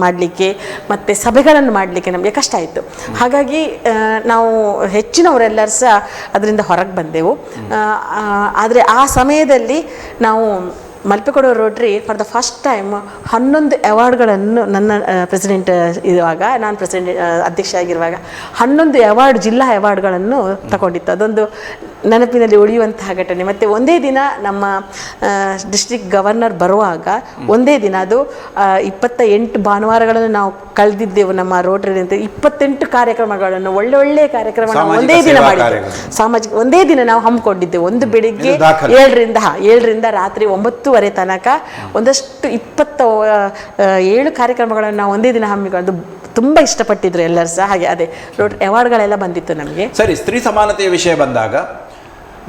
Speaker 2: ಮಾಡಲಿಕ್ಕೆ ಮತ್ತು ಸಭೆಗಳನ್ನು ಮಾಡಲಿಕ್ಕೆ ನಮಗೆ ಕಷ್ಟ ಆಯಿತು. ಹಾಗಾಗಿ ನಾವು ಹೆಚ್ಚಿನವರೆಲ್ಲರೂ ಸಹ ಅದರಿಂದ ಹೊರಗೆ ಬಂದೆವು. ಆದರೆ ಆ ಸಮಯದಲ್ಲಿ ನಾವು ಮಲ್ಪೆಕೊಡವ Rotary for the first time 11 ಅವಾರ್ಡ್ಗಳನ್ನು ನನ್ನ ಪ್ರೆಸಿಡೆಂಟ್ ಇರುವಾಗ, ನಾನು ಅಧ್ಯಕ್ಷ ಆಗಿರುವಾಗ 11 ಅವಾರ್ಡ್, ಜಿಲ್ಲಾ ಅವಾರ್ಡ್ಗಳನ್ನು ತಗೊಂಡಿತ್ತು. ಅದೊಂದು ನೆನಪಿನಲ್ಲಿ ಉಳಿಯುವಂತಹ ಘಟನೆ. ಮತ್ತು ಒಂದೇ ದಿನ ನಮ್ಮ ಡಿಸ್ಟ್ರಿಕ್ಟ್ ಗವರ್ನರ್ ಬರುವಾಗ ಒಂದೇ ದಿನ, ಅದು 28 ಭಾನುವಾರಗಳನ್ನು ನಾವು ಕಳೆದಿದ್ದೆವು ನಮ್ಮ ರೋಟರಿ ಅಂತ. 28 ಕಾರ್ಯಕ್ರಮಗಳನ್ನು, ಒಳ್ಳೆಯ ಕಾರ್ಯಕ್ರಮ ಒಂದೇ ದಿನ ಮಾಡಿದ್ದೆವು. ಸಾಮಾಜಿಕ ಒಂದೇ ದಿನ ನಾವು ಹಮ್ಮಿಕೊಂಡಿದ್ದೆವು. ಒಂದು ಬೆಳಿಗ್ಗೆ 7ರಿಂದ ರಾತ್ರಿ 9 ತನಕ ಒಂದಷ್ಟು 27 ಕಾರ್ಯಕ್ರಮಗಳನ್ನು ನಾವು ಒಂದೇ ದಿನ ಹಮ್ಮಿಕೊಂಡು ತುಂಬ ಇಷ್ಟಪಟ್ಟಿದ್ರು ಎಲ್ಲರೂ ಸಹ. ಹಾಗೆ ಅದೇ ಅವಾರ್ಡ್ಗಳೆಲ್ಲ ಬಂದಿತ್ತು ನಮಗೆ.
Speaker 1: ಸರಿ, ಸ್ತ್ರೀ ಸಮಾನತೆಯ ವಿಷಯ ಬಂದಾಗ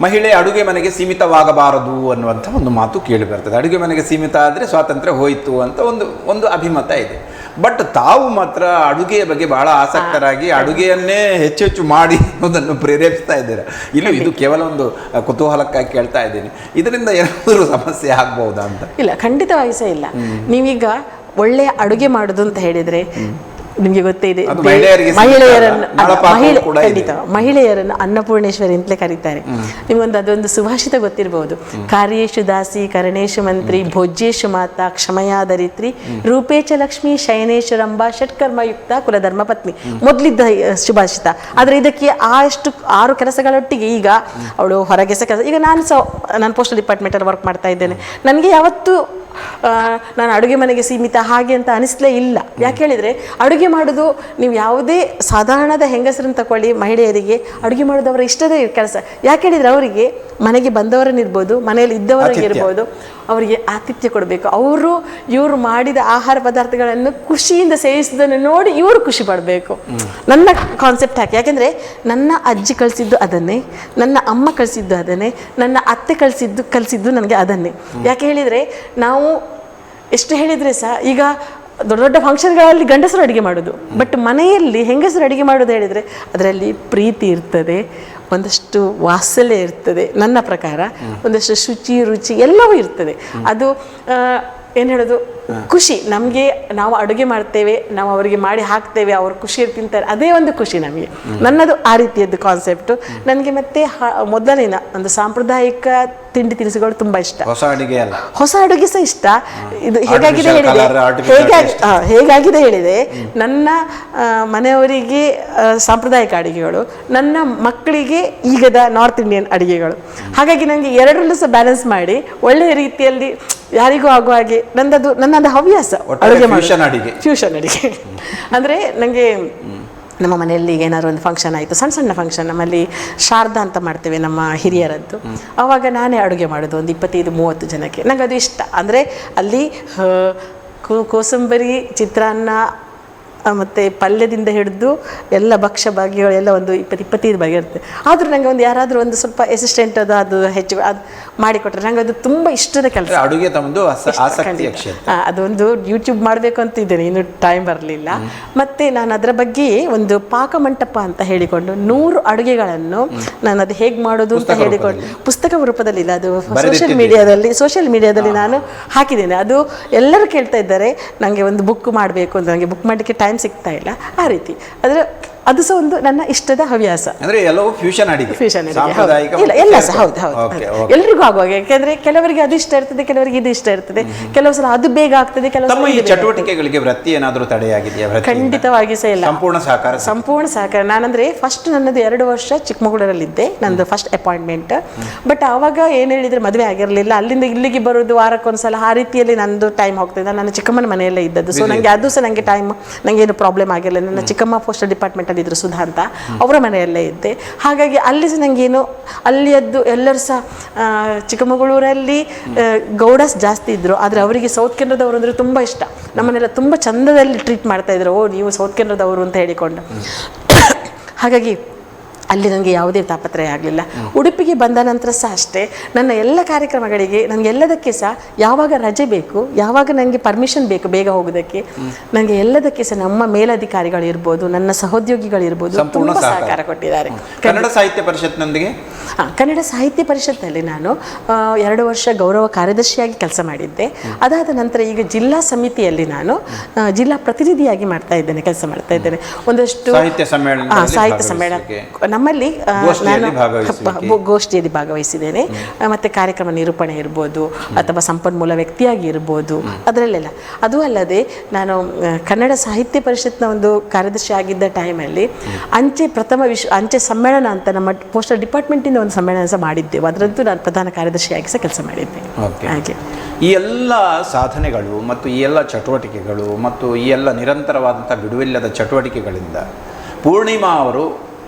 Speaker 1: ಮಹಿಳೆ ಅಡುಗೆ ಮನೆಗೆ ಸೀಮಿತವಾಗಬಾರದು ಅನ್ನುವಂಥ ಒಂದು ಮಾತು ಕೇಳಿ ಬರ್ತದೆ. ಅಡುಗೆ ಮನೆಗೆ ಸೀಮಿತ ಆದರೆ ಸ್ವಾತಂತ್ರ್ಯ ಹೋಯಿತು ಅಂತ ಒಂದು ಅಭಿಮತ ಇದೆ. ಬಟ್ ತಾವು ಮಾತ್ರ ಅಡುಗೆಯ ಬಗ್ಗೆ ಬಹಳ ಆಸಕ್ತರಾಗಿ ಅಡುಗೆಯನ್ನೇ ಹೆಚ್ಚು ಮಾಡಿ ಅನ್ನೋದನ್ನು ಪ್ರೇರೇಪಿಸ್ತಾ ಇದ್ದೀರಾ. ಇದು ಕೇವಲ ಒಂದು ಕುತೂಹಲಕ್ಕಾಗಿ ಕೇಳ್ತಾ ಇದ್ದೀನಿ. ಇದರಿಂದ ಏನಾದರೂ ಸಮಸ್ಯೆ ಆಗ್ಬಹುದಾ ಅಂತ?
Speaker 2: ಇಲ್ಲ, ಖಂಡಿತವಾಗಿ ಸಹ ಇಲ್ಲ. ನೀವೀಗ ಒಳ್ಳೆಯ ಅಡುಗೆ ಮಾಡೋದು ಅಂತ ಹೇಳಿದರೆ ನಿಮಗೆ ಗೊತ್ತೇ ಇದೆ, ಮಹಿಳೆಯರನ್ನು ಅನ್ನಪೂರ್ಣೇಶ್ವರಿ ಅಂತಲೇ ಕರೀತಾರೆ. ನಿಮಗೊಂದು ಅದೊಂದು ಸುಭಾಷಿತ ಗೊತ್ತಿರಬಹುದು, ಕಾರ್ಯೇಶು ದಾಸಿ ಕರಣೇಶು ಮಂತ್ರಿ ಭೋಜ್ಯೇಶು ಮಾತಾ ಕ್ಷಮಯಾದರಿತ್ರಿ ರೂಪೇಚ ಲಕ್ಷ್ಮಿ ಶಯನೇಶು ರಂಭಾ ಷಟ್ಕರ್ಮಯುಕ್ತ ಕುಲಧರ್ಮ ಪತ್ನಿ, ಮೊದಲಿದ್ದ ಸುಭಾಷಿತ. ಆದರೆ ಇದಕ್ಕೆ 6 ಕೆಲಸಗಳೊಟ್ಟಿಗೆ ಈಗ ಅವಳು ಹೊರಗೆ ಸಹ ಕೆಲಸ. ಈಗ ನಾನು ಪೋಸ್ಟಲ್ ಡಿಪಾರ್ಟ್ಮೆಂಟಲ್ಲಿ ವರ್ಕ್ ಮಾಡ್ತಾ ಇದ್ದೇನೆ. ನನಗೆ ಯಾವತ್ತೂ ನಾನು ಅಡುಗೆ ಮನೆಗೆ ಸೀಮಿತ ಹಾಗೆ ಅಂತ ಅನಿಸ್ಲೇ ಇಲ್ಲ. ಯಾಕೆ ಹೇಳಿದರೆ ಅಡುಗೆ ಮಾಡೋದು, ನೀವು ಯಾವುದೇ ಸಾಧಾರಣದ ಹೆಂಗಸರನ್ನು ತಗೊಳ್ಳಿ, ಮಹಿಳೆಯರಿಗೆ ಅಡುಗೆ ಮಾಡೋದು ಅವರ ಇಷ್ಟದೇ ಕೆಲಸ. ಯಾಕೆ ಹೇಳಿದರೆ ಅವರಿಗೆ ಮನೆಗೆ ಬಂದವರನ್ನಿರ್ಬೋದು, ಮನೆಯಲ್ಲಿ ಇದ್ದವರಿಗಿರ್ಬೋದು, ಅವರಿಗೆ ಆತಿಥ್ಯ ಕೊಡಬೇಕು. ಇವರು ಮಾಡಿದ ಆಹಾರ ಪದಾರ್ಥಗಳನ್ನು ಖುಷಿಯಿಂದ ಸೇವಿಸಿದ್ದನ್ನು ನೋಡಿ ಇವರು ಖುಷಿ ಪಡಬೇಕು. ನನ್ನ ಕಾನ್ಸೆಪ್ಟ್ ಹಾಕಿ. ಯಾಕೆಂದರೆ ನನ್ನ ಅಜ್ಜಿ ಕಲಿಸಿದ್ದು ಅದನ್ನೇ, ನನ್ನ ಅಮ್ಮ ಕಲಿಸಿದ್ದು ಅದನ್ನೇ, ನನ್ನ ಅತ್ತೆ ಕಲಿಸಿದ್ದು ನನಗೆ ಅದನ್ನೇ. ಯಾಕೆ ಹೇಳಿದರೆ ನಾವು ಎಷ್ಟು ಹೇಳಿದರೆ ಸಹ ಈಗ ದೊಡ್ಡ ದೊಡ್ಡ ಫಂಕ್ಷನ್ಗಳಲ್ಲಿ ಗಂಡಸರು ಅಡುಗೆ ಮಾಡೋದು, ಬಟ್ ಮನೆಯಲ್ಲಿ ಹೆಂಗಸರು ಅಡುಗೆ ಮಾಡೋದು ಹೇಳಿದರೆ ಅದರಲ್ಲಿ ಪ್ರೀತಿ ಇರ್ತದೆ, ಒಂದಷ್ಟು ವಾತ್ಸಲ್ಯ ಇರ್ತದೆ. ನನ್ನ ಪ್ರಕಾರ ಒಂದಷ್ಟು ಶುಚಿ ರುಚಿ ಎಲ್ಲವೂ ಇರ್ತದೆ. ಅದು ಏನು ಹೇಳೋದು, ಖುಷಿ. ನಮಗೆ ನಾವು ಅಡುಗೆ ಮಾಡ್ತೇವೆ, ನಾವು ಅವರಿಗೆ ಮಾಡಿ ಹಾಕ್ತೇವೆ, ಅವರು ಖುಷಿಯಲ್ಲಿ ತಿಂತಾರೆ, ಅದೇ ಒಂದು ಖುಷಿ ನಮಗೆ. ನನ್ನದು ಆ ರೀತಿಯದ್ದು ಕಾನ್ಸೆಪ್ಟು. ನನಗೆ ಮತ್ತೆ ಮೊದಲಿನ ಒಂದು ಸಾಂಪ್ರದಾಯಿಕ ತಿಂಡಿ ತಿನಿಸುಗಳು ತುಂಬ ಇಷ್ಟ. ಹೊಸ ಅಡುಗೆ ಸಹ ಇಷ್ಟ. ಇದು ಹೇಗಾಗಿದೆ ಹೇಳಿದೆ, ನನ್ನ ಮನೆಯವರಿಗೆ ಸಾಂಪ್ರದಾಯಿಕ ಅಡುಗೆಗಳು, ನನ್ನ ಮಕ್ಕಳಿಗೆ ಈಗದ ನಾರ್ತ್ ಇಂಡಿಯನ್ ಅಡುಗೆಗಳು. ಹಾಗಾಗಿ ನನಗೆ ಎರಡರಲ್ಲೂ ಸಹ ಬ್ಯಾಲೆನ್ಸ್ ಮಾಡಿ ಒಳ್ಳೆಯ ರೀತಿಯಲ್ಲಿ ಯಾರಿಗೂ ಆಗುವ ಹಾಗೆ ನನ್ನದು ಹವ್ಯಾಸ ಅಡುಗೆ ಮಾಡಿ. ಫ್ಯೂಷನ್ ಅಡುಗೆ ಅಂದರೆ ನನಗೆ ನಮ್ಮ ಮನೆಯಲ್ಲಿ ಈಗ ಏನಾದ್ರು ಒಂದು ಫಂಕ್ಷನ್ ಆಯಿತು, ಸಣ್ಣ ಸಣ್ಣ ಫಂಕ್ಷನ್, ನಮ್ಮಲ್ಲಿ ಶಾರದಾ ಅಂತ ಮಾಡ್ತೇವೆ ನಮ್ಮ ಹಿರಿಯರದ್ದು, ಆವಾಗ ನಾನೇ ಅಡುಗೆ ಮಾಡೋದು ಒಂದು 25-30 ಜನಕ್ಕೆ. ನನಗೆ ಅದು ಇಷ್ಟ. ಅಂದರೆ ಅಲ್ಲಿ ಕೋಸಂಬರಿ, ಚಿತ್ರಾನ್ನ ಮತ್ತು ಪಲ್ಯದಿಂದ ಹಿಡಿದು ಎಲ್ಲ ಭಕ್ಷ್ಯ ಭಾಗ್ಯಗಳು ಎಲ್ಲ ಒಂದು 20-25 ಬಗೆ ಇರುತ್ತೆ. ಆದರೂ ನನಗೆ ಒಂದು ಯಾರಾದರೂ ಒಂದು ಸ್ವಲ್ಪ ಅಸಿಸ್ಟೆಂಟ್ ಅದು ಹೆಚ್ಚು ಅದು ಮಾಡಿಕೊಟ್ರೆ ನನಗೆ ಅದು ತುಂಬ ಇಷ್ಟದ ಕೆಲಸ.
Speaker 1: ಅಡುಗೆ ತಮ್ಮದು ಆಸಕ್ತಿಯ ಕ್ಷೇತ್ರ.
Speaker 2: ಅದೊಂದು ಯೂಟ್ಯೂಬ್ ಮಾಡಬೇಕು ಅಂತ ಇದ್ದೇನೆ, ಇನ್ನೂ ಟೈಮ್ ಬರಲಿಲ್ಲ. ಮತ್ತು ನಾನು ಅದರ ಬಗ್ಗೆ ಒಂದು ಪಾಕಮಂಟಪ ಅಂತ ಹೇಳಿಕೊಂಡು 100 ಅಡುಗೆಗಳನ್ನು ನಾನು ಅದು ಹೇಗೆ ಮಾಡೋದು ಅಂತ ಹೇಳಿಕೊಂಡು, ಪುಸ್ತಕ ರೂಪದಲ್ಲಿ ಇಲ್ಲ, ಅದು ಸೋಷಿಯಲ್ ಮೀಡಿಯಾದಲ್ಲಿ ನಾನು ಹಾಕಿದ್ದೇನೆ. ಅದು ಎಲ್ಲರೂ ಕೇಳ್ತಾ ಇದ್ದಾರೆ ನನಗೆ ಒಂದು ಬುಕ್ ಮಾಡಬೇಕು ಅಂತ. ನನಗೆ ಬುಕ್ ಮಾಡಲಿಕ್ಕೆ ಟೈಮ್ ಸಿಗ್ತಾ ಇಲ್ಲ. ಆ ರೀತಿ ಆದರೆ ಅದು ಸಹ ಒಂದು ನನ್ನ ಇಷ್ಟದ ಹವ್ಯಾಸ.
Speaker 1: ಅಂದ್ರೆ ಎಲ್ಲವೂ ಫ್ಯೂಷನ್ ಅಡಿಗೆ,
Speaker 2: ಇಲ್ಲ ಎಲ್ಲ ಸಹ ಹೌದು ಎಲ್ರಿಗೂ ಆಗುವಾಗ. ಯಾಕೆಂದ್ರೆ ಕೆಲವರಿಗೆ ಅದು ಇಷ್ಟ ಇರ್ತದೆ, ಕೆಲವರಿಗೆ ಇದು ಇಷ್ಟ ಇರ್ತದೆ, ಕೆಲವು ಸಲ ಅದು ಬೇಗ ಆಗ್ತದೆ, ಕೆಲವು
Speaker 1: ಈ ಚಟುವಟಿಕೆಗಳಿಗೆ ವೃತ್ತಿ ಏನಾದರೂ ತಡೆಯಾಗಿದೆಯಾ?
Speaker 2: ಖಂಡಿತವಾಗಿ ಸಹ ಇಲ್ಲ,
Speaker 1: ಸಂಪೂರ್ಣ
Speaker 2: ಸಹಕಾರ. ನಾನಂದ್ರೆ ಫಸ್ಟ್ ನನ್ನದು 2 ವರ್ಷ ಚಿಕ್ಕಮಗಳೂರಲ್ಲಿದ್ದೆ, ನಂದು ಫಸ್ಟ್ ಅಪಾಯಿಂಟ್ಮೆಂಟ್. ಬಟ್ ಆವಾಗ ಏನು ಹೇಳಿದ್ರೆ ಮದುವೆ ಆಗಿರಲಿಲ್ಲ, ಅಲ್ಲಿಂದ ಇಲ್ಲಿಗೆ ಬರೋದು ವಾರಕ್ಕೊಂದ್ಸಲ, ಆ ರೀತಿಯಲ್ಲಿ ನಂದು ಟೈಮ್ ಹೋಗ್ತಿದ್ದೆ. ನನ್ನ ಚಿಕ್ಕಮ್ಮನ ಮನೆಯಲ್ಲೇ ಇದ್ದದ್ದು, ಸೊ ನನಗೆ ಅದು ಸಹ ನನಗೆ ಟೈಮ್, ನನಗೇನು ಪ್ರಾಬ್ಲಮ್ ಆಗಿರಲಿಲ್ಲ. ನನ್ನ ಚಿಕ್ಕಮ್ಮ ಪೋಸ್ಟಲ್ ಡಿಪಾರ್ಟ್ಮೆಂಟ್ ಇದ್ರು ಸುಧಾ ಅಂತ, ಅವರ ಮನೆಯಲ್ಲೇ ಇದ್ದೆ. ಹಾಗಾಗಿ ಅಲ್ಲಿ ಸಹ ನನಗೇನು, ಅಲ್ಲಿಯದ್ದು ಎಲ್ಲರೂ ಸಹ ಚಿಕ್ಕಮಗಳೂರಲ್ಲಿ ಗೌಡಸ್ ಜಾಸ್ತಿ ಇದ್ದರು, ಆದರೆ ಅವರಿಗೆ ಸೌತ್ ಕೇಂದ್ರದವರು ಅಂದರೆ ತುಂಬ ಇಷ್ಟ. ನಮ್ಮನ್ನೆಲ್ಲ ತುಂಬ ಚಂದದಲ್ಲಿ ಟ್ರೀಟ್ ಮಾಡ್ತಾ ಇದ್ರು. ಓ ನೀವು ಸೌತ್ ಕೇಂದ್ರದವರು ಅಂತ ಹೇಳಿಕೊಂಡು. ಹಾಗಾಗಿ ಅಲ್ಲಿ ನನಗೆ ಯಾವುದೇ ತಾಪತ್ರಯ ಆಗಲಿಲ್ಲ. ಉಡುಪಿಗೆ ಬಂದ ನಂತರ ಸಹ ಅಷ್ಟೇ, ನನ್ನ ಎಲ್ಲ ಕಾರ್ಯಕ್ರಮಗಳಿಗೆ ನನಗೆ ಎಲ್ಲದಕ್ಕೆ ಸಹ ಯಾವಾಗ ರಜೆ ಬೇಕು, ಯಾವಾಗ ನನಗೆ ಪರ್ಮಿಷನ್ ಬೇಕು ಬೇಗ ಹೋಗೋದಕ್ಕೆ, ನನಗೆ ಎಲ್ಲದಕ್ಕೆ ಸಹ ನಮ್ಮ ಮೇಲಧಿಕಾರಿಗಳಿರ್ಬೋದು, ನನ್ನ ಸಹೋದ್ಯೋಗಿಗಳಿರ್ಬೋದು ತುಂಬ ಸಹಕಾರ ಕೊಟ್ಟಿದ್ದಾರೆ.
Speaker 1: ಕನ್ನಡ ಸಾಹಿತ್ಯ ಪರಿಷತ್ನೊಂದಿಗೆ
Speaker 2: ಕನ್ನಡ ಸಾಹಿತ್ಯ ಪರಿಷತ್ತಲ್ಲಿ ನಾನು 2 ವರ್ಷ ಗೌರವ ಕಾರ್ಯದರ್ಶಿಯಾಗಿ ಕೆಲಸ ಮಾಡಿದ್ದೆ. ಅದಾದ ನಂತರ ಈಗ ಜಿಲ್ಲಾ ಸಮಿತಿಯಲ್ಲಿ ನಾನು ಜಿಲ್ಲಾ ಪ್ರತಿನಿಧಿಯಾಗಿ ಕೆಲಸ ಮಾಡ್ತಾ ಇದ್ದೇನೆ. ಒಂದಷ್ಟು ಸಾಹಿತ್ಯ ಸಮ್ಮೇಳನ ನಮ್ಮಲ್ಲಿ ನಾನು ಗೋಷ್ಠಿಯಲ್ಲಿ ಭಾಗವಹಿಸಿದ್ದೇನೆ. ಮತ್ತು ಕಾರ್ಯಕ್ರಮ ನಿರೂಪಣೆ ಇರ್ಬೋದು ಅಥವಾ ಸಂಪನ್ಮೂಲ ವ್ಯಕ್ತಿಯಾಗಿ ಇರ್ಬೋದು, ಅದರಲ್ಲೆಲ್ಲ. ಅದು ಅಲ್ಲದೆ ನಾನು ಕನ್ನಡ ಸಾಹಿತ್ಯ ಪರಿಷತ್ನ ಒಂದು ಕಾರ್ಯದರ್ಶಿ ಆಗಿದ್ದ ಟೈಮಲ್ಲಿ ಅಂಚೆ ಸಮ್ಮೇಳನ ಅಂತ ನಮ್ಮ ಪೋಸ್ಟಲ್ ಡಿಪಾರ್ಟ್ಮೆಂಟಿಂದ ಒಂದು ಸಮ್ಮೇಳನ ಸಹ ಮಾಡಿದ್ದೆವು. ಅದರಂತೂ ನಾನು ಪ್ರಧಾನ ಕಾರ್ಯದರ್ಶಿಯಾಗಿ ಸಹ ಕೆಲಸ ಮಾಡಿದ್ದೆ. ಹಾಗೆ
Speaker 1: ಈ ಎಲ್ಲ ಸಾಧನೆಗಳು ಮತ್ತು ಈ ಎಲ್ಲ ಚಟುವಟಿಕೆಗಳು ಮತ್ತು ಈ ಎಲ್ಲ ನಿರಂತರವಾದಂಥ ಬಿಡುವಿಲ್ಲದ ಚಟುವಟಿಕೆಗಳಿಂದ ಪೂರ್ಣಿಮಾ ಅವರು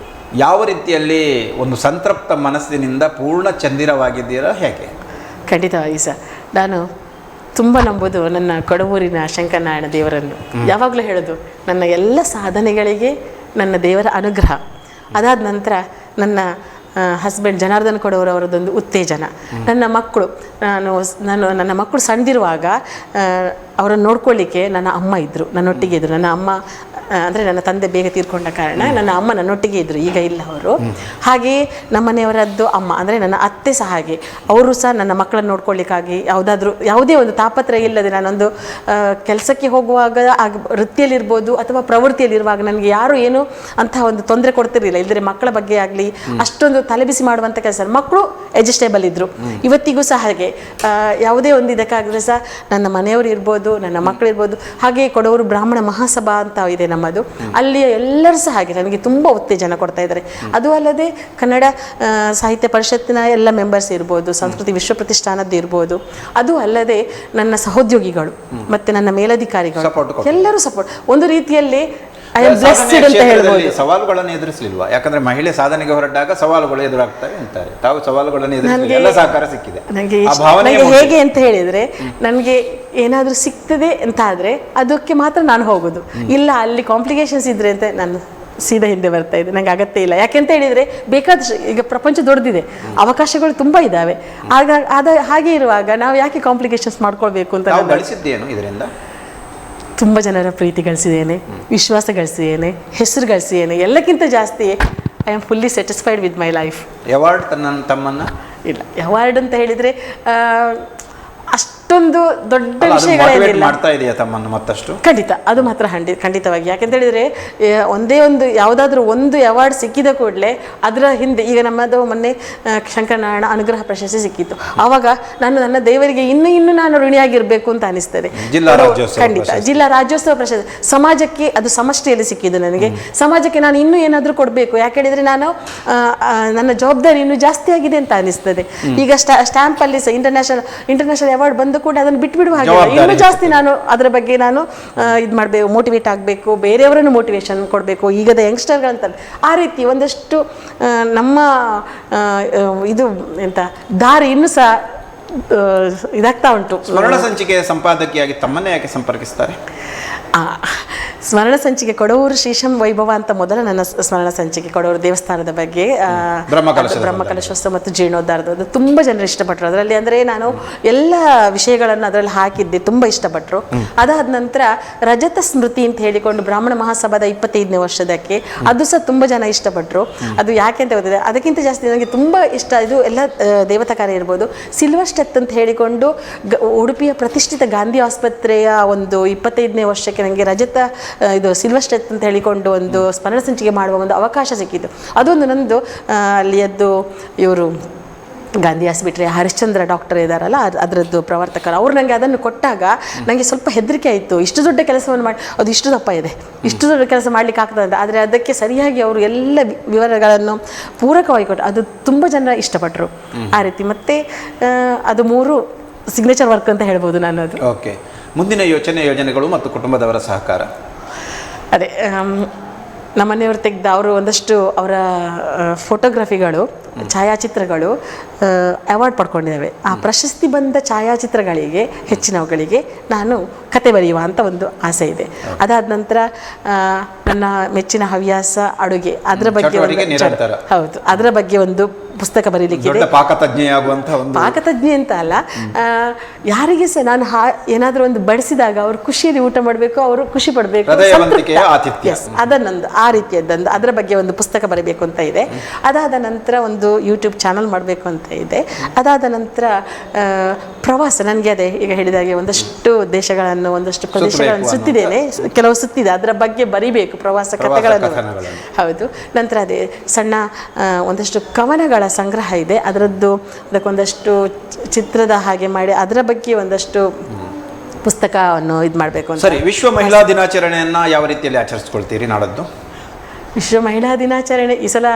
Speaker 1: ಯಾವ ರೀತಿಯಲ್ಲಿ ಒಂದು ಸಂತೃಪ್ತ ಮನಸ್ಸಿನಿಂದ ಪೂರ್ಣ ಚಂದಿರವಾಗಿದ್ದೀರಾ, ಹೇಗೆ?
Speaker 2: ಖಂಡಿತವಾಗಿ ಸರ್, ನಾನು ತುಂಬ ನಂಬೋದು ನನ್ನ ಕೊಡವೂರಿನ ಶಂಕರನಾರಾಯಣ ದೇವರನ್ನು. ಯಾವಾಗಲೂ ಹೇಳೋದು, ನನ್ನ ಎಲ್ಲ ಸಾಧನೆಗಳಿಗೆ ನನ್ನ ದೇವರ ಅನುಗ್ರಹ. ಅದಾದ ನಂತರ ನನ್ನ ಹಸ್ಬೆಂಡ್ ಜನಾರ್ದನ್ ಕೊಡವರು ಅವರದೊಂದು ಉತ್ತೇಜನ. ನನ್ನ ಮಕ್ಕಳು, ನನ್ನ ಮಕ್ಕಳು ಸಣ್ಣದಿರುವಾಗ ಅವರನ್ನು ನೋಡ್ಕೊಳ್ಳಿಕ್ಕೆ ನನ್ನ ಅಮ್ಮ ಇದ್ದರು, ನನ್ನೊಟ್ಟಿಗೆ ಇದ್ದರು. ನನ್ನ ಅಮ್ಮ ಅಂದರೆ ನನ್ನ ತಂದೆ ಬೇಗ ತೀರ್ಕೊಂಡ ಕಾರಣ ನನ್ನ ಅಮ್ಮ ನನ್ನೊಟ್ಟಿಗೆ ಇದ್ದರು, ಈಗ ಇಲ್ಲ ಅವರು. ಹಾಗೆಯೇ ನಮ್ಮನೆಯವರದ್ದು ಅಮ್ಮ ಅಂದರೆ ನನ್ನ ಅತ್ತೆ ಸಹ ಹಾಗೆ, ಅವರು ಸಹ ನನ್ನ ಮಕ್ಕಳನ್ನು ನೋಡ್ಕೊಳ್ಳಿಕ್ಕಾಗಿ ಯಾವುದೇ ಒಂದು ತಾಪತ್ರಯ ಇಲ್ಲದೆ ನಾನೊಂದು ಕೆಲಸಕ್ಕೆ ಹೋಗುವಾಗ ವೃತ್ತಿಯಲ್ಲಿರ್ಬೋದು ಅಥವಾ ಪ್ರವೃತ್ತಿಯಲ್ಲಿರುವಾಗ ನನಗೆ ಯಾರು ಏನು ಅಂತಹ ಒಂದು ತೊಂದರೆ ಕೊಡ್ತಿರಲಿಲ್ಲ. ಇಲ್ಲದ್ರೆ ಮಕ್ಕಳ ಬಗ್ಗೆ ಆಗಲಿ ಅಷ್ಟೊಂದು ತಲೆಬಿಸಿ ಮಾಡುವಂಥ ಕೆಲಸ. ಮಕ್ಕಳು ಅಡ್ಜಸ್ಟೇಬಲ್ ಇದ್ದರು, ಇವತ್ತಿಗೂ ಸಹ ಹಾಗೆ. ಯಾವುದೇ ಒಂದು ಇದಕ್ಕಾಗಲಿ ಸಹ ನನ್ನ ಮನೆಯವರು ಇರ್ಬೋದು, ನನ್ನ ಮಕ್ಕಳಿರ್ಬೋದು. ಹಾಗೆಯೇ ಕೊಡವರು ಬ್ರಾಹ್ಮಣ ಮಹಾಸಭಾ ಅಂತ ಇದೆ ನಮ್ಮದು, ಅಲ್ಲಿಯ ಎಲ್ಲರೂ ಸಹ ಹಾಗೆ ನನಗೆ ತುಂಬ ಉತ್ತೇಜನ ಕೊಡ್ತಾ ಇದ್ದಾರೆ. ಅದು ಅಲ್ಲದೆ ಕನ್ನಡ ಸಾಹಿತ್ಯ ಪರಿಷತ್ತಿನ ಎಲ್ಲ ಮೆಂಬರ್ಸ್ ಇರ್ಬೋದು, ಸಂಸ್ಕೃತಿ ವಿಶ್ವ ಪ್ರತಿಷ್ಠಾನದ್ದು ಇರ್ಬೋದು, ಅದು ಅಲ್ಲದೆ ನನ್ನ ಸಹೋದ್ಯೋಗಿಗಳು ಮತ್ತು ನನ್ನ ಮೇಲಧಿಕಾರಿಗಳು ಎಲ್ಲರೂ ಸಪೋರ್ಟ್. ಒಂದು ರೀತಿಯಲ್ಲಿ
Speaker 1: ಸವಾಲುಗಳನ್ನು ಎದುರಿಸಲಿಲ್ವಾ? ಯಾಕಂದ್ರೆ ಮಹಿಳೆ ಸಾಧನೆಗೆ ಹೊರಟಾಗ ಸವಾಲುಗಳು ಎದುರಾಗ್ತವೆ ಅಂತಾರೆ, ತಾವು ಸವಾಲುಗಳನ್ನು ಎದುರಿಸಿ ಎಲ್ಲ ಸಹಕಾರ ಸಿಕ್ಕಿದೆ.
Speaker 2: ನನಗೆ ಹೇಗೆ ಅಂತ ಹೇಳಿದ್ರೆ, ನನಗೆ ಏನಾದರೂ ಸಿಗ್ತದೆ ಅಂತ ಆದರೆ ಅದಕ್ಕೆ ಮಾತ್ರ ನಾನು ಹೋಗೋದು. ಇಲ್ಲ ಅಲ್ಲಿ ಕಾಂಪ್ಲಿಕೇಶನ್ಸ್ ಇದ್ರೆ ಅಂತ ನಾನು ಸೀದಾ ಹಿಂದೆ ಬರ್ತಾ ಇದ್ದೆ. ನನಗೆ ಅಗತ್ಯ ಇಲ್ಲ. ಯಾಕೆಂತ ಹೇಳಿದರೆ ಬೇಕಾದಷ್ಟು ಈಗ ಪ್ರಪಂಚ ದೊಡ್ಡದಿದೆ, ಅವಕಾಶಗಳು ತುಂಬ ಇದ್ದಾವೆ. ಹಾಗೆ ಇರುವಾಗ ನಾವು ಯಾಕೆ ಕಾಂಪ್ಲಿಕೇಶನ್ಸ್ ಮಾಡ್ಕೊಳ್ಬೇಕು ಅಂತ.
Speaker 1: ಗಳಿಸಿದ್ದೇನು ಇದರಿಂದ?
Speaker 2: ತುಂಬ ಜನರ ಪ್ರೀತಿ ಗಳಿಸಿದ್ದೇನೆ, ವಿಶ್ವಾಸ ಗಳಿಸಿದ್ದೇನೆ, ಹೆಸರು ಗಳಿಸಿದ್ದೇನೆ. ಎಲ್ಲಕ್ಕಿಂತ ಜಾಸ್ತಿ I am fully satisfied with my life.
Speaker 1: Award ತಮ್ಮನ್ನ
Speaker 2: ಇಲ್ಲ, ಅವಾರ್ಡ್ ಅಂತ ಹೇಳಿದರೆ ಅಷ್ಟೊಂದು ದೊಡ್ಡ ವಿಷಯಗಳೇನಿಲ್ಲ.
Speaker 1: ಮಾಡ್ತಾ ಇದೆಯಾ ತಮ್ಮನ್ನು ಮತ್ತಷ್ಟು?
Speaker 2: ಖಂಡಿತ, ಅದು ಮಾತ್ರ ಖಂಡಿತವಾಗಿ. ಯಾಕೆಂತ ಹೇಳಿದರೆ ಒಂದೇ ಒಂದು ಯಾವುದಾದ್ರೂ ಒಂದು ಅವಾರ್ಡ್ ಸಿಕ್ಕಿದ ಕೂಡಲೇ ಅದರ ಹಿಂದೆ, ಈಗ ನಮ್ಮದು ಮೊನ್ನೆ ಶಂಕರನಾರಾಯಣ ಅನುಗ್ರಹ ಪ್ರಶಸ್ತಿ ಸಿಕ್ಕಿತ್ತು. ಆವಾಗ ನಾನು ನನ್ನ ದೇವರಿಗೆ ಇನ್ನೂ ನಾನು ಋಣಿಯಾಗಿರಬೇಕು ಅಂತ ಅನಿಸ್ತದೆ. ಖಂಡಿತ ಜಿಲ್ಲಾ ರಾಜ್ಯೋತ್ಸವ ಪ್ರಶಸ್ತಿ ಸಮಾಜಕ್ಕೆ ಅದು ಸಮಷ್ಟಿಯಲ್ಲಿ ಸಿಕ್ಕಿದ್ದು ನನಗೆ. ಸಮಾಜಕ್ಕೆ ನಾನು ಇನ್ನೂ ಏನಾದರೂ ಕೊಡಬೇಕು, ಯಾಕೆ ಹೇಳಿದರೆ ನಾನು ನನ್ನ ಜವಾಬ್ದಾರಿ ಇನ್ನೂ ಜಾಸ್ತಿ ಆಗಿದೆ ಅಂತ ಅನಿಸ್ತದೆ. ಈಗ ಸ್ಟ್ಯಾಂಪಲ್ಲಿ ಸಹ ಇಂಟರ್ನ್ಯಾಷನಲ್ ಅವಾರ್ಡ್ ಬಂದ ಕೂಡ ಅದನ್ನು ಬಿಟ್ಬಿಡುವ ಹಾಗೆ
Speaker 1: ಜವಾಬ್ದಾರಿ
Speaker 2: ಇನ್ನೂ ಜಾಸ್ತಿ ನಾನು ಅದರ ಬಗ್ಗೆ ನಾನು ಇದು ಮಾಡಬೇಕು, ಮೋಟಿವೇಟ್ ಆಗಬೇಕು, ಬೇರೆಯವರನ್ನು ಮೋಟಿವೇಶನ್ ಕೊಡಬೇಕು, ಈಗದ ಯಂಗ್ಸ್ಟರ್ಗಳಂತ ಆ ರೀತಿ ಒಂದಷ್ಟು ನಮ್ಮ ಇದು ಎಂತ ದಾರಿ ಇನ್ನೂ ಸಹ ಇದಾಗ್ತಾ ಉಂಟು.
Speaker 1: ಸ್ವರ್ಣ ಸಂಚಿಕೆಯ ಸಂಪಾದಕಿಯಾಗಿ ತಮ್ಮನ್ನೇ ಯಾಕೆ ಸಂಪರ್ಕಿಸ್ತಾರೆ?
Speaker 2: ಸ್ಮರಣ ಸಂಚಿಕೆ ಕೊಡವೂರು ಶ್ರೀಶಂ ವೈಭವ ಅಂತ ಮೊದಲ ನನ್ನ ಸ್ಮರಣ ಸಂಚಿಕೆ ಕೊಡವೂರು ದೇವಸ್ಥಾನದ ಬಗ್ಗೆ, ಬ್ರಹ್ಮಕಲಶೋತ್ಸವ ಮತ್ತು ಜೀರ್ಣೋದ್ಧಾರದ, ಅದು ತುಂಬ ಜನರು ಇಷ್ಟಪಟ್ಟರು. ಅದರಲ್ಲಿ ಅಂದರೆ ನಾನು ಎಲ್ಲ ವಿಷಯಗಳನ್ನು ಅದರಲ್ಲಿ ಹಾಕಿದ್ದೆ, ತುಂಬ ಇಷ್ಟಪಟ್ಟರು. ಅದಾದ ನಂತರ ರಜತ ಸ್ಮೃತಿ ಅಂತ ಹೇಳಿಕೊಂಡು ಬ್ರಾಹ್ಮಣ ಮಹಾಸಭಾದ 25ನೇ ವರ್ಷದಕ್ಕೆ ಅದು ಸಹ ತುಂಬ ಜನ ಇಷ್ಟಪಟ್ಟರು. ಅದು ಯಾಕೆ ಅಂತ ಗೊತ್ತಿದೆ. ಅದಕ್ಕಿಂತ ಜಾಸ್ತಿ ನನಗೆ ತುಂಬ ಇಷ್ಟ ಇದು ಎಲ್ಲ ದೇವತಾ ಕಾರ್ಯ ಇರ್ಬೋದು. ಸಿಲ್ವರ್ ಸ್ಟೆತ್ ಅಂತ ಹೇಳಿಕೊಂಡು ಉಡುಪಿಯ ಪ್ರತಿಷ್ಠಿತ ಗಾಂಧಿ ಆಸ್ಪತ್ರೆಯ ಒಂದು 25ನೇ ವರ್ಷಕ್ಕೆ ನನಗೆ ರಜತ ಇದು ಸಿಲ್ವರ್ ಸ್ಟೆತ್ ಅಂತ ಹೇಳಿಕೊಂಡು ಒಂದು ಸ್ಮರಣ ಸಂಚಿಕೆ ಮಾಡುವ ಒಂದು ಅವಕಾಶ ಸಿಕ್ಕಿತ್ತು. ಅದೊಂದು ನಂದು ಅಲ್ಲಿಯದ್ದು ಇವರು ಗಾಂಧಿ ಆಸ್ಪತ್ರೆ ಹರಿಶ್ಚಂದ್ರ ಡಾಕ್ಟರ್ ಇದ್ದಾರಲ್ಲ, ಅದರದ್ದು ಪ್ರವರ್ತಕರು, ಅವರು ನನಗೆ ಅದನ್ನು ಕೊಟ್ಟಾಗ ನನಗೆ ಸ್ವಲ್ಪ ಹೆದರಿಕೆ ಆಯಿತು. ಇಷ್ಟು ದೊಡ್ಡ ಕೆಲಸವನ್ನು ಮಾಡಿ ಅದು ಇಷ್ಟು ದಪ್ಪ ಇದೆ, ಇಷ್ಟು ದೊಡ್ಡ ಕೆಲಸ ಮಾಡಲಿಕ್ಕೆ ಆಗ್ತದೆ ಅಂತ. ಆದರೆ ಅದಕ್ಕೆ ಸರಿಯಾಗಿ ಅವರು ಎಲ್ಲ ವಿವರಗಳನ್ನು ಪೂರಕವಾಗಿ ಕೊಟ್ಟು ಅದು ತುಂಬ ಜನ ಇಷ್ಟಪಟ್ಟರು ಆ ರೀತಿ. ಮತ್ತು ಅದು 3 ಸಿಗ್ನೇಚರ್ ವರ್ಕ್ ಅಂತ ಹೇಳ್ಬೋದು ನಾನು. ಅದು
Speaker 1: ಓಕೆ. ಮುಂದಿನ ಯೋಜನೆಗಳು ಮತ್ತು ಕುಟುಂಬದವರ ಸಹಕಾರ?
Speaker 2: ಅದೇ ನಮ್ಮನೆಯವರು ತೆಗೆದ ಅವರು ಒಂದಷ್ಟು ಅವರ ಫೋಟೋಗ್ರಫಿಗಳು, ಛಾಯಾಚಿತ್ರಗಳು ಅವಾರ್ಡ್ ಪಡ್ಕೊಂಡಿದ್ದಾವೆ. ಆ ಪ್ರಶಸ್ತಿ ಬಂದ ಛಾಯಾಚಿತ್ರಗಳಿಗೆ ಹೆಚ್ಚಿನವುಗಳಿಗೆ ನಾನು ಕತೆ ಬರೆಯುವ ಅಂತ ಒಂದು ಆಸೆ ಇದೆ. ಅದಾದ ನಂತರ ನನ್ನ ಮೆಚ್ಚಿನ ಹವ್ಯಾಸ ಅಡುಗೆ, ಅದರ ಬಗ್ಗೆ ಹೌದು, ಅದರ ಬಗ್ಗೆ ಒಂದು ಪುಸ್ತಕ ಬರೀಲಿಕ್ಕಿದೆ. ಪಾಕತಜ್ಞೆ ಅಂತ ಅಲ್ಲ, ಯಾರಿಗೆ ಸಹ ನಾನು ಏನಾದರೂ ಒಂದು ಬಡಿಸಿದಾಗ ಅವರು ಖುಷಿಯಲ್ಲಿ ಊಟ ಮಾಡಬೇಕು, ಅವರು ಖುಷಿ ಪಡಬೇಕು, ಅದನ್ನೊಂದು ಆ ರೀತಿಯದ್ದೊಂದು ಅದರ ಬಗ್ಗೆ ಒಂದು ಪುಸ್ತಕ ಬರೀಬೇಕು ಅಂತ ಇದೆ. ಅದಾದ ನಂತರ ಒಂದು ಯೂಟ್ಯೂಬ್ ಚಾನಲ್ ಮಾಡಬೇಕು ಅಂತ ಇದೆ. ಅದಾದ ನಂತರ ಪ್ರವಾಸ, ನನಗೆ ಅದೇ ಈಗ ಹೇಳಿದಾಗೆ ಒಂದಷ್ಟು ದೇಶಗಳನ್ನು ಒಂದಷ್ಟು ಪ್ರದೇಶಗಳನ್ನು ಸುತ್ತಿದ್ದೇನೆ, ಕೆಲವು ಸುತ್ತಿದೆ, ಅದರ ಬಗ್ಗೆ ಬರಿಬೇಕು, ಪ್ರವಾಸ ಕಥೆಗಳನ್ನು. ಹೌದು. ನಂತರ ಅದೇ ಸಣ್ಣ ಒಂದಷ್ಟು ಕವನಗಳ ಸಂಗ್ರಹ ಇದೆ, ಅದರದ್ದು ಅದಕ್ಕೊಂದಷ್ಟು ಚಿತ್ರದ ಹಾಗೆ ಮಾಡಿ ಅದರ ಬಗ್ಗೆ ಒಂದಷ್ಟು ಪುಸ್ತಕವನ್ನು ಇದು ಮಾಡಬೇಕು ಅಂತ.
Speaker 1: ಸರಿ, ವಿಶ್ವ ಮಹಿಳಾ ದಿನಾಚರಣೆಯನ್ನು ಯಾವ ರೀತಿಯಲ್ಲಿ ಆಚರಿಸ್ಕೊಳ್ತೀರಿ ನಾಡದ್ದು?
Speaker 2: ವಿಶ್ವ ಮಹಿಳಾ ದಿನಾಚರಣೆ ಈ ಸಲ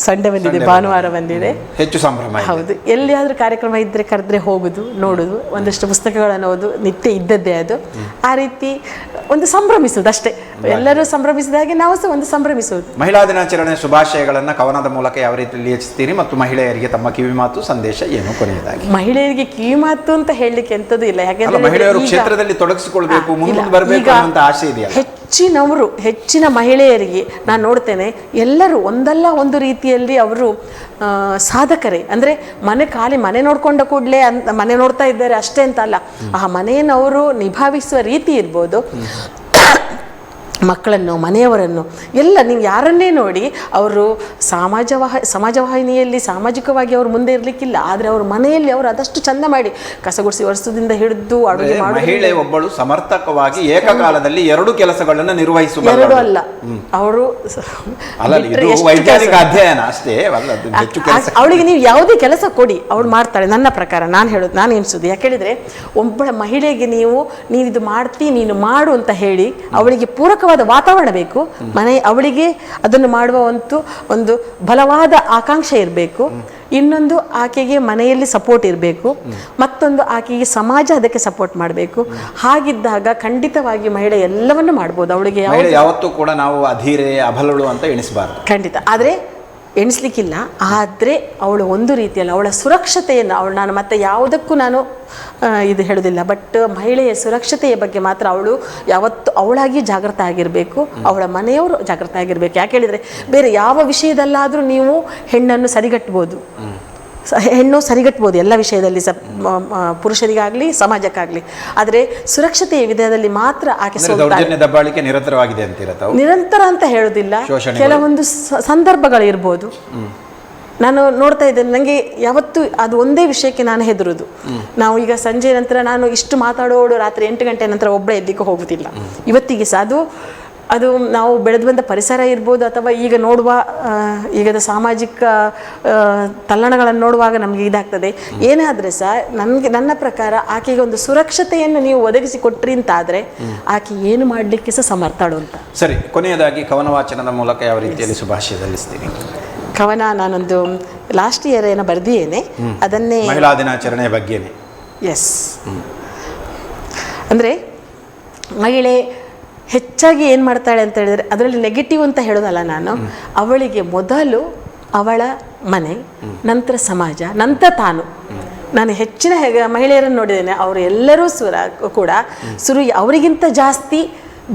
Speaker 2: ಸಂಡೆ ಬಂದಿದೆ, ಭಾನುವಾರ ಬಂದಿದೆ, ಹೆಚ್ಚು
Speaker 1: ಸಂಭ್ರಮ.
Speaker 2: ಹೌದು. ಎಲ್ಲಿಯಾದರೂ ಕಾರ್ಯಕ್ರಮ ಇದ್ದರೆ ಕರೆದ್ರೆ ಹೋಗುದು, ನೋಡುದು, ಒಂದಷ್ಟು ಪುಸ್ತಕಗಳನ್ನು ಓದು, ನಿತ್ಯ ಇದ್ದದ್ದೇ ಅದು. ಆ ರೀತಿ ಒಂದು ಸಂಭ್ರಮಿಸುವುದು ಅಷ್ಟೇ. ಎಲ್ಲರೂ ಸಂಭ್ರಮಿಸಿದ ಹಾಗೆ ನಾವು ಸಹ ಒಂದು ಸಂಭ್ರಮಿಸುವುದು.
Speaker 1: ಮಹಿಳಾ ದಿನಾಚರಣೆ ಶುಭಾಶಯಗಳನ್ನು ಕವನದ ಮೂಲಕ ಯಾವ ರೀತಿಯಲ್ಲಿ ಹೆಚ್ಚಿಸ್ತೀರಿ ಮತ್ತು ಮಹಿಳೆಯರಿಗೆ ತಮ್ಮ ಕಿವಿಮಾತು ಸಂದೇಶ ಏನು? ಕೊನೆಯದಾಗಿ
Speaker 2: ಮಹಿಳೆಯರಿಗೆ ಕಿವಿಮಾತು ಅಂತ ಹೇಳಲಿಕ್ಕೆ ಎಂಥದ್ದು ಇಲ್ಲ, ಯಾಕೆಂದ್ರೆ
Speaker 1: ಮಹಿಳೆಯರು ಕ್ಷೇತ್ರದಲ್ಲಿ ತೊಡಗಿಸಿಕೊಳ್ಬೇಕು, ಮುಂದೆ ಬರಬೇಕು ಅಂತ ಆಸೆ ಇದೆಯಲ್ಲ.
Speaker 2: ಹೆಚ್ಚಿನ ಮಹಿಳೆಯರಿಗೆ ನಾನು ನೋಡ್ತೇನೆ, ಎಲ್ಲರೂ ಒಂದಲ್ಲ ಒಂದು ರೀತಿಯಲ್ಲಿ ಅವರು ಸಾಧಕರೇ. ಅಂದರೆ ಮನೆ ನೋಡ್ಕೊಂಡ ಕೂಡಲೇ ಮನೆ ನೋಡ್ತಾ ಇದ್ದಾರೆ ಅಷ್ಟೇ ಅಂತ ಅಲ್ಲ, ಆ ಮನೆಯನ್ನು ಅವರು ನಿಭಾಯಿಸುವ ರೀತಿ ಇರ್ಬೋದು, ಮಕ್ಕಳನ್ನು, ಮನೆಯವರನ್ನು ಎಲ್ಲ ನೀವು ಯಾರನ್ನೇ ನೋಡಿ ಅವರು ಸಮಾಜವಾಹಿನಿಯಲ್ಲಿ ಸಾಮಾಜಿಕವಾಗಿ ಅವರು ಮುಂದೆ ಇರಲಿಕ್ಕಿಲ್ಲ, ಆದರೆ ಅವರು ಮನೆಯಲ್ಲಿ ಅವರು ಅದಷ್ಟು ಚಂದ ಮಾಡಿ ಕಸಗುಡಿಸಿ ವರ್ಷದಿಂದ ಹಿಡಿದು ಅಡುಗೆ ಮಾಡಿ.
Speaker 1: ಮಹಿಳೆ ಒಬ್ಬಳು ಸಮರ್ಥಕವಾಗಿ ಏಕಕಾಲದಲ್ಲಿ 2 ಕೆಲಸಗಳನ್ನು ನಿರ್ವಹಿಸುವ
Speaker 2: 2 ಅಲ್ಲ, ಅವರು
Speaker 1: ವೈಜ್ಞಾನಿಕ ಅಧ್ಯಯನ ಅಷ್ಟೇ.
Speaker 2: ಅವಳಿಗೆ ನೀವು ಯಾವುದೇ ಕೆಲಸ ಕೊಡಿ ಅವಳು ಮಾಡ್ತಾಳೆ, ನನ್ನ ಪ್ರಕಾರ ನಾನು ಎನಿಸೋದು. ಯಾಕೆ ಹೇಳಿದ್ರೆ ಒಬ್ಬಳ ಮಹಿಳೆಗೆ ನೀವು ಇದು ಮಾಡ್ತಿ, ನೀನು ಮಾಡು ಅಂತ ಹೇಳಿ ಅವಳಿಗೆ ಪೂರಕ ವಾತಾವರಣ ಬೇಕು. ಅವಳಿಗೆ ಅದನ್ನು ಮಾಡುವ ಒಂದು ಬಲವಾದ ಆಕಾಂಕ್ಷೆ ಇರಬೇಕು. ಇನ್ನೊಂದು, ಆಕೆಗೆ ಮನೆಯಲ್ಲಿ ಸಪೋರ್ಟ್ ಇರಬೇಕು. ಮತ್ತೊಂದು, ಆಕೆಗೆ ಸಮಾಜ ಅದಕ್ಕೆ ಸಪೋರ್ಟ್ ಮಾಡಬೇಕು. ಹಾಗಿದ್ದಾಗ ಖಂಡಿತವಾಗಿ ಮಹಿಳೆ ಎಲ್ಲವನ್ನೂ ಮಾಡ್ಬೋದು. ಅವಳಿಗೆ
Speaker 1: ಯಾವತ್ತೂ ಕೂಡ ನಾವು ಅಧೀರೆ ಅಬಲಳು ಅಂತ ಎಣಿಸಬಾರದು, ಖಂಡಿತ.
Speaker 2: ಆದರೆ ಎಣಿಸ್ಲಿಕ್ಕಿಲ್ಲ. ಆದರೆ ಅವಳು ಒಂದು ರೀತಿಯಲ್ಲಿ ಅವಳ ಸುರಕ್ಷತೆಯನ್ನು ನಾನು ಮತ್ತೆ ಯಾವುದಕ್ಕೂ ನಾನು ಇದು ಹೇಳೋದಿಲ್ಲ, ಬಟ್ ಮಹಿಳೆಯ ಸುರಕ್ಷತೆಯ ಬಗ್ಗೆ ಮಾತ್ರ ಅವಳು ಯಾವತ್ತು ಅವಳಾಗಿ ಜಾಗೃತ ಆಗಿರಬೇಕು, ಅವಳ ಮನೆಯವರು ಜಾಗೃತ ಆಗಿರಬೇಕು. ಯಾಕೆ ಹೇಳಿದರೆ ಬೇರೆ ಯಾವ ವಿಷಯದಲ್ಲಾದರೂ ನೀವು ಹೆಣ್ಣನ್ನು ಸರಿಗಟ್ಬೋದು, ಹೆಣ್ಣು ಸರಿಗಟ್ಬೋದು ಎಲ್ಲ ವಿಷಯದಲ್ಲಿ, ಪುರುಷರಿಗಾಗಲಿ ಸಮಾಜಕ್ಕಾಗಲಿ. ಆದರೆ ಸುರಕ್ಷತೆಯ ವಿಧದಲ್ಲಿ ಮಾತ್ರ ಆಕೆ ನಿರಂತರ ಅಂತ ಹೇಳೋದಿಲ್ಲ, ಕೆಲವೊಂದು ಸಂದರ್ಭಗಳು ಇರ್ಬೋದು. ನಾನು ನೋಡ್ತಾ ಇದ್ದೇನೆ, ನನಗೆ ಯಾವತ್ತು ಅದು ಒಂದೇ ವಿಷಯಕ್ಕೆ ನಾನು ಹೆದರುದು. ನಾವು ಈಗ ಸಂಜೆ ನಂತರ ನಾನು ಇಷ್ಟು ಮಾತಾಡೋಡು ರಾತ್ರಿ 8 ಗಂಟೆ ನಂತರ ಒಬ್ಬಳೇ ಎಲ್ಲಿಗೂ ಹೋಗುವುದಿಲ್ಲ ಇವತ್ತಿಗೆ ಸಹ. ಅದು ನಾವು ಬೆಳೆದು ಬಂದ ಪರಿಸರ ಇರ್ಬೋದು, ಅಥವಾ ಈಗ ನೋಡುವ ಈಗದ ಸಾಮಾಜಿಕ ತಲ್ಲಣಗಳನ್ನು ನೋಡುವಾಗ ನಮಗೆ ಇದಾಗ್ತದೆ. ಏನೇ ಆದರೆ ಸಹ ನನ್ನ ಪ್ರಕಾರ ಆಕೆಗೆ ಒಂದು ಸುರಕ್ಷತೆಯನ್ನು ನೀವು ಒದಗಿಸಿ ಕೊಟ್ರಿ ಅಂತಾದರೆ ಆಕೆ ಏನು ಮಾಡಲಿಕ್ಕೆ ಸಹ ಸಮರ್ಥಳು ಅಂತ.
Speaker 1: ಸರಿ, ಕೊನೆಯದಾಗಿ ಕವನ ವಾಚನದ ಮೂಲಕ ಯಾವ ರೀತಿಯಲ್ಲಿ ಶುಭಾಶಯ ಸಲ್ಲಿಸ್ತೀನಿ?
Speaker 2: ಕವನ ನಾನೊಂದು ಲಾಸ್ಟ್ ಇಯರ್ ಏನೋ ಬರೆದಿದ್ದೇನೆ, ಅದನ್ನೇ
Speaker 1: ಮಹಿಳಾ ದಿನಾಚರಣೆಯ ಬಗ್ಗೆನೇ.
Speaker 2: ಎಸ್. ಅಂದರೆ ಮಹಿಳೆ ಹೆಚ್ಚಾಗಿ ಏನು ಮಾಡ್ತಾಳೆ ಅಂತ ಹೇಳಿದರೆ, ಅದರಲ್ಲಿ ನೆಗೆಟಿವ್ ಅಂತ ಹೇಳೋದಲ್ಲ ನಾನು, ಅವಳಿಗೆ ಮೊದಲು ಅವಳ ಮನೆ, ನಂತರ ಸಮಾಜ, ನಂತರ ತಾನು. ನಾನು ಹೆಚ್ಚಿನ ಮಹಿಳೆಯರನ್ನು ನೋಡಿದ್ದೇನೆ, ಅವರು ಎಲ್ಲರೂ ಕೂಡ ಅವರಿಗಿಂತ ಜಾಸ್ತಿ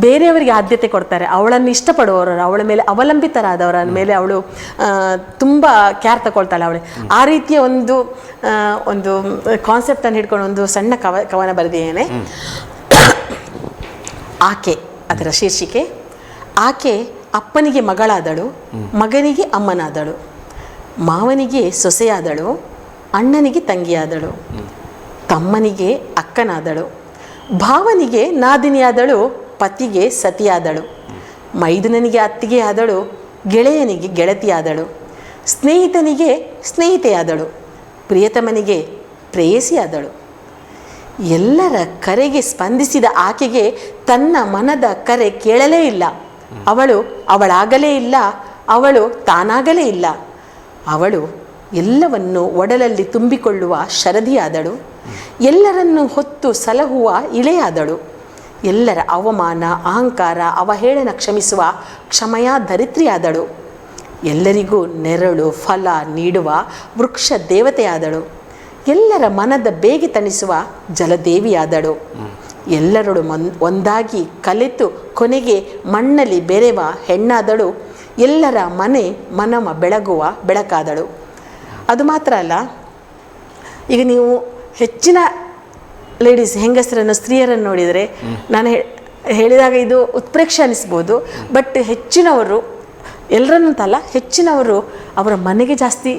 Speaker 2: ಬೇರೆಯವರಿಗೆ ಆದ್ಯತೆ ಕೊಡ್ತಾರೆ. ಅವಳನ್ನು ಇಷ್ಟಪಡುವವರು, ಅವಳ ಮೇಲೆ ಅವಲಂಬಿತರಾದವರ ಮೇಲೆ ಅವಳು ತುಂಬ ಕೇರ್ ತಗೊಳ್ತಾಳೆ ಅವಳು. ಆ ರೀತಿಯ ಒಂದು ಕಾನ್ಸೆಪ್ಟನ್ನು ಹಿಡ್ಕೊಂಡು ಒಂದು ಸಣ್ಣ ಕವನ ಬರೆದಿದ್ದೇನೆ. ಆಕೆ, ಅದರ ಶೀರ್ಷಿಕೆ. ಆಕೆ ಅಪ್ಪನಿಗೆ ಮಗಳಾದಳು, ಮಗನಿಗೆ ಅಮ್ಮನಾದಳು, ಮಾವನಿಗೆ ಸೊಸೆಯಾದಳು, ಅಣ್ಣನಿಗೆ ತಂಗಿಯಾದಳು, ತಮ್ಮನಿಗೆ ಅಕ್ಕನಾದಳು, ಭಾವನಿಗೆ ನಾದಿನಿಯಾದಳು, ಪತಿಗೆ ಸತಿಯಾದಳು, ಮೈದುನನಿಗೆ ಅತ್ತಿಗೆ ಆದಳು, ಗೆಳೆಯನಿಗೆ ಗೆಳತಿಯಾದಳು, ಸ್ನೇಹಿತನಿಗೆ ಸ್ನೇಹಿತೆಯಾದಳು, ಪ್ರಿಯತಮನಿಗೆ ಪ್ರೇಯಸಿಯಾದಳು. ಎಲ್ಲರ ಕರೆಗೆ ಸ್ಪಂದಿಸಿದ ಆಕೆಗೆ ತನ್ನ ಮನದ ಕರೆ ಕೇಳಲೇ ಇಲ್ಲ. ಅವಳು ಅವಳಾಗಲೇ ಇಲ್ಲ, ಅವಳು ತಾನಾಗಲೇ ಇಲ್ಲ. ಅವಳು ಎಲ್ಲವನ್ನು ಒಡಲಲ್ಲಿ ತುಂಬಿಕೊಳ್ಳುವ ಶರದಿಯಾದಳು, ಎಲ್ಲರನ್ನು ಹೊತ್ತು ಸಲಹುವ ಇಳೆಯಾದಳು, ಎಲ್ಲರ ಅವಮಾನ ಅಹಂಕಾರ ಅವಹೇಳನ ಕ್ಷಮಿಸುವ ಕ್ಷಮೆಯ ಧರಿತ್ರಿಯಾದಳು, ಎಲ್ಲರಿಗೂ ನೆರಳು ಫಲ ನೀಡುವ ವೃಕ್ಷ ದೇವತೆಯಾದಳು, ಎಲ್ಲರ ಮನದ ಬೇಗೆ ತಣಿಸುವ ಜಲದೇವಿಯಾದಳು, ಎಲ್ಲರೊಡು ಒಂದಾಗಿ ಕಲೆತು ಕೊನೆಗೆ ಮಣ್ಣಲ್ಲಿ ಬೆರೆವ ಹೆಣ್ಣಾದಳು, ಎಲ್ಲರ ಮನಮ ಬೆಳಗುವ ಬೆಳಕಾದಳು. ಅದು ಮಾತ್ರ ಅಲ್ಲ, ಈಗ ನೀವು ಹೆಚ್ಚಿನ ಲೇಡೀಸ್, ಹೆಂಗಸರನ್ನು, ಸ್ತ್ರೀಯರನ್ನು ನೋಡಿದರೆ, ನಾನು ಹೇಳಿದಾಗ ಇದು ಉತ್ಪ್ರೇಕ್ಷೆ ಅನಿಸ್ಬೋದು, ಬಟ್ ಹೆಚ್ಚಿನವರು, ಎಲ್ಲರನ್ನಂತಲ್ಲ, ಹೆಚ್ಚಿನವರು ಅವರ ಮನೆಗೆ ಜಾಸ್ತಿ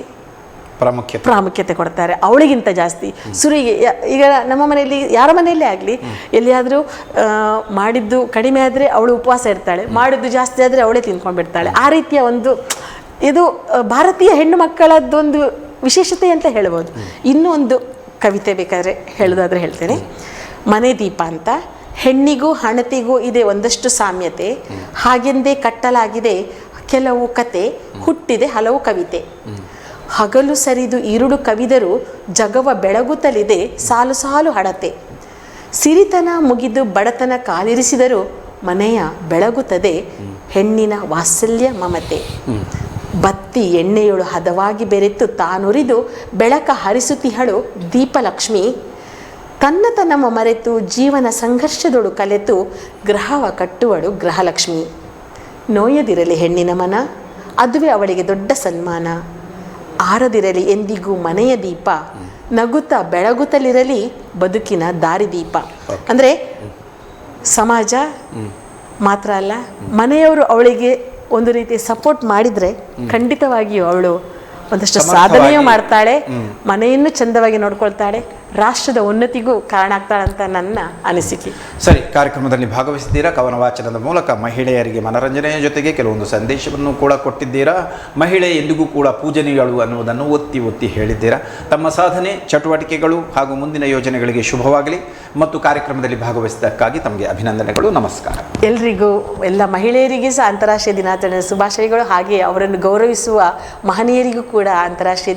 Speaker 2: ಪ್ರಾಮುಖ್ಯತೆ ಕೊಡ್ತಾರೆ, ಅವಳಿಗಿಂತ ಜಾಸ್ತಿ. ಸುರಿಗೆ, ಈಗ ನಮ್ಮ ಮನೆಯಲ್ಲಿ, ಯಾರ ಮನೆಯಲ್ಲೇ ಆಗಲಿ, ಎಲ್ಲಿಯಾದರೂ ಮಾಡಿದ್ದು ಕಡಿಮೆ ಆದರೆ ಅವಳು ಉಪವಾಸ ಇರ್ತಾಳೆ, ಮಾಡಿದ್ದು ಜಾಸ್ತಿ ಆದರೆ ಅವಳೇ ತಿಂದ್ಕೊಂಡ್ಬಿಡ್ತಾಳೆ. ಆ ರೀತಿಯ ಇದು ಭಾರತೀಯ ಹೆಣ್ಣು ಮಕ್ಕಳದ್ದೊಂದು ವಿಶೇಷತೆ ಅಂತ ಹೇಳ್ಬೋದು. ಇನ್ನೂ ಒಂದು ಕವಿತೆ ಬೇಕಾದರೆ ಹೇಳೋದಾದರೆ ಹೇಳ್ತೇನೆ. ಮನೆ ದೀಪ ಅಂತ. ಹೆಣ್ಣಿಗೂ ಹಣತೆಗೂ ಇದೆ ಒಂದಷ್ಟು ಸಾಮ್ಯತೆ, ಹಾಗೆಂದೇ ಕಟ್ಟಲಾಗಿದೆ ಕೆಲವು ಕತೆ, ಹುಟ್ಟಿದೆ ಹಲವು ಕವಿತೆ. ಹಗಲು ಸರಿದು ಇರುಳು ಕವಿದರು ಜಗವ ಬೆಳಗುತ್ತಲಿದೆ ಸಾಲು ಸಾಲು ಹಡತೆ. ಸಿರಿತನ ಮುಗಿದು ಬಡತನ ಕಾಲಿರಿಸಿದರೂ ಮನೆಯ ಬೆಳಗುತ್ತದೆ ಹೆಣ್ಣಿನ ವಾತ್ಸಲ್ಯ ಮಮತೆ. ಬತ್ತಿ ಎಣ್ಣೆಯೊಳು ಹದವಾಗಿ ಬೆರೆತು ತಾನುರಿದು ಬೆಳಕ ಹರಿಸುತ್ತಿಹಳು ದೀಪಲಕ್ಷ್ಮಿ. ತನ್ನತನ ಮರೆತು ಜೀವನ ಸಂಘರ್ಷದೊಳು ಕಲೆತು ಗ್ರಹವ ಕಟ್ಟುವಳು ಗೃಹಲಕ್ಷ್ಮಿ. ನೋಯದಿರಲಿ ಹೆಣ್ಣಿನ ಮನ, ಅದುವೇ ಅವಳಿಗೆ ದೊಡ್ಡ ಸನ್ಮಾನ. ಆರದಿರಲಿ ಎಂದಿಗೂ ಮನೆಯ ದೀಪ, ನಗುತ್ತಾ ಬೆಳಗುತ್ತಲಿರಲಿ ಬದುಕಿನ ದಾರಿದೀಪ. ಅಂದರೆ ಸಮಾಜ ಮಾತ್ರ ಅಲ್ಲ, ಮನೆಯವರು ಅವಳಿಗೆ ಒಂದು ರೀತಿ ಸಪೋರ್ಟ್ ಮಾಡಿದರೆ ಖಂಡಿತವಾಗಿಯೂ ಅವಳು ಒಂದಷ್ಟು ಸಾಧನೆಯೂ ಮಾಡ್ತಾಳೆ, ಮನೆಯನ್ನು ಚಂದವಾಗಿ ನೋಡ್ಕೊಳ್ತಾಳೆ, ರಾಷ್ಟ್ರದ ಉನ್ನತಿಗೂ ಕಾರಣ ಆಗ್ತಾಳೆ ಅಂತ ನನ್ನ ಅನಿಸಿಕೆ.
Speaker 1: ಸರಿ, ಕಾರ್ಯಕ್ರಮದಲ್ಲಿ ಭಾಗವಹಿಸಿದ್ದೀರಾ. ಕವನ ವಾಚನದ ಮೂಲಕ ಮಹಿಳೆಯರಿಗೆ ಮನರಂಜನೆಯ ಜೊತೆಗೆ ಕೆಲವೊಂದು ಸಂದೇಶವನ್ನು ಕೂಡ ಕೊಟ್ಟಿದ್ದೀರಾ. ಮಹಿಳೆ ಎಂದಿಗೂ ಕೂಡ ಪೂಜನೀಯಳು ಅನ್ನುವುದನ್ನು ಒತ್ತಿ ಒತ್ತಿ ಹೇಳಿದ್ದೀರಾ. ತಮ್ಮ ಸಾಧನೆ, ಚಟುವಟಿಕೆಗಳು ಹಾಗೂ ಮುಂದಿನ ಯೋಜನೆಗಳಿಗೆ ಶುಭವಾಗಲಿ ಮತ್ತು ಕಾರ್ಯಕ್ರಮದಲ್ಲಿ ಭಾಗವಹಿಸಿದ್ದಕ್ಕಾಗಿ ತಮಗೆ ಅಭಿನಂದನೆಗಳು. ನಮಸ್ಕಾರ.
Speaker 2: ಎಲ್ರಿಗೂ, ಎಲ್ಲ ಮಹಿಳೆಯರಿಗೆ ಸಹ ಅಂತಾರಾಷ್ಟ್ರೀಯ ದಿನಾಚರಣೆ ಶುಭಾಶಯಗಳು. ಹಾಗೆ ಅವರನ್ನು ಗೌರವಿಸುವ ಮಹನೀಯರಿಗೂ ಕೂಡ ಅಂತಾರಾಷ್ಟ್ರೀಯ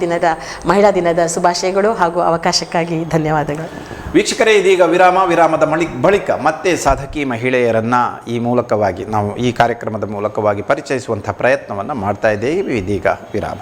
Speaker 2: ಮಹಿಳಾ ದಿನದ ಶುಭಾಶಯಗಳು ಹಾಗೂ ಅವಕಾಶಕ್ಕಾಗಿ ಧನ್ಯವಾದಗಳು.
Speaker 1: ವೀಕ್ಷಕರೇ, ಇದೀಗ ವಿರಾಮದ ಬಳಿಕ ಮತ್ತೆ ಸಾಧಕಿ ಮಹಿಳೆಯರನ್ನು ಈ ಮೂಲಕವಾಗಿ ನಾವು ಈ ಕಾರ್ಯಕ್ರಮದ ಮೂಲಕವಾಗಿ ಪರಿಚಯಿಸುವಂಥ ಪ್ರಯತ್ನವನ್ನು ಮಾಡ್ತಾ ಇದ್ದೇವೆ. ಇದೀಗ ವಿರಾಮ.